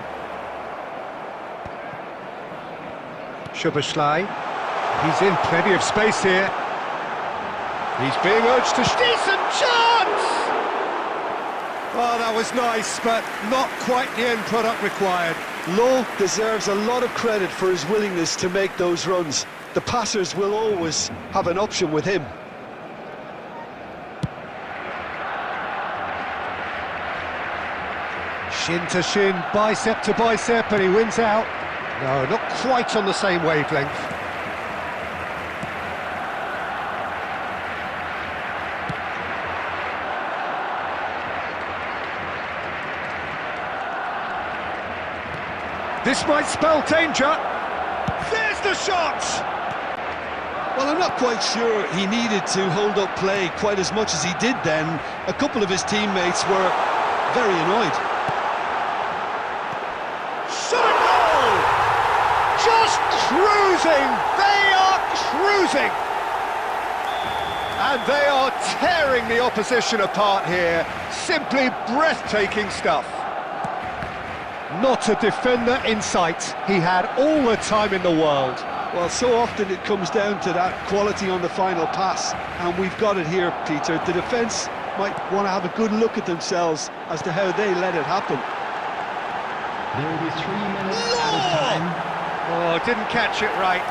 Szoboszlai, he's in plenty of space here. He's being urged to... Decent chance! Oh, that was nice, but not quite the end product required. Lowe deserves a lot of credit for his willingness to make those runs. The passers will always have an option with him. Shin to shin, bicep to bicep, and he wins out. No, not quite on the same wavelength. This might spell danger. There's the shot! Well, I'm not quite sure he needed to hold up play quite as much as he did then. A couple of his teammates were very annoyed. Shot a goal! Just cruising! They are cruising! And they are tearing the opposition apart here. Simply breathtaking stuff. Not a defender in sight. He had all the time in the world. Well, so often it comes down to that quality on the final pass, and we've got it here, Peter. The defence might want to have a good look at themselves as to how they let it happen. There will be 3 minutes added time. Oh, didn't catch it right.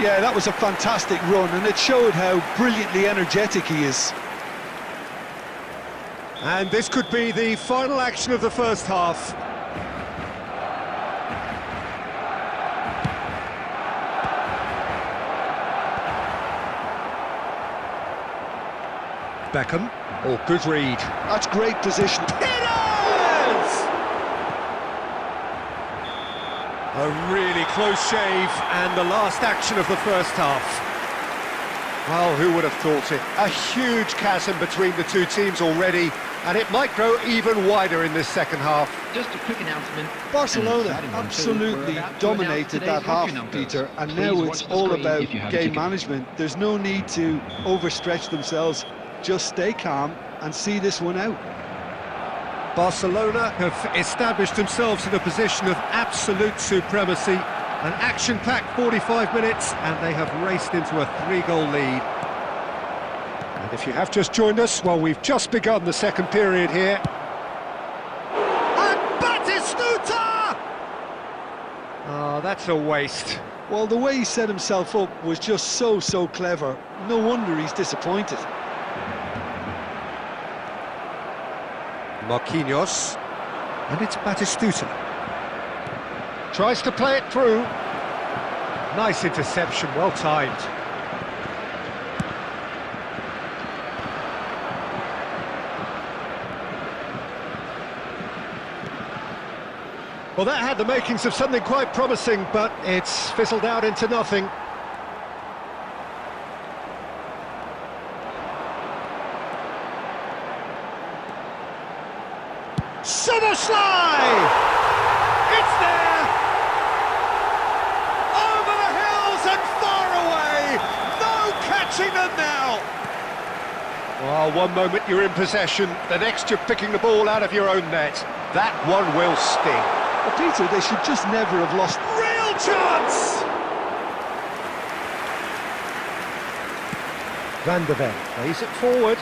Yeah, that was a fantastic run, and it showed how brilliantly energetic he is. And this could be the final action of the first half. Beckham. Oh, good read. That's great position. It is! A really close shave, and the last action of the first half. Well, who would have thought it? A huge chasm between the two teams already, and it might grow even wider in this second half. Just a quick announcement. Barcelona absolutely dominated that half, Peter, and now it's all about game management. There's no need to overstretch themselves. Just stay calm and see this one out. Barcelona have established themselves in a position of absolute supremacy. An action-packed 45 minutes, and they have raced into a 3-goal lead. And if you have just joined us, well, we've just begun the second period here. And Batistuta! Oh, that's a waste. Well, the way he set himself up was just so clever. No wonder he's disappointed. Marquinhos, and it's Batistuta. Tries to play it through. Nice interception, well timed. Well, that had the makings of something quite promising, but it's fizzled out into nothing. Soboslai! It's there! Over the hills and far away! No catching them now! Well, one moment you're in possession, the next you're picking the ball out of your own net. That one will sting. Well, Peter, they should just never have lost. Real chance! Van der Ven plays it forward.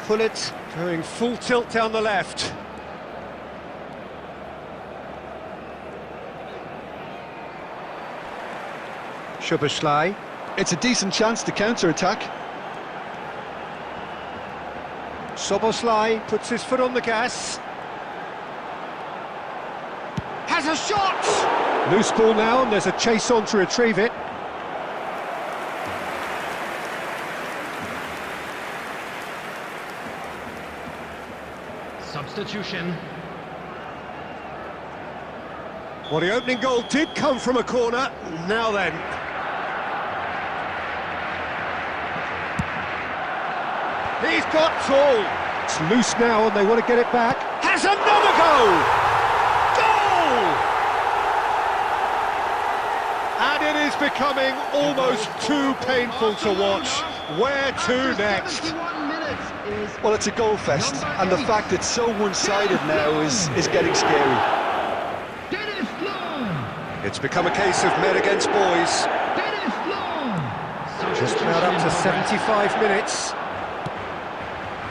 Pullet going full tilt down the left. Soboslai. It's a decent chance to counter-attack. Soboslai puts his foot on the gas. Has a shot! Loose ball now, and there's a chase on to retrieve it. Substitution. Well, the opening goal did come from a corner. Now then. He's got tall. It's loose now and they want to get it back. Has another goal! Goal! And it is becoming almost too painful to watch. Where to next? 71 minutes is Well, it's a goal fest, and the fact it's so one-sided now is getting scary. Dennis Long. It's become a case of men against boys. Dennis Long. Just about up to 75 minutes.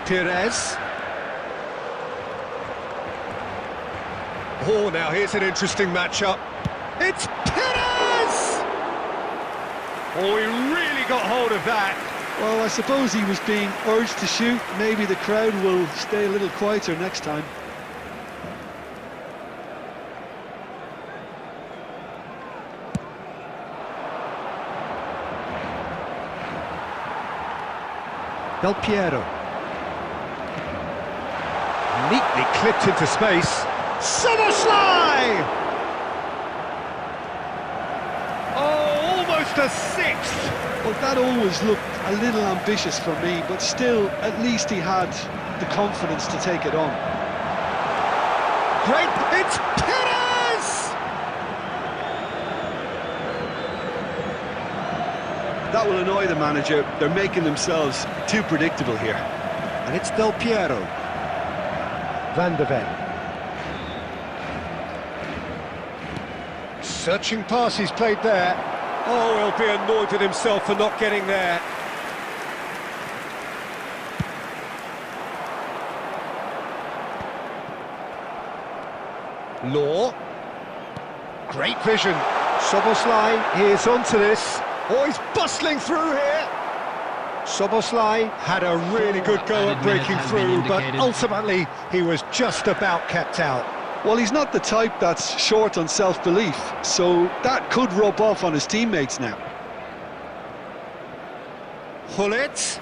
Perez. Oh, now here's an interesting matchup. It's Perez! Oh, he really got hold of that. Well, I suppose he was being urged to shoot. Maybe the crowd will stay a little quieter next time. Del Piero. Neatly clipped into space. Soboslai! Oh, almost a sixth! Well, that always looked a little ambitious for me, but still, at least he had the confidence to take it on. Great, it's Perez! That will annoy the manager. They're making themselves too predictable here. And it's Del Piero. Van der Ven. Searching pass he's played there. Oh, he'll be annoyed with himself for not getting there. Law. Great vision. Soboslai is onto this. Oh, he's bustling through here. Soboslai had a really good go at breaking through, but ultimately he was just about kept out. Well, he's not the type that's short on self-belief, so that could rub off on his teammates now. Pullet.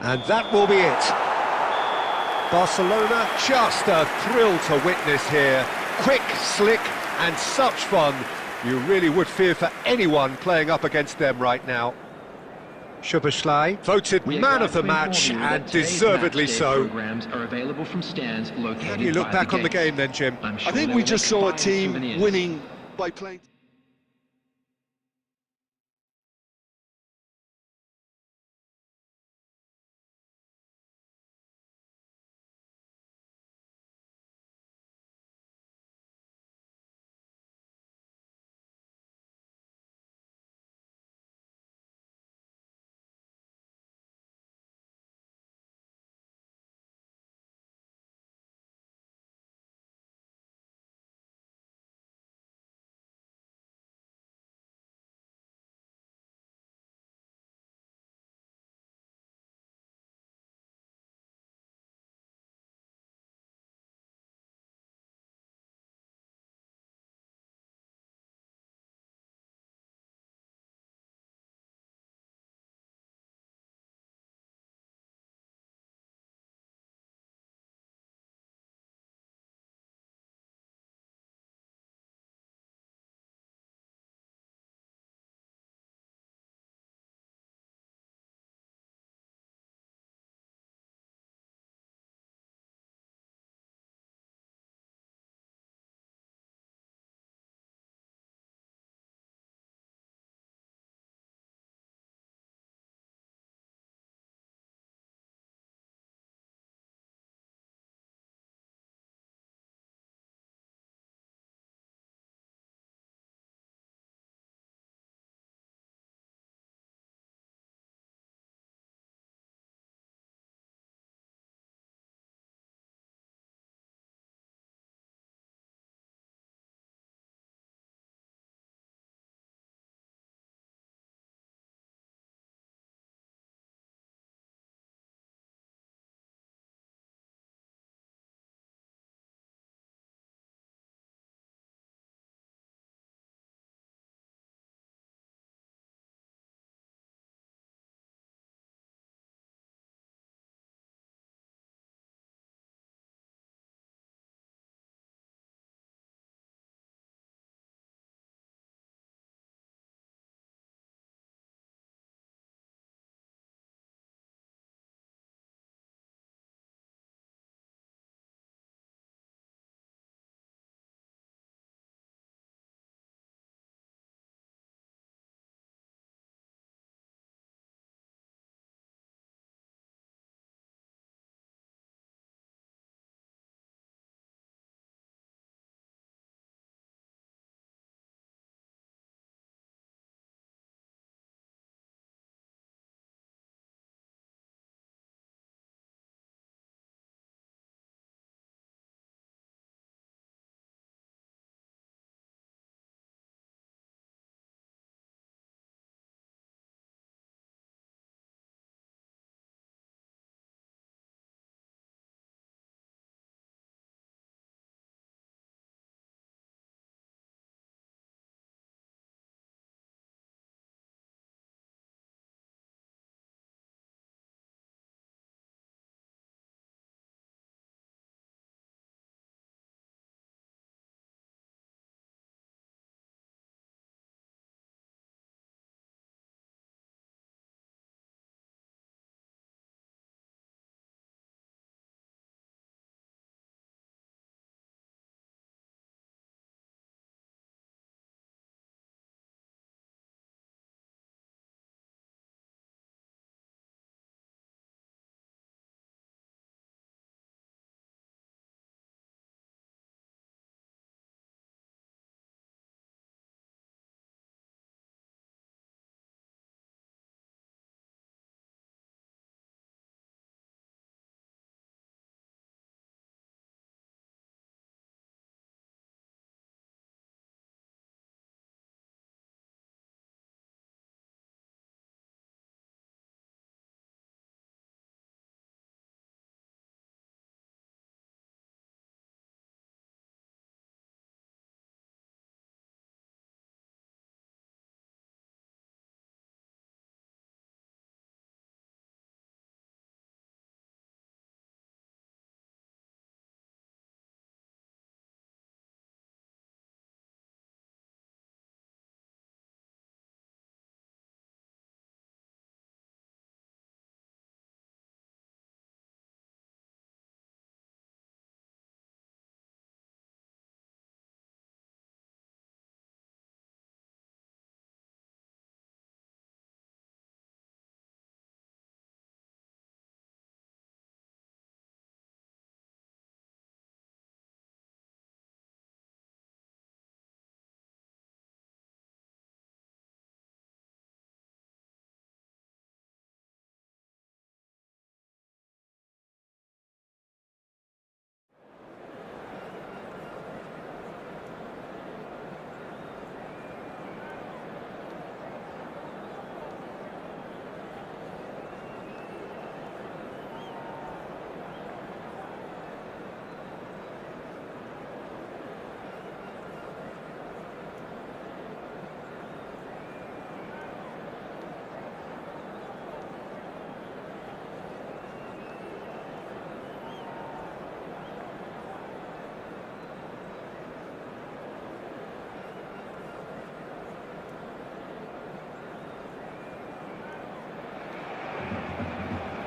And that will be it. Barcelona, just a thrill to witness here. Quick, slick, and such fun. You really would fear for anyone playing up against them right now. Szoboszlai, voted man of the match, and deservedly so. Programs are available from stands located. How do you look back on the game then, Jim? I think we just saw a team winning by playing...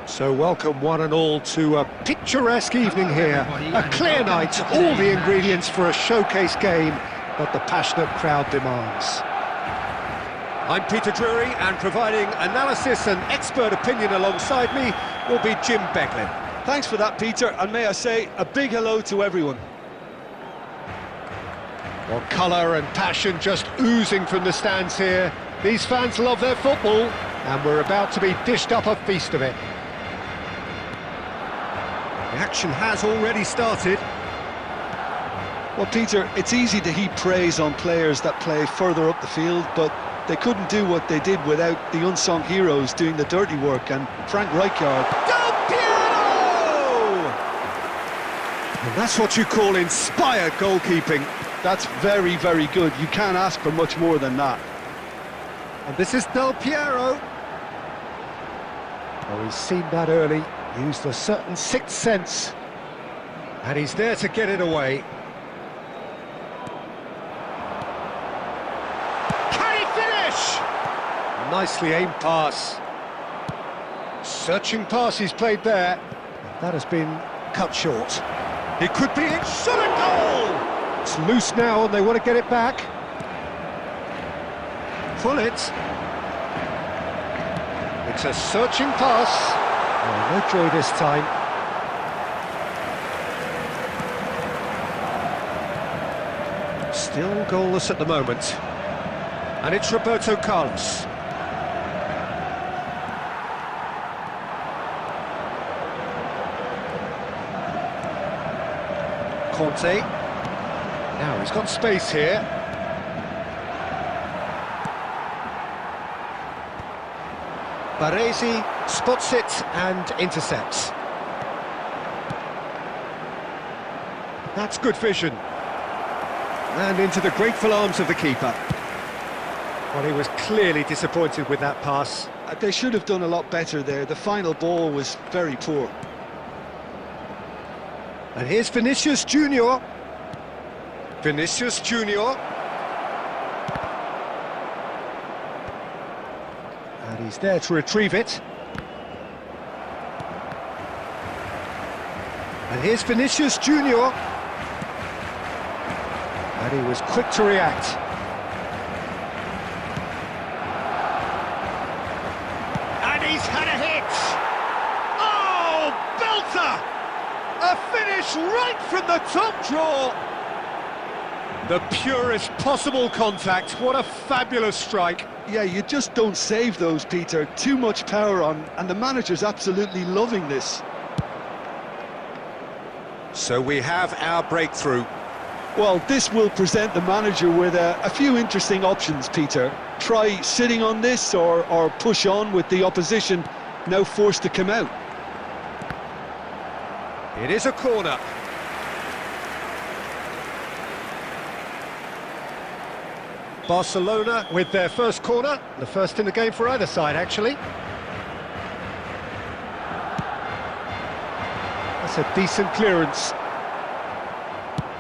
So welcome one and all to a picturesque evening here. A clear night, all the ingredients for a showcase game that the passionate crowd demands. I'm Peter Drury, and providing analysis and expert opinion alongside me will be Jim Beglin. Thanks for that, Peter, and may I say a big hello to everyone. Well, colour and passion just oozing from the stands here. These fans love their football, and we're about to be dished up a feast of it. The action has already started. Well, Peter, it's easy to heap praise on players that play further up the field, but they couldn't do what they did without the unsung heroes doing the dirty work, and Frank Rijkaard. Del Piero! And that's what you call inspired goalkeeping. That's very, very good. You can't ask for much more than that. And this is Del Piero. Oh, he's seen that early, used a certain sixth sense. And he's there to get it away. Nicely aimed pass. Searching pass he's played there. That has been cut short. It could be it. Shot a goal! It's loose now and they want to get it back. Pull it. It's a searching pass. Oh, no joy this time. Still goalless at the moment. And it's Roberto Carlos. Conte. Now he's got space here. Baresi spots it and intercepts. That's good vision. And into the grateful arms of the keeper. Well, he was clearly disappointed with that pass. They should have done a lot better there. The final ball was very poor. And here's Vinicius Junior. Vinicius Junior. And he's there to retrieve it. And here's Vinicius Junior. And he was quick to react. And he's had a hit. Oh, belter! A finish right from the top draw. The purest possible contact. What a fabulous strike. Yeah, you just don't save those, Peter. Too much power on, and the manager's absolutely loving this. So we have our breakthrough. Well, this will present the manager with a few interesting options, Peter. Try sitting on this or push on with the opposition now forced to come out. It is a corner. Barcelona with their first corner, the first in the game for either side, actually. That's a decent clearance.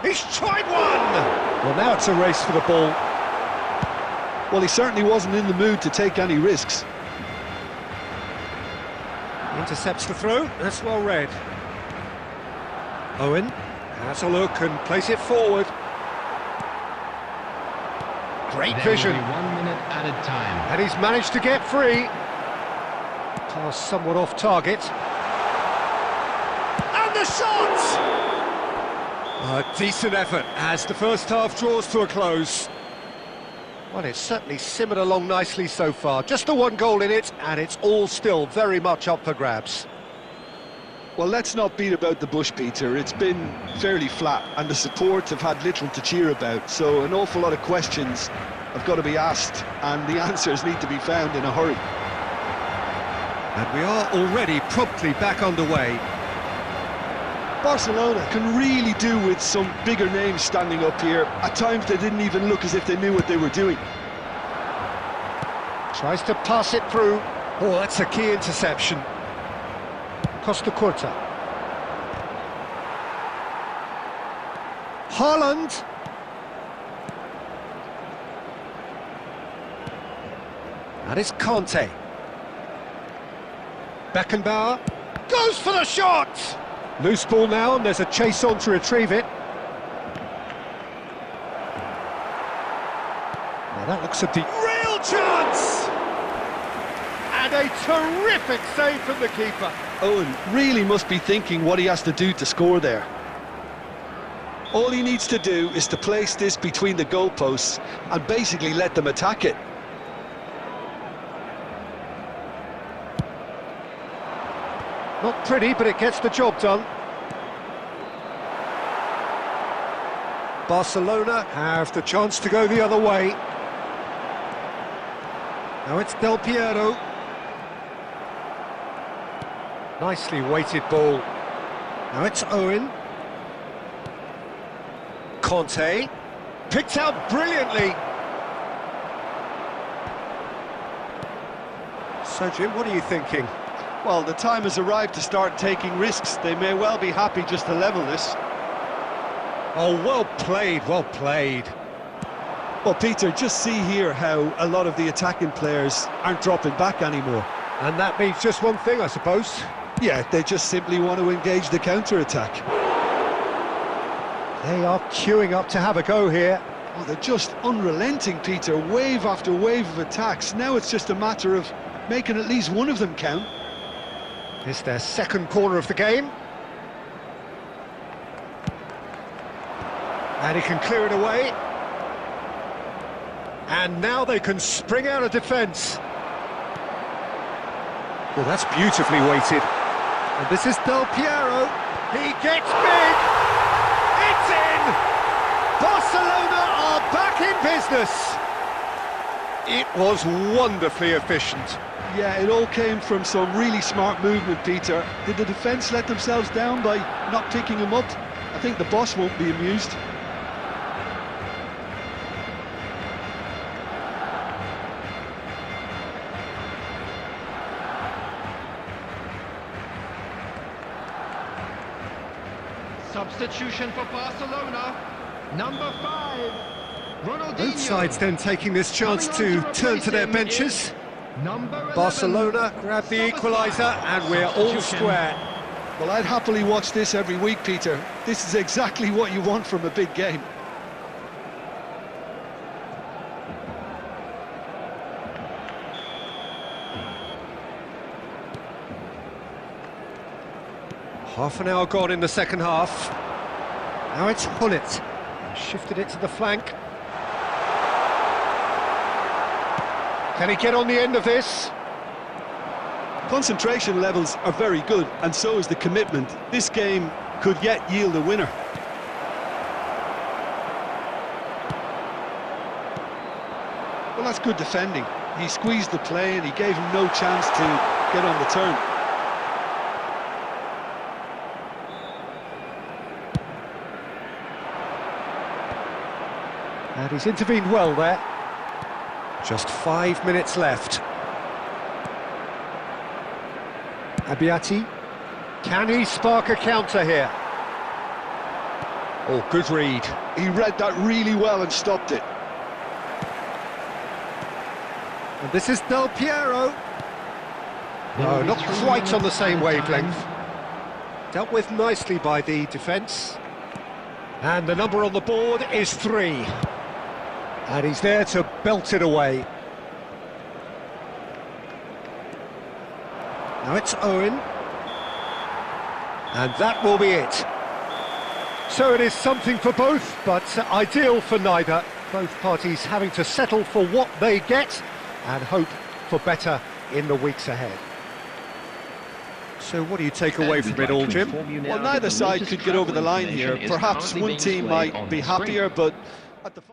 He's tried one! Well, now it's a race for the ball. Well, he certainly wasn't in the mood to take any risks. Intercepts the throw, that's well read. Owen has a look and plays it forward. Great vision. 1 minute added time. And he's managed to get free. Pass somewhat off target. And the shot! A decent effort as the first half draws to a close. Well, it's certainly simmered along nicely so far. Just the one goal in it, and it's all still very much up for grabs. Well, let's not beat about the bush, Peter. It's been fairly flat, and the support have had little to cheer about, so an awful lot of questions have got to be asked, and the answers need to be found in a hurry. And we are already promptly back underway. Barcelona can really do with some bigger names standing up here. At times they didn't even look as if they knew what they were doing. Tries to pass it through. Oh, that's a key interception. Costa Curta. Haaland. And it's Conte. Beckenbauer. Goes for the shot! Loose ball now, and there's a chase on to retrieve it. Now that looks a deep... Real chance! And a terrific save from the keeper. Owen really must be thinking what he has to do to score there. All he needs to do is to place this between the goalposts and basically let them attack it. Not pretty, but it gets the job done. Barcelona have the chance to go the other way. Now it's Del Piero. Nicely weighted ball. Now it's Owen. Conte. Picked out brilliantly. So, Jim, what are you thinking? Well, the time has arrived to start taking risks. They may well be happy just to level this. Oh, well played, well played. Well, Peter, just see here how a lot of the attacking players aren't dropping back anymore. And that means just one thing, I suppose. Yeah, they just simply want to engage the counter-attack. They are queuing up to have a go here. Oh, they're just unrelenting, Peter. Wave after wave of attacks. Now it's just a matter of making at least one of them count. It's their second corner of the game. And he can clear it away. And now they can spring out of defence. Well, that's beautifully weighted. And this is Del Piero. He gets big. It's in! Barcelona are back in business. It was wonderfully efficient. Yeah, it all came from some really smart movement, Peter. Did the defence let themselves down by not picking him up? I think the boss won't be amused. Substitution for Barcelona, number 5, Ronaldinho. Both sides then taking this chance to turn to their benches. Barcelona grab the equaliser and we're all square. Well, I'd happily watch this every week, Peter. This is exactly what you want from a big game. Half an hour gone in the second half. Now it's Hullet. Shifted it to the flank. Can he get on the end of this? Concentration levels are very good, and so is the commitment. This game could yet yield a winner. Well, that's good defending. He squeezed the play and he gave him no chance to get on the turn. And he's intervened well there. Just 5 minutes left. Abbiati. Can he spark a counter here? Oh, good read. He read that really well and stopped it. And this is Del Piero. No, not quite on the same wavelength. Dealt with nicely by the defence. And the number on the board is 3. And he's there to belt it away. Now it's Owen. And that will be it. So it is something for both, but ideal for neither. Both parties having to settle for what they get and hope for better in the weeks ahead. So what do you take away from it all, Jim? Well, neither side could get over the line here. Perhaps one team might be happier, but at the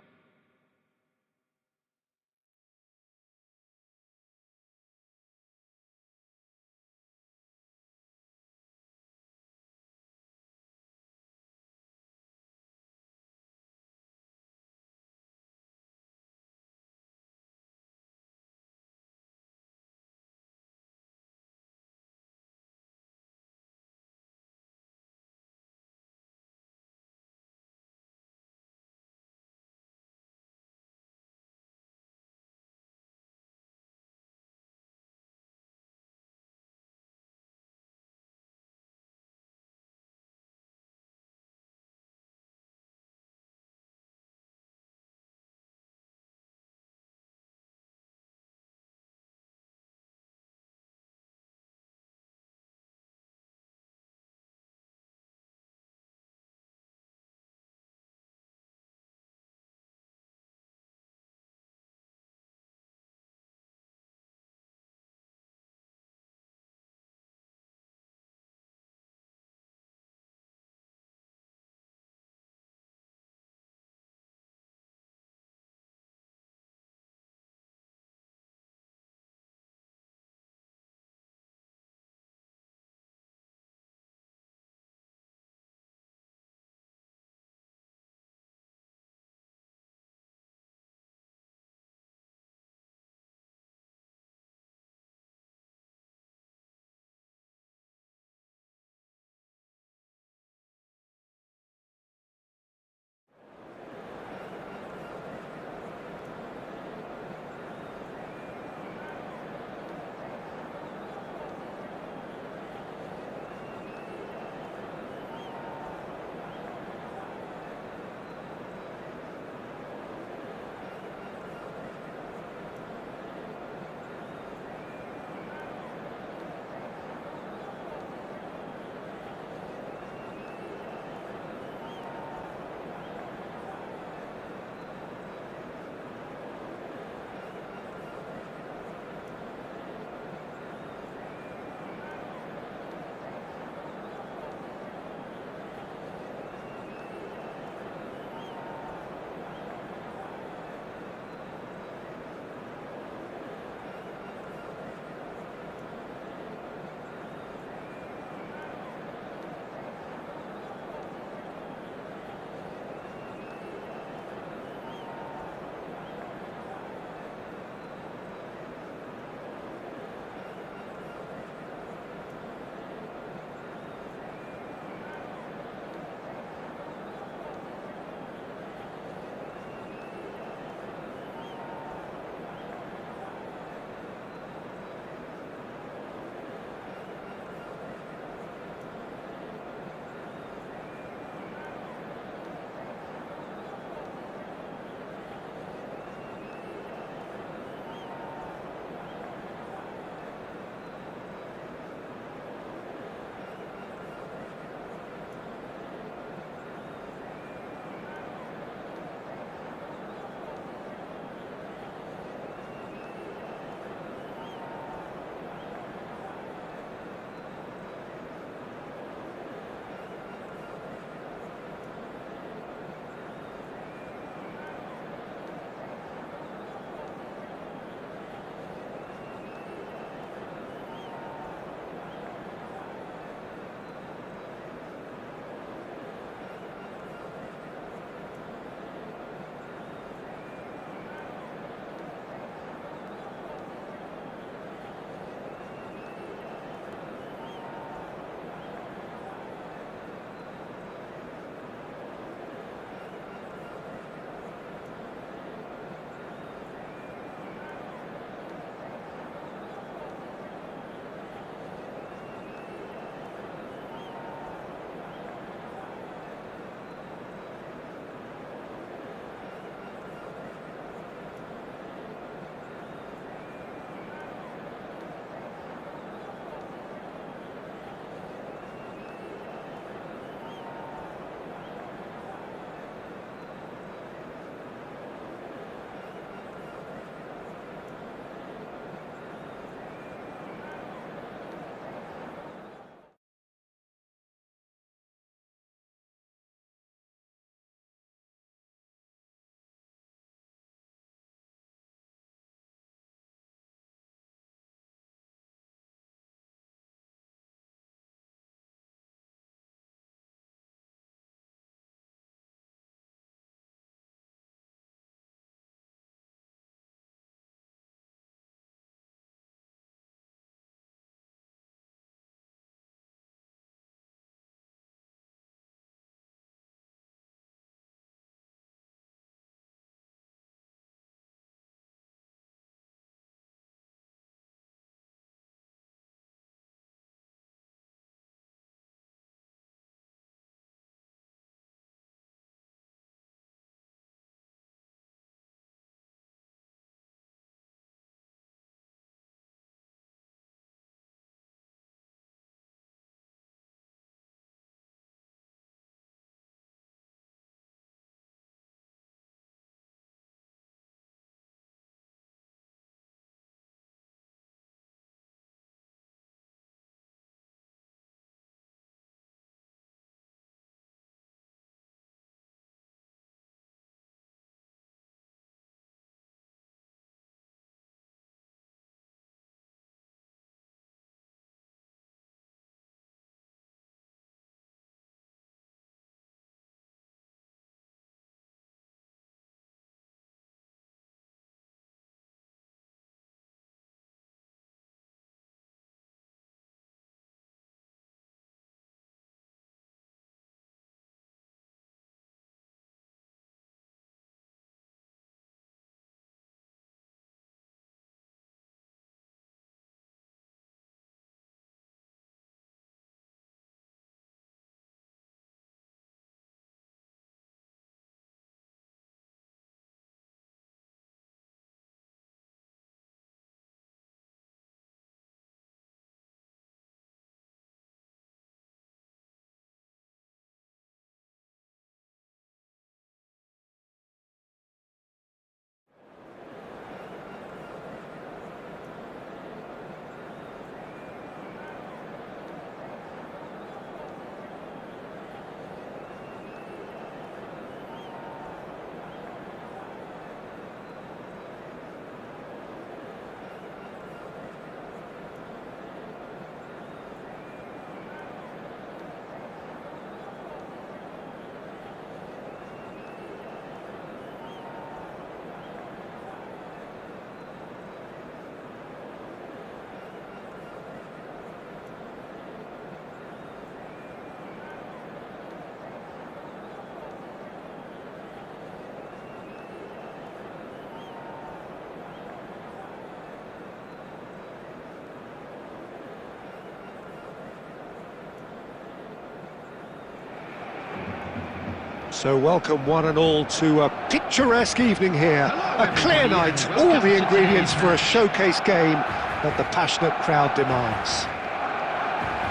So welcome one and all to a picturesque evening here. A clear night, all the ingredients for a showcase game that the passionate crowd demands.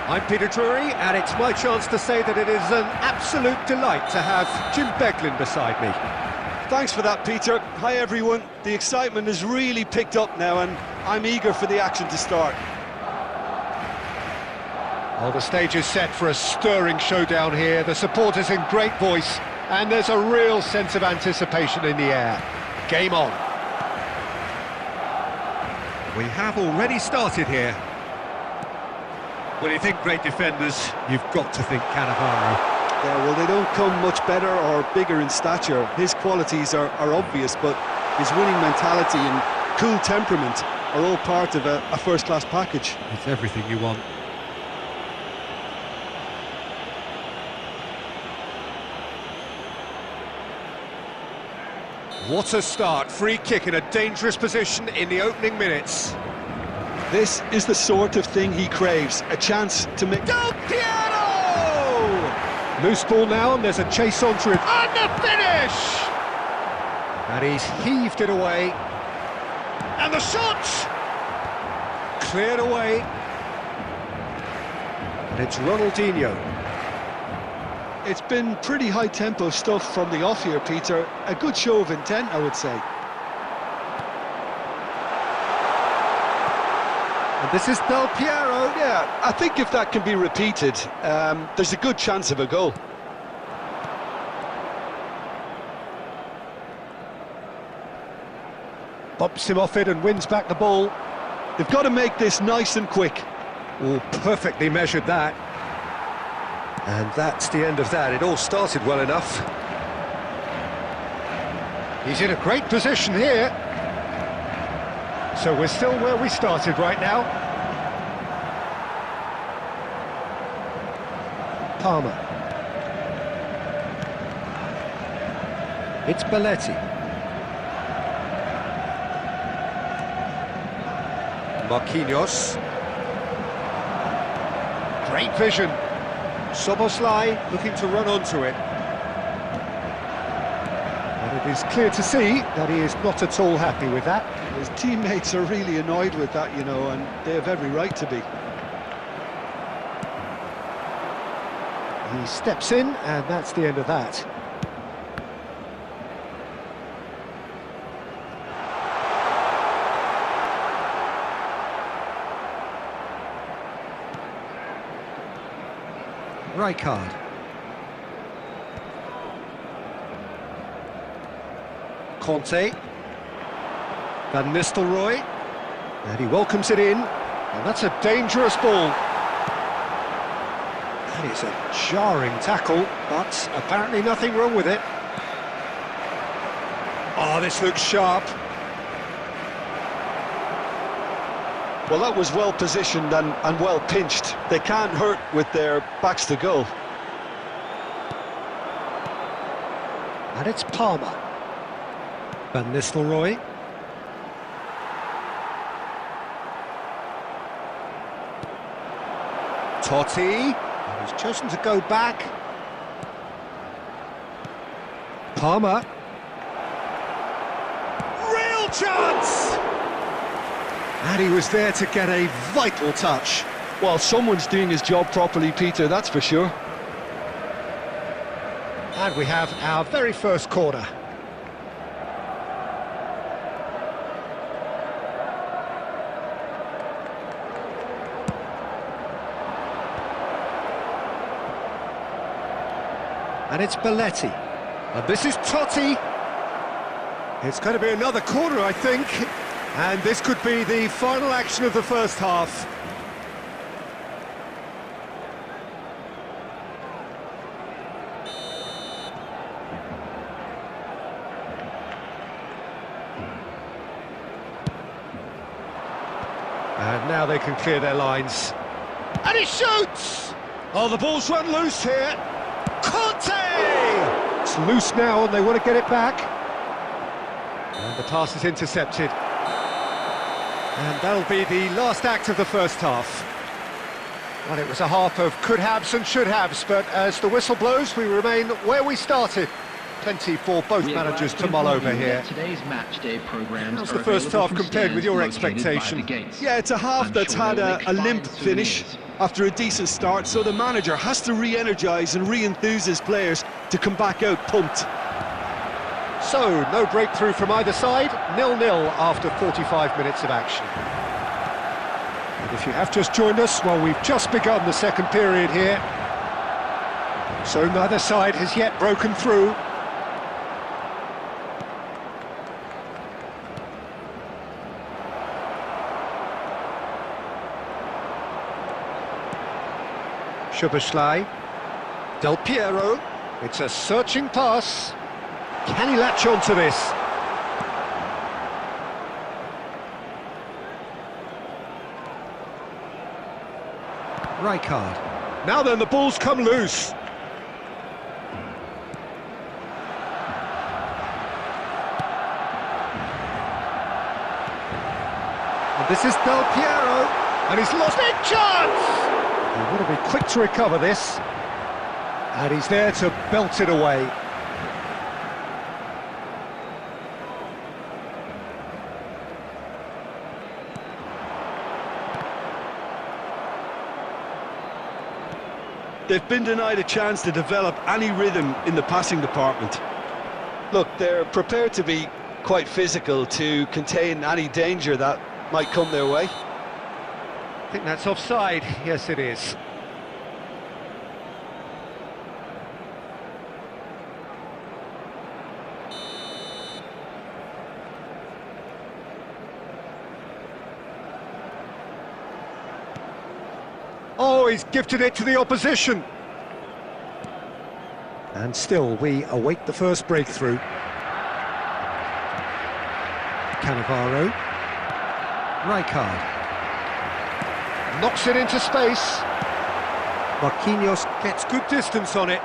I'm Peter Drury, and it's my chance to say that it is an absolute delight to have Jim Beglin beside me. Thanks for that, Peter. Hi, everyone. The excitement has really picked up now, and I'm eager for the action to start. Well, the stage is set for a stirring showdown here. The supporters in great voice, and there's a real sense of anticipation in the air. Game on. We have already started here. When you think great defenders, you've got to think Cannavaro. Yeah, well, they don't come much better or bigger in stature. His qualities are obvious, but his winning mentality and cool temperament are all part of a first-class package. It's everything you want. What a start. Free kick in a dangerous position in the opening minutes. This is the sort of thing he craves, a chance to make... Del Piero! Loose ball now, and there's a chase onto it. And the finish! And he's heaved it away. And the shot! Cleared away. And it's Ronaldinho. It's been pretty high-tempo stuff from the off here, Peter. A good show of intent, I would say. And this is Del Piero. Yeah, I think if that can be repeated, there's a good chance of a goal. Bumps him off it and wins back the ball. They've got to make this nice and quick. Oh, perfectly measured that. And that's the end of that. It all started well enough. He's in a great position here. So we're still where we started right now. Palmer. It's Belletti. Marquinhos. Great vision. Soboslai looking to run onto it. And it is clear to see that he is not at all happy with that. His teammates are really annoyed with that, you know, and they have every right to be. He steps in, and that's the end of that. Rijkaard. Conte. Van Nistelrooy. And he welcomes it in. And that's a dangerous ball. That is a jarring tackle, but apparently nothing wrong with it. Oh, this looks sharp. Well, that was well positioned and well pinched. They can't hurt with their backs to goal. And it's Palmer. Van Nistelrooy. Totti. And he's chosen to go back. Palmer. Real chance! And he was there to get a vital touch. Well, someone's doing his job properly, Peter, that's for sure. And we have our very first corner. And it's Belletti. And this is Totti. It's going to be another corner, I think. And this could be the final action of the first half. And now they can clear their lines. And he shoots! Oh, the ball's run loose here. Conte! It's loose now and they want to get it back. And the pass is intercepted. And that'll be the last act of the first half. Well, it was a half of could-haves and should-haves, but as the whistle blows, we remain where we started. Plenty for both managers to mull over here. Today's match day programs. How's the first half compared with your expectation? Yeah, it's a half that's had a limp finish after a decent start, so the manager has to re-energise and re-enthuse his players to come back out pumped. So, no breakthrough from either side, 0-0 after 45 minutes of action. And if you have just joined us, well, we've just begun the second period here. So neither side has yet broken through. Szoboszlai, Del Piero, it's a searching pass. Can he latch on to this? Rijkaard. Now then, the ball's come loose. And this is Del Piero, and he's lost big chance! He want to be quick to recover this, and he's there to belt it away. They've been denied a chance to develop any rhythm in the passing department. Look, they're prepared to be quite physical to contain any danger that might come their way. I think that's offside. Yes, it is. Oh, he's gifted it to the opposition. And still, we await the first breakthrough. Cannavaro. Rijkaard. Knocks it into space. Marquinhos gets good distance on it.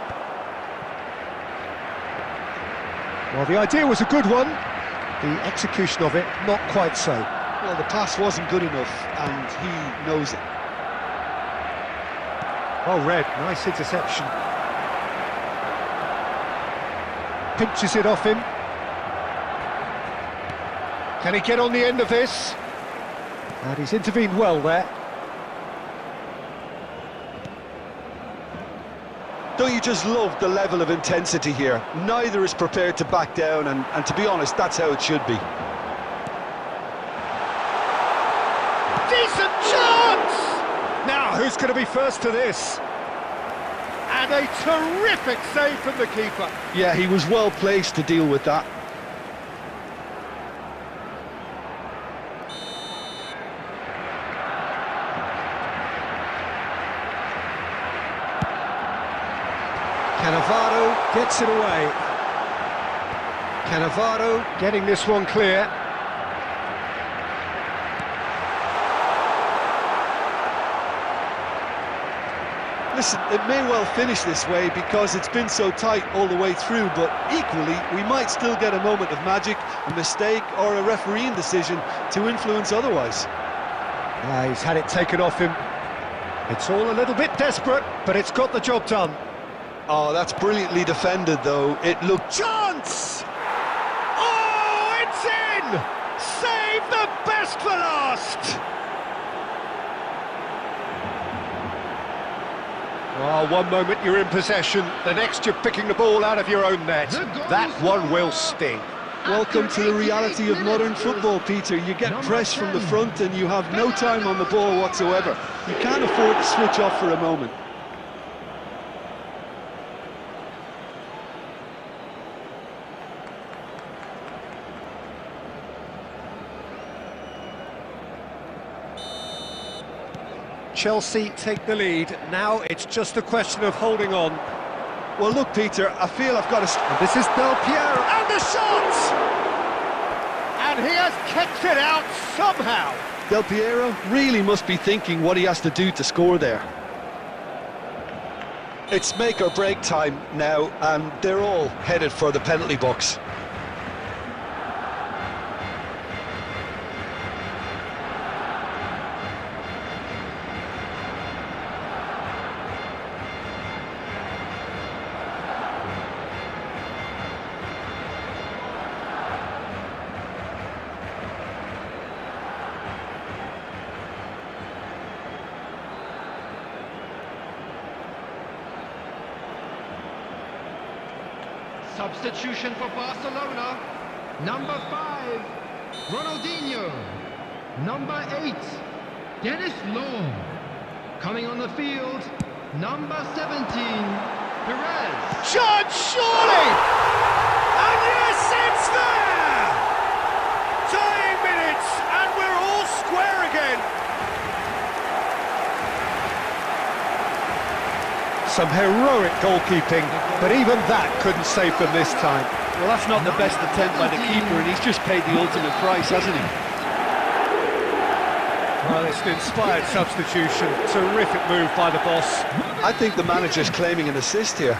Well, the idea was a good one. The execution of it, not quite so. Well, the pass wasn't good enough, and he knows it. Well read, nice interception. Pinches it off him. Can he get on the end of this? And he's intervened well there. Don't you just love the level of intensity here? Neither is prepared to back down, and to be honest, that's how it should be. Decent chance! Now, who's going to be first to this? And a terrific save from the keeper. Yeah, he was well placed to deal with that. Cannavaro gets it away. Cannavaro getting this one clear. Listen, it may well finish this way because it's been so tight all the way through, but equally, we might still get a moment of magic, a mistake, or a refereeing decision to influence otherwise. He's had it taken off him. It's all a little bit desperate, but it's got the job done. Oh, that's brilliantly defended, though. It looked... Chance! Oh, it's in! Save the best for last! Oh, one moment you're in possession, the next you're picking the ball out of your own net. That one will sting. Welcome to the reality of modern football, Peter. You get pressed from the front and you have no time on the ball whatsoever. You can't afford to switch off for a moment. Chelsea take the lead. Now it's just a question of holding on. Well, look, Peter, I feel I've got to... And this is Del Piero, and the shot! And he has kicked it out somehow. Del Piero really must be thinking what he has to do to score there. It's make or break time now, and they're all headed for the penalty box. Substitution for Barcelona. Number 5, Ronaldinho. Number 8, Dennis Law. Coming on the field, number 17, Perez. Shot, surely! And yes, it's there! Tying minutes, and we're all square again. Some heroic goalkeeping, but even that couldn't save them this time. Well, that's not the best attempt by the keeper, and he's just paid the ultimate price, hasn't he? Well, it's an inspired substitution. Terrific move by the boss. I think the manager's claiming an assist here.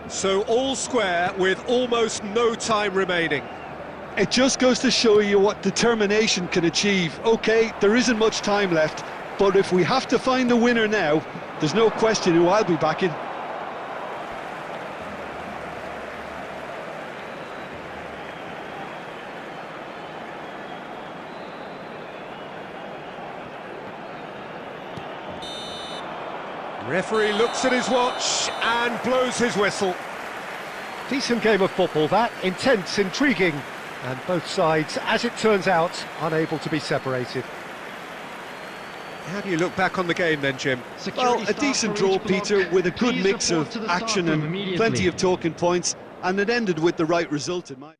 So all square with almost no time remaining. It just goes to show you what determination can achieve. OK, there isn't much time left, but if we have to find a winner now, there's no question who I'll be backing. Referee looks at his watch and blows his whistle. Decent game of football that, intense, intriguing, and both sides, as it turns out, unable to be separated. How do you look back on the game then, Jim? Well, a decent draw, Peter, with a good mix of action and plenty of talking points, and it ended with the right result in my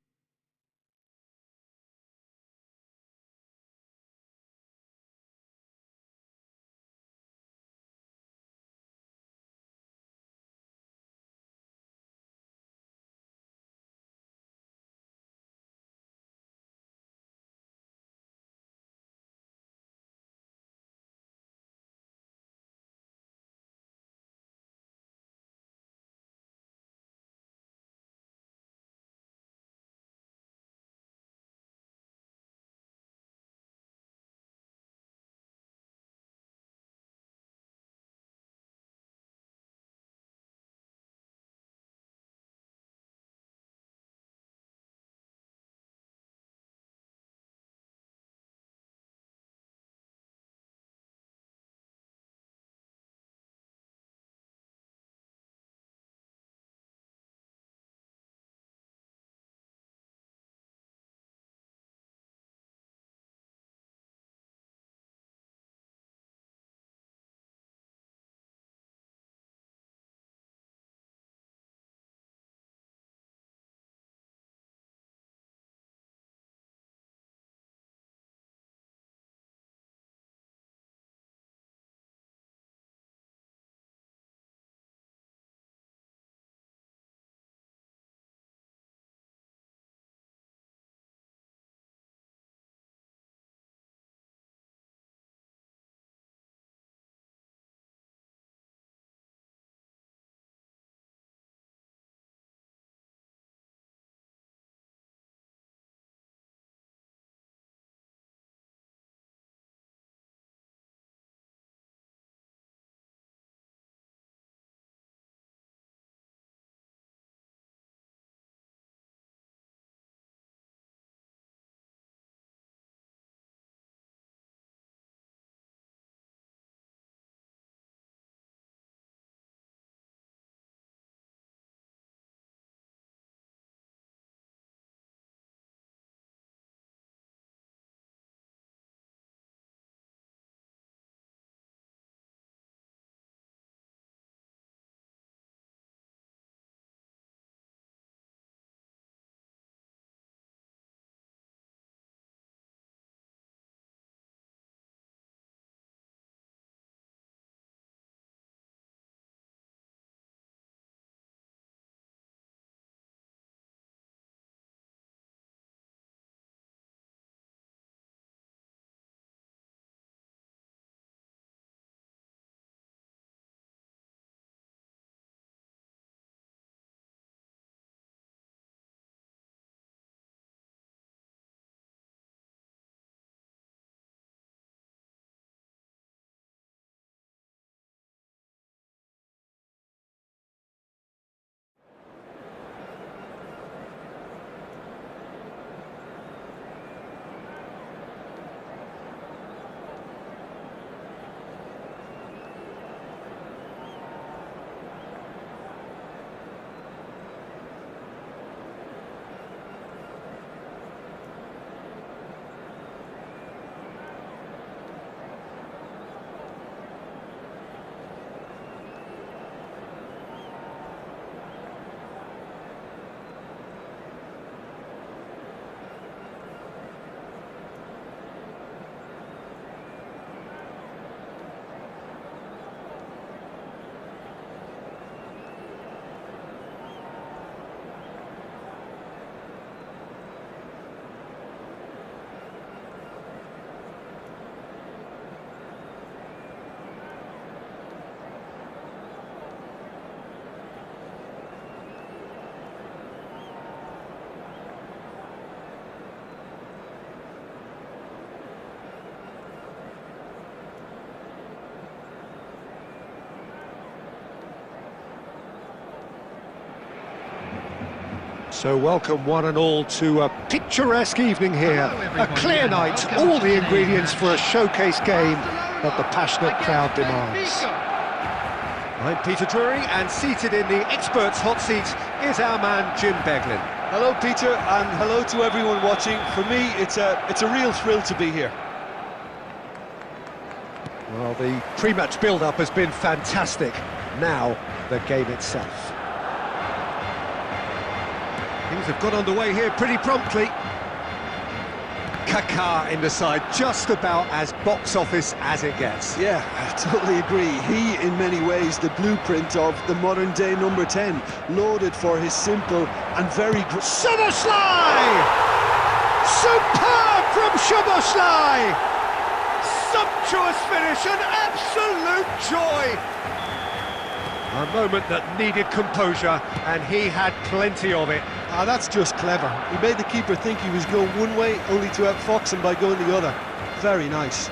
So welcome one and all to a picturesque evening here, a clear night, all the ingredients for a showcase game that the passionate crowd demands. I'm Peter Drury, and seated in the experts' hot seat is our man Jim Beglin. Hello Peter, and hello to everyone watching. For me, it's a real thrill to be here. Well, the pre-match build-up has been fantastic. Now, the game itself. Things have got underway here pretty promptly. Kaká in the side, just about as box office as it gets. Yeah, I totally agree. He, in many ways, the blueprint of the modern-day number 10, lauded for his simple and very... Szoboszlai! Superb from Szoboszlai! Sumptuous finish, an absolute joy! A moment that needed composure, and he had plenty of it. Ah, that's just clever. He made the keeper think he was going one way, only to outfox him by going the other. Very nice.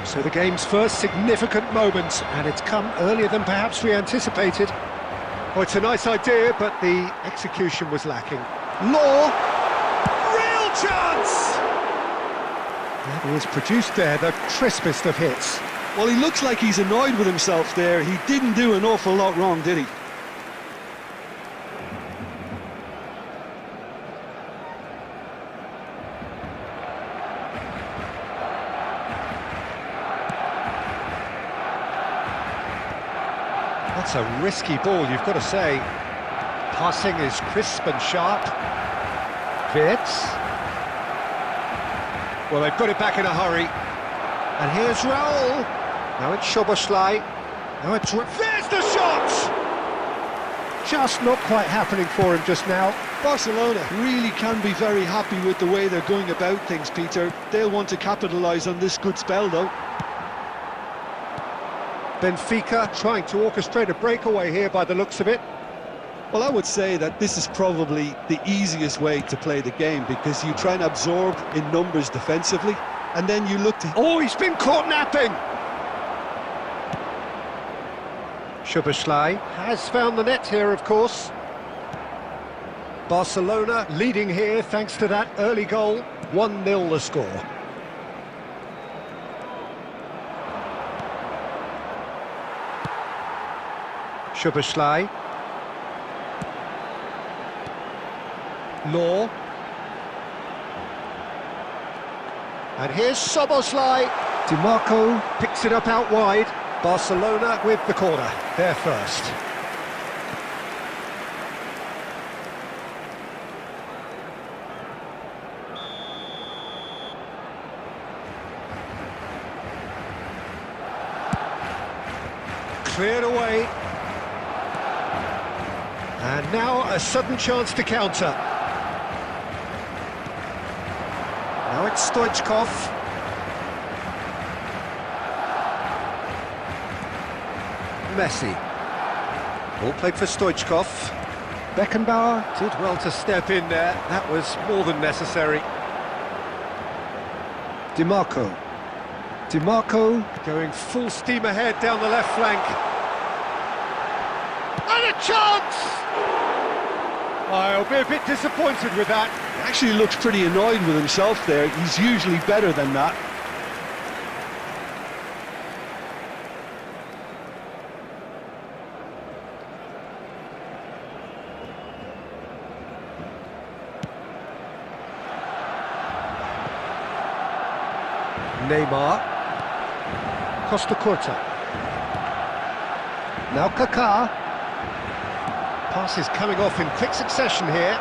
So the game's first significant moment, and it's come earlier than perhaps we anticipated. Oh, it's a nice idea, but the execution was lacking. Law! Real chance! And he has produced there the crispest of hits. Well, he looks like he's annoyed with himself there. He didn't do an awful lot wrong, did he? That's a risky ball, you've got to say. Passing is crisp and sharp. Fits. Well, they've got it back in a hurry. And here's Raul. Now it's Szoboszlai. Now it's... There's the shot! Just not quite happening for him just now. Barcelona really can be very happy with the way they're going about things, Peter. They'll want to capitalise on this good spell, though. Benfica trying to orchestrate a breakaway here by the looks of it. Well, I would say that this is probably the easiest way to play the game, because you try and absorb in numbers defensively, and then you look to... Oh, he's been caught napping! Szoboszlai has found the net here, of course. Barcelona leading here thanks to that early goal. 1-0 the score. Szoboszlai. Law. And here's Szoboszlai. DiMarco picks it up out wide. Barcelona with the corner. They're first. Cleared away. And now a sudden chance to counter. Now it's Stoichkov. Messi. Ball played for Stoichkov. Beckenbauer did well to step in there. That was more than necessary. DiMarco. DiMarco going full steam ahead down the left flank. And a chance! I'll be a bit disappointed with that. He actually looks pretty annoyed with himself there. He's usually better than that. Neymar. Costa Curta. Now Kaká. Passes coming off in quick succession here.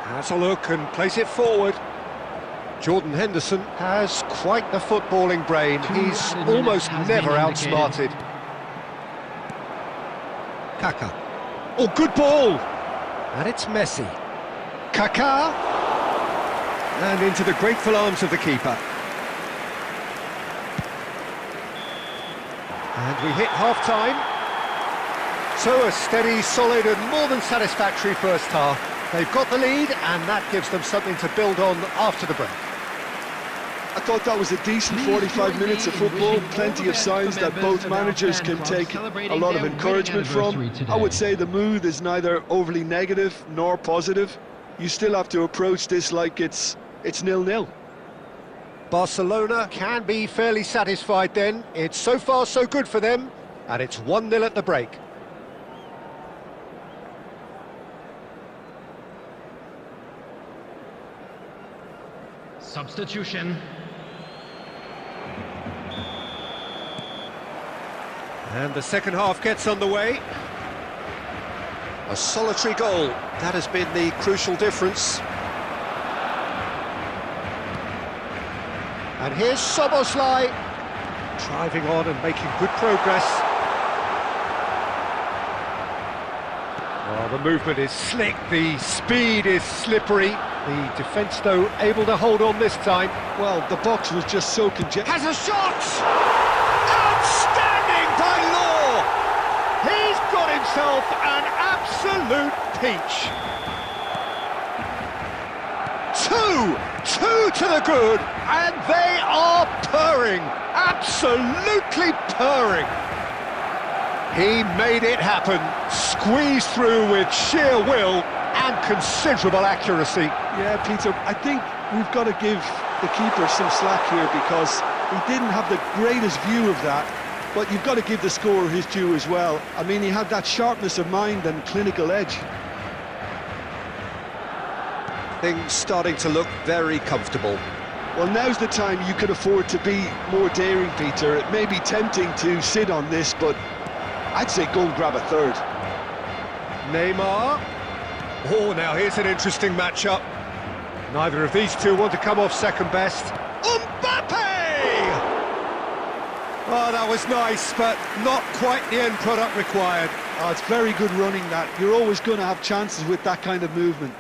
Has a look and plays it forward. Jordan Henderson has quite the footballing brain. He's almost never outsmarted. Kaká. Oh, good ball! And it's Messi. Kaká. And into the grateful arms of the keeper. And we hit half-time. So a steady, solid and more than satisfactory first half. They've got the lead and that gives them something to build on after the break. I thought that was a decent 45 minutes of football, plenty of signs that both managers can take a lot of encouragement from. I would say the mood is neither overly negative nor positive. You still have to approach this like it's 0-0. Barcelona can be fairly satisfied then. It's so far so good for them, and it's 1-0 at the break. Substitution. And the second half gets underway. A solitary goal, that has been the crucial difference. And here's Szoboszlai, driving on and making good progress. Oh, the movement is slick, the speed is slippery. The defence, though, able to hold on this time. Well, the box was just so congested. Has a shot! Outstanding by Law! He's got himself an absolute peach. Two to the good, and they are purring, absolutely purring. He made it happen, squeezed through with sheer will and considerable accuracy. Yeah, Peter, I think we've got to give the keeper some slack here because he didn't have the greatest view of that, but you've got to give the scorer his due as well. I mean, he had that sharpness of mind and clinical edge. Things starting to look very comfortable. Well, now's the time you can afford to be more daring, Peter. It may be tempting to sit on this, but I'd say go and grab a third. Neymar. Oh, now here's an interesting matchup. Neither of these two want to come off second best. Mbappe! Oh, that was nice, but not quite the end product required. Oh, it's very good running, that. You're always going to have chances with that kind of movement.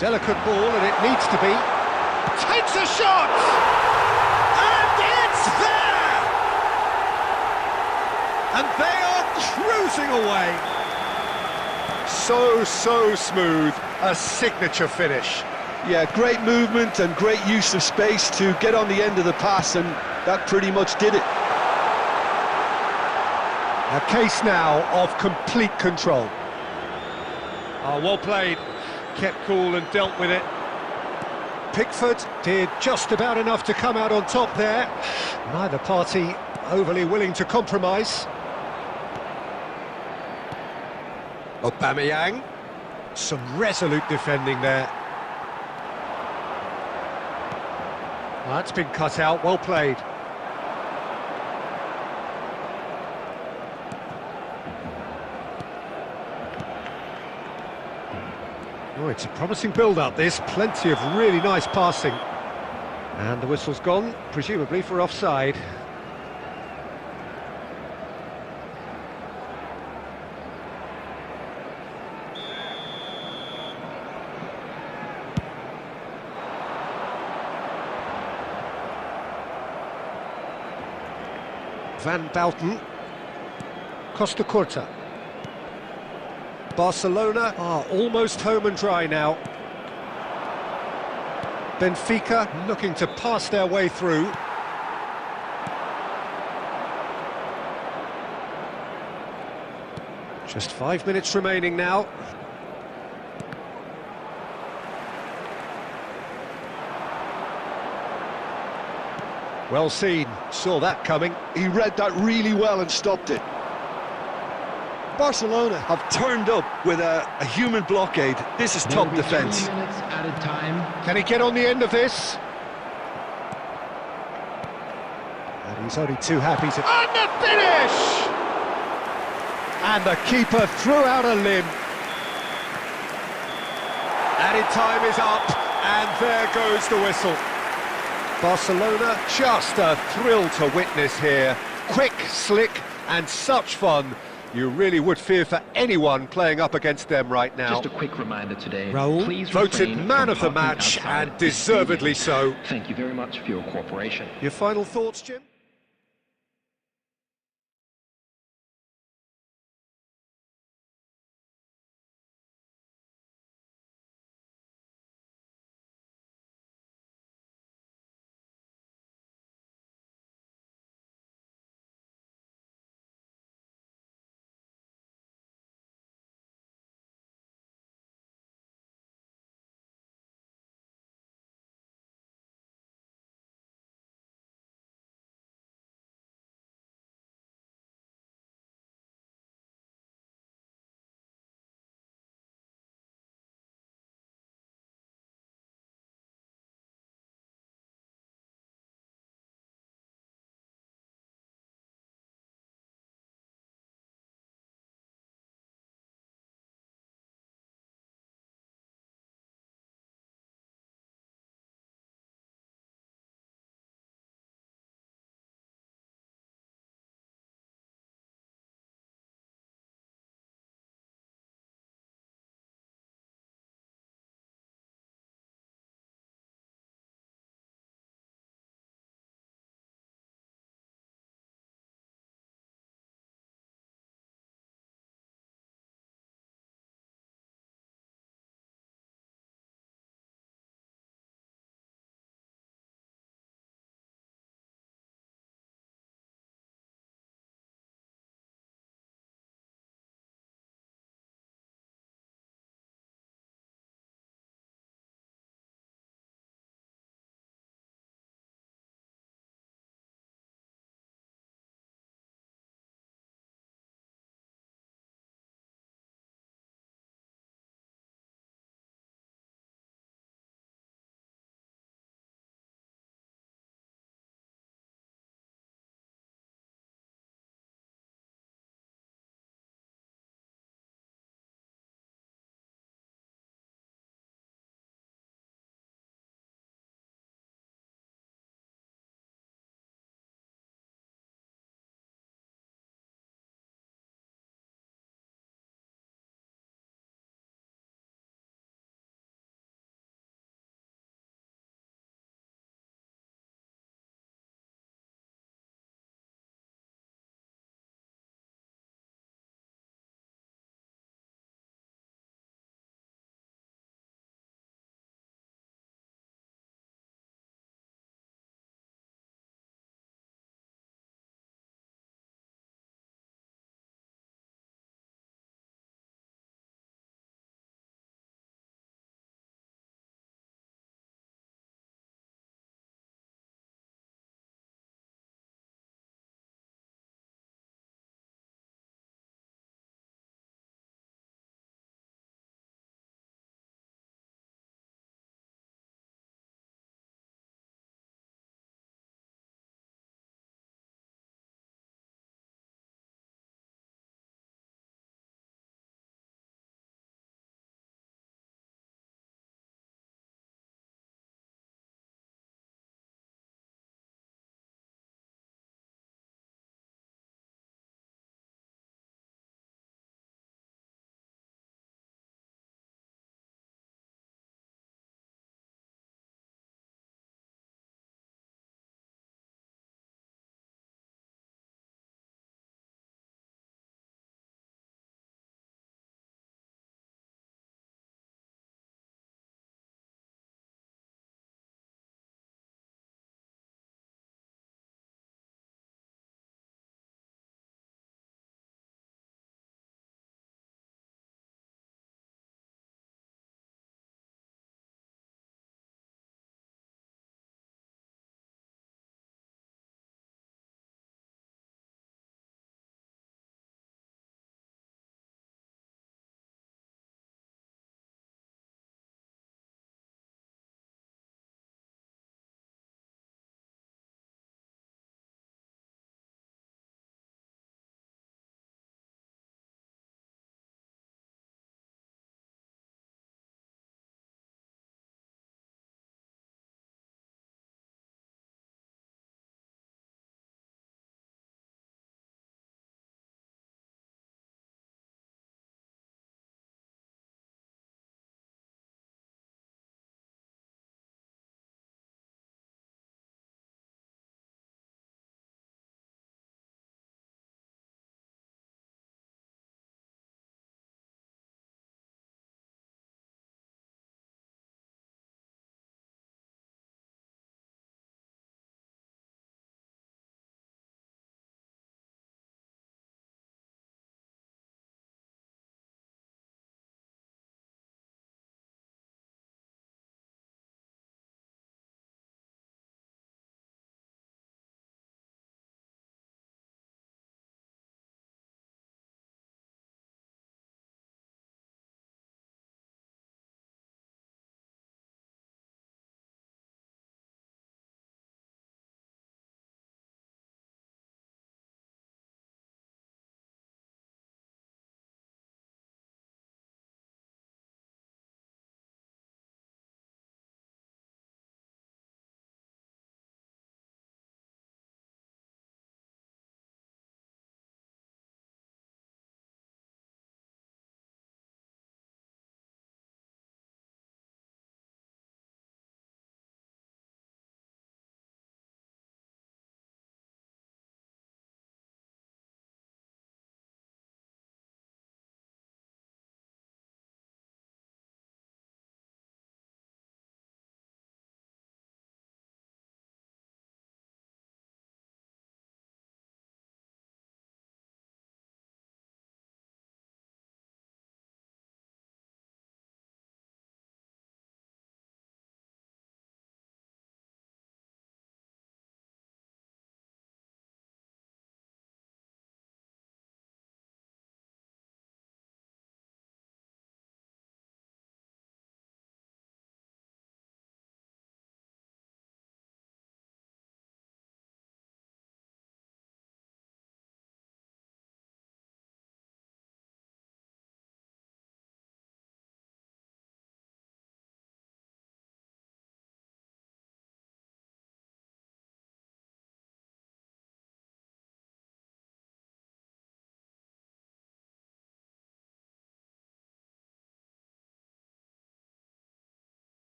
Delicate ball, and it needs to be. Takes a shot! And it's there! And they are cruising away. So smooth. A signature finish. Yeah, great movement and great use of space to get on the end of the pass, and that pretty much did it. A case now of complete control. Oh, well played. Kept cool and dealt with it. Pickford did just about enough to come out on top there. Neither party overly willing to compromise. Aubameyang. Some resolute defending there. Well, that's been cut out, well played. Oh, it's a promising build-up, this. Plenty of really nice passing. And the whistle's gone, presumably for offside. Van Bouten. Costa Curta. Barcelona are almost home and dry now. Benfica looking to pass their way through. Just 5 minutes remaining now. Well seen, saw that coming. He read that really well and stopped it. Barcelona have turned up with a human blockade. This is top defence. Can he get on the end of this? And he's only too happy to... And the finish! And the keeper threw out a limb. Added time is up, and there goes the whistle. Barcelona, just a thrill to witness here. Quick, slick, and such fun. You really would fear for anyone playing up against them right now. Just a quick reminder today. Raul, please voted refrain man from of the parking match, outside and this deservedly stadium. so. Thank you very much for your cooperation. Your final thoughts, Jim?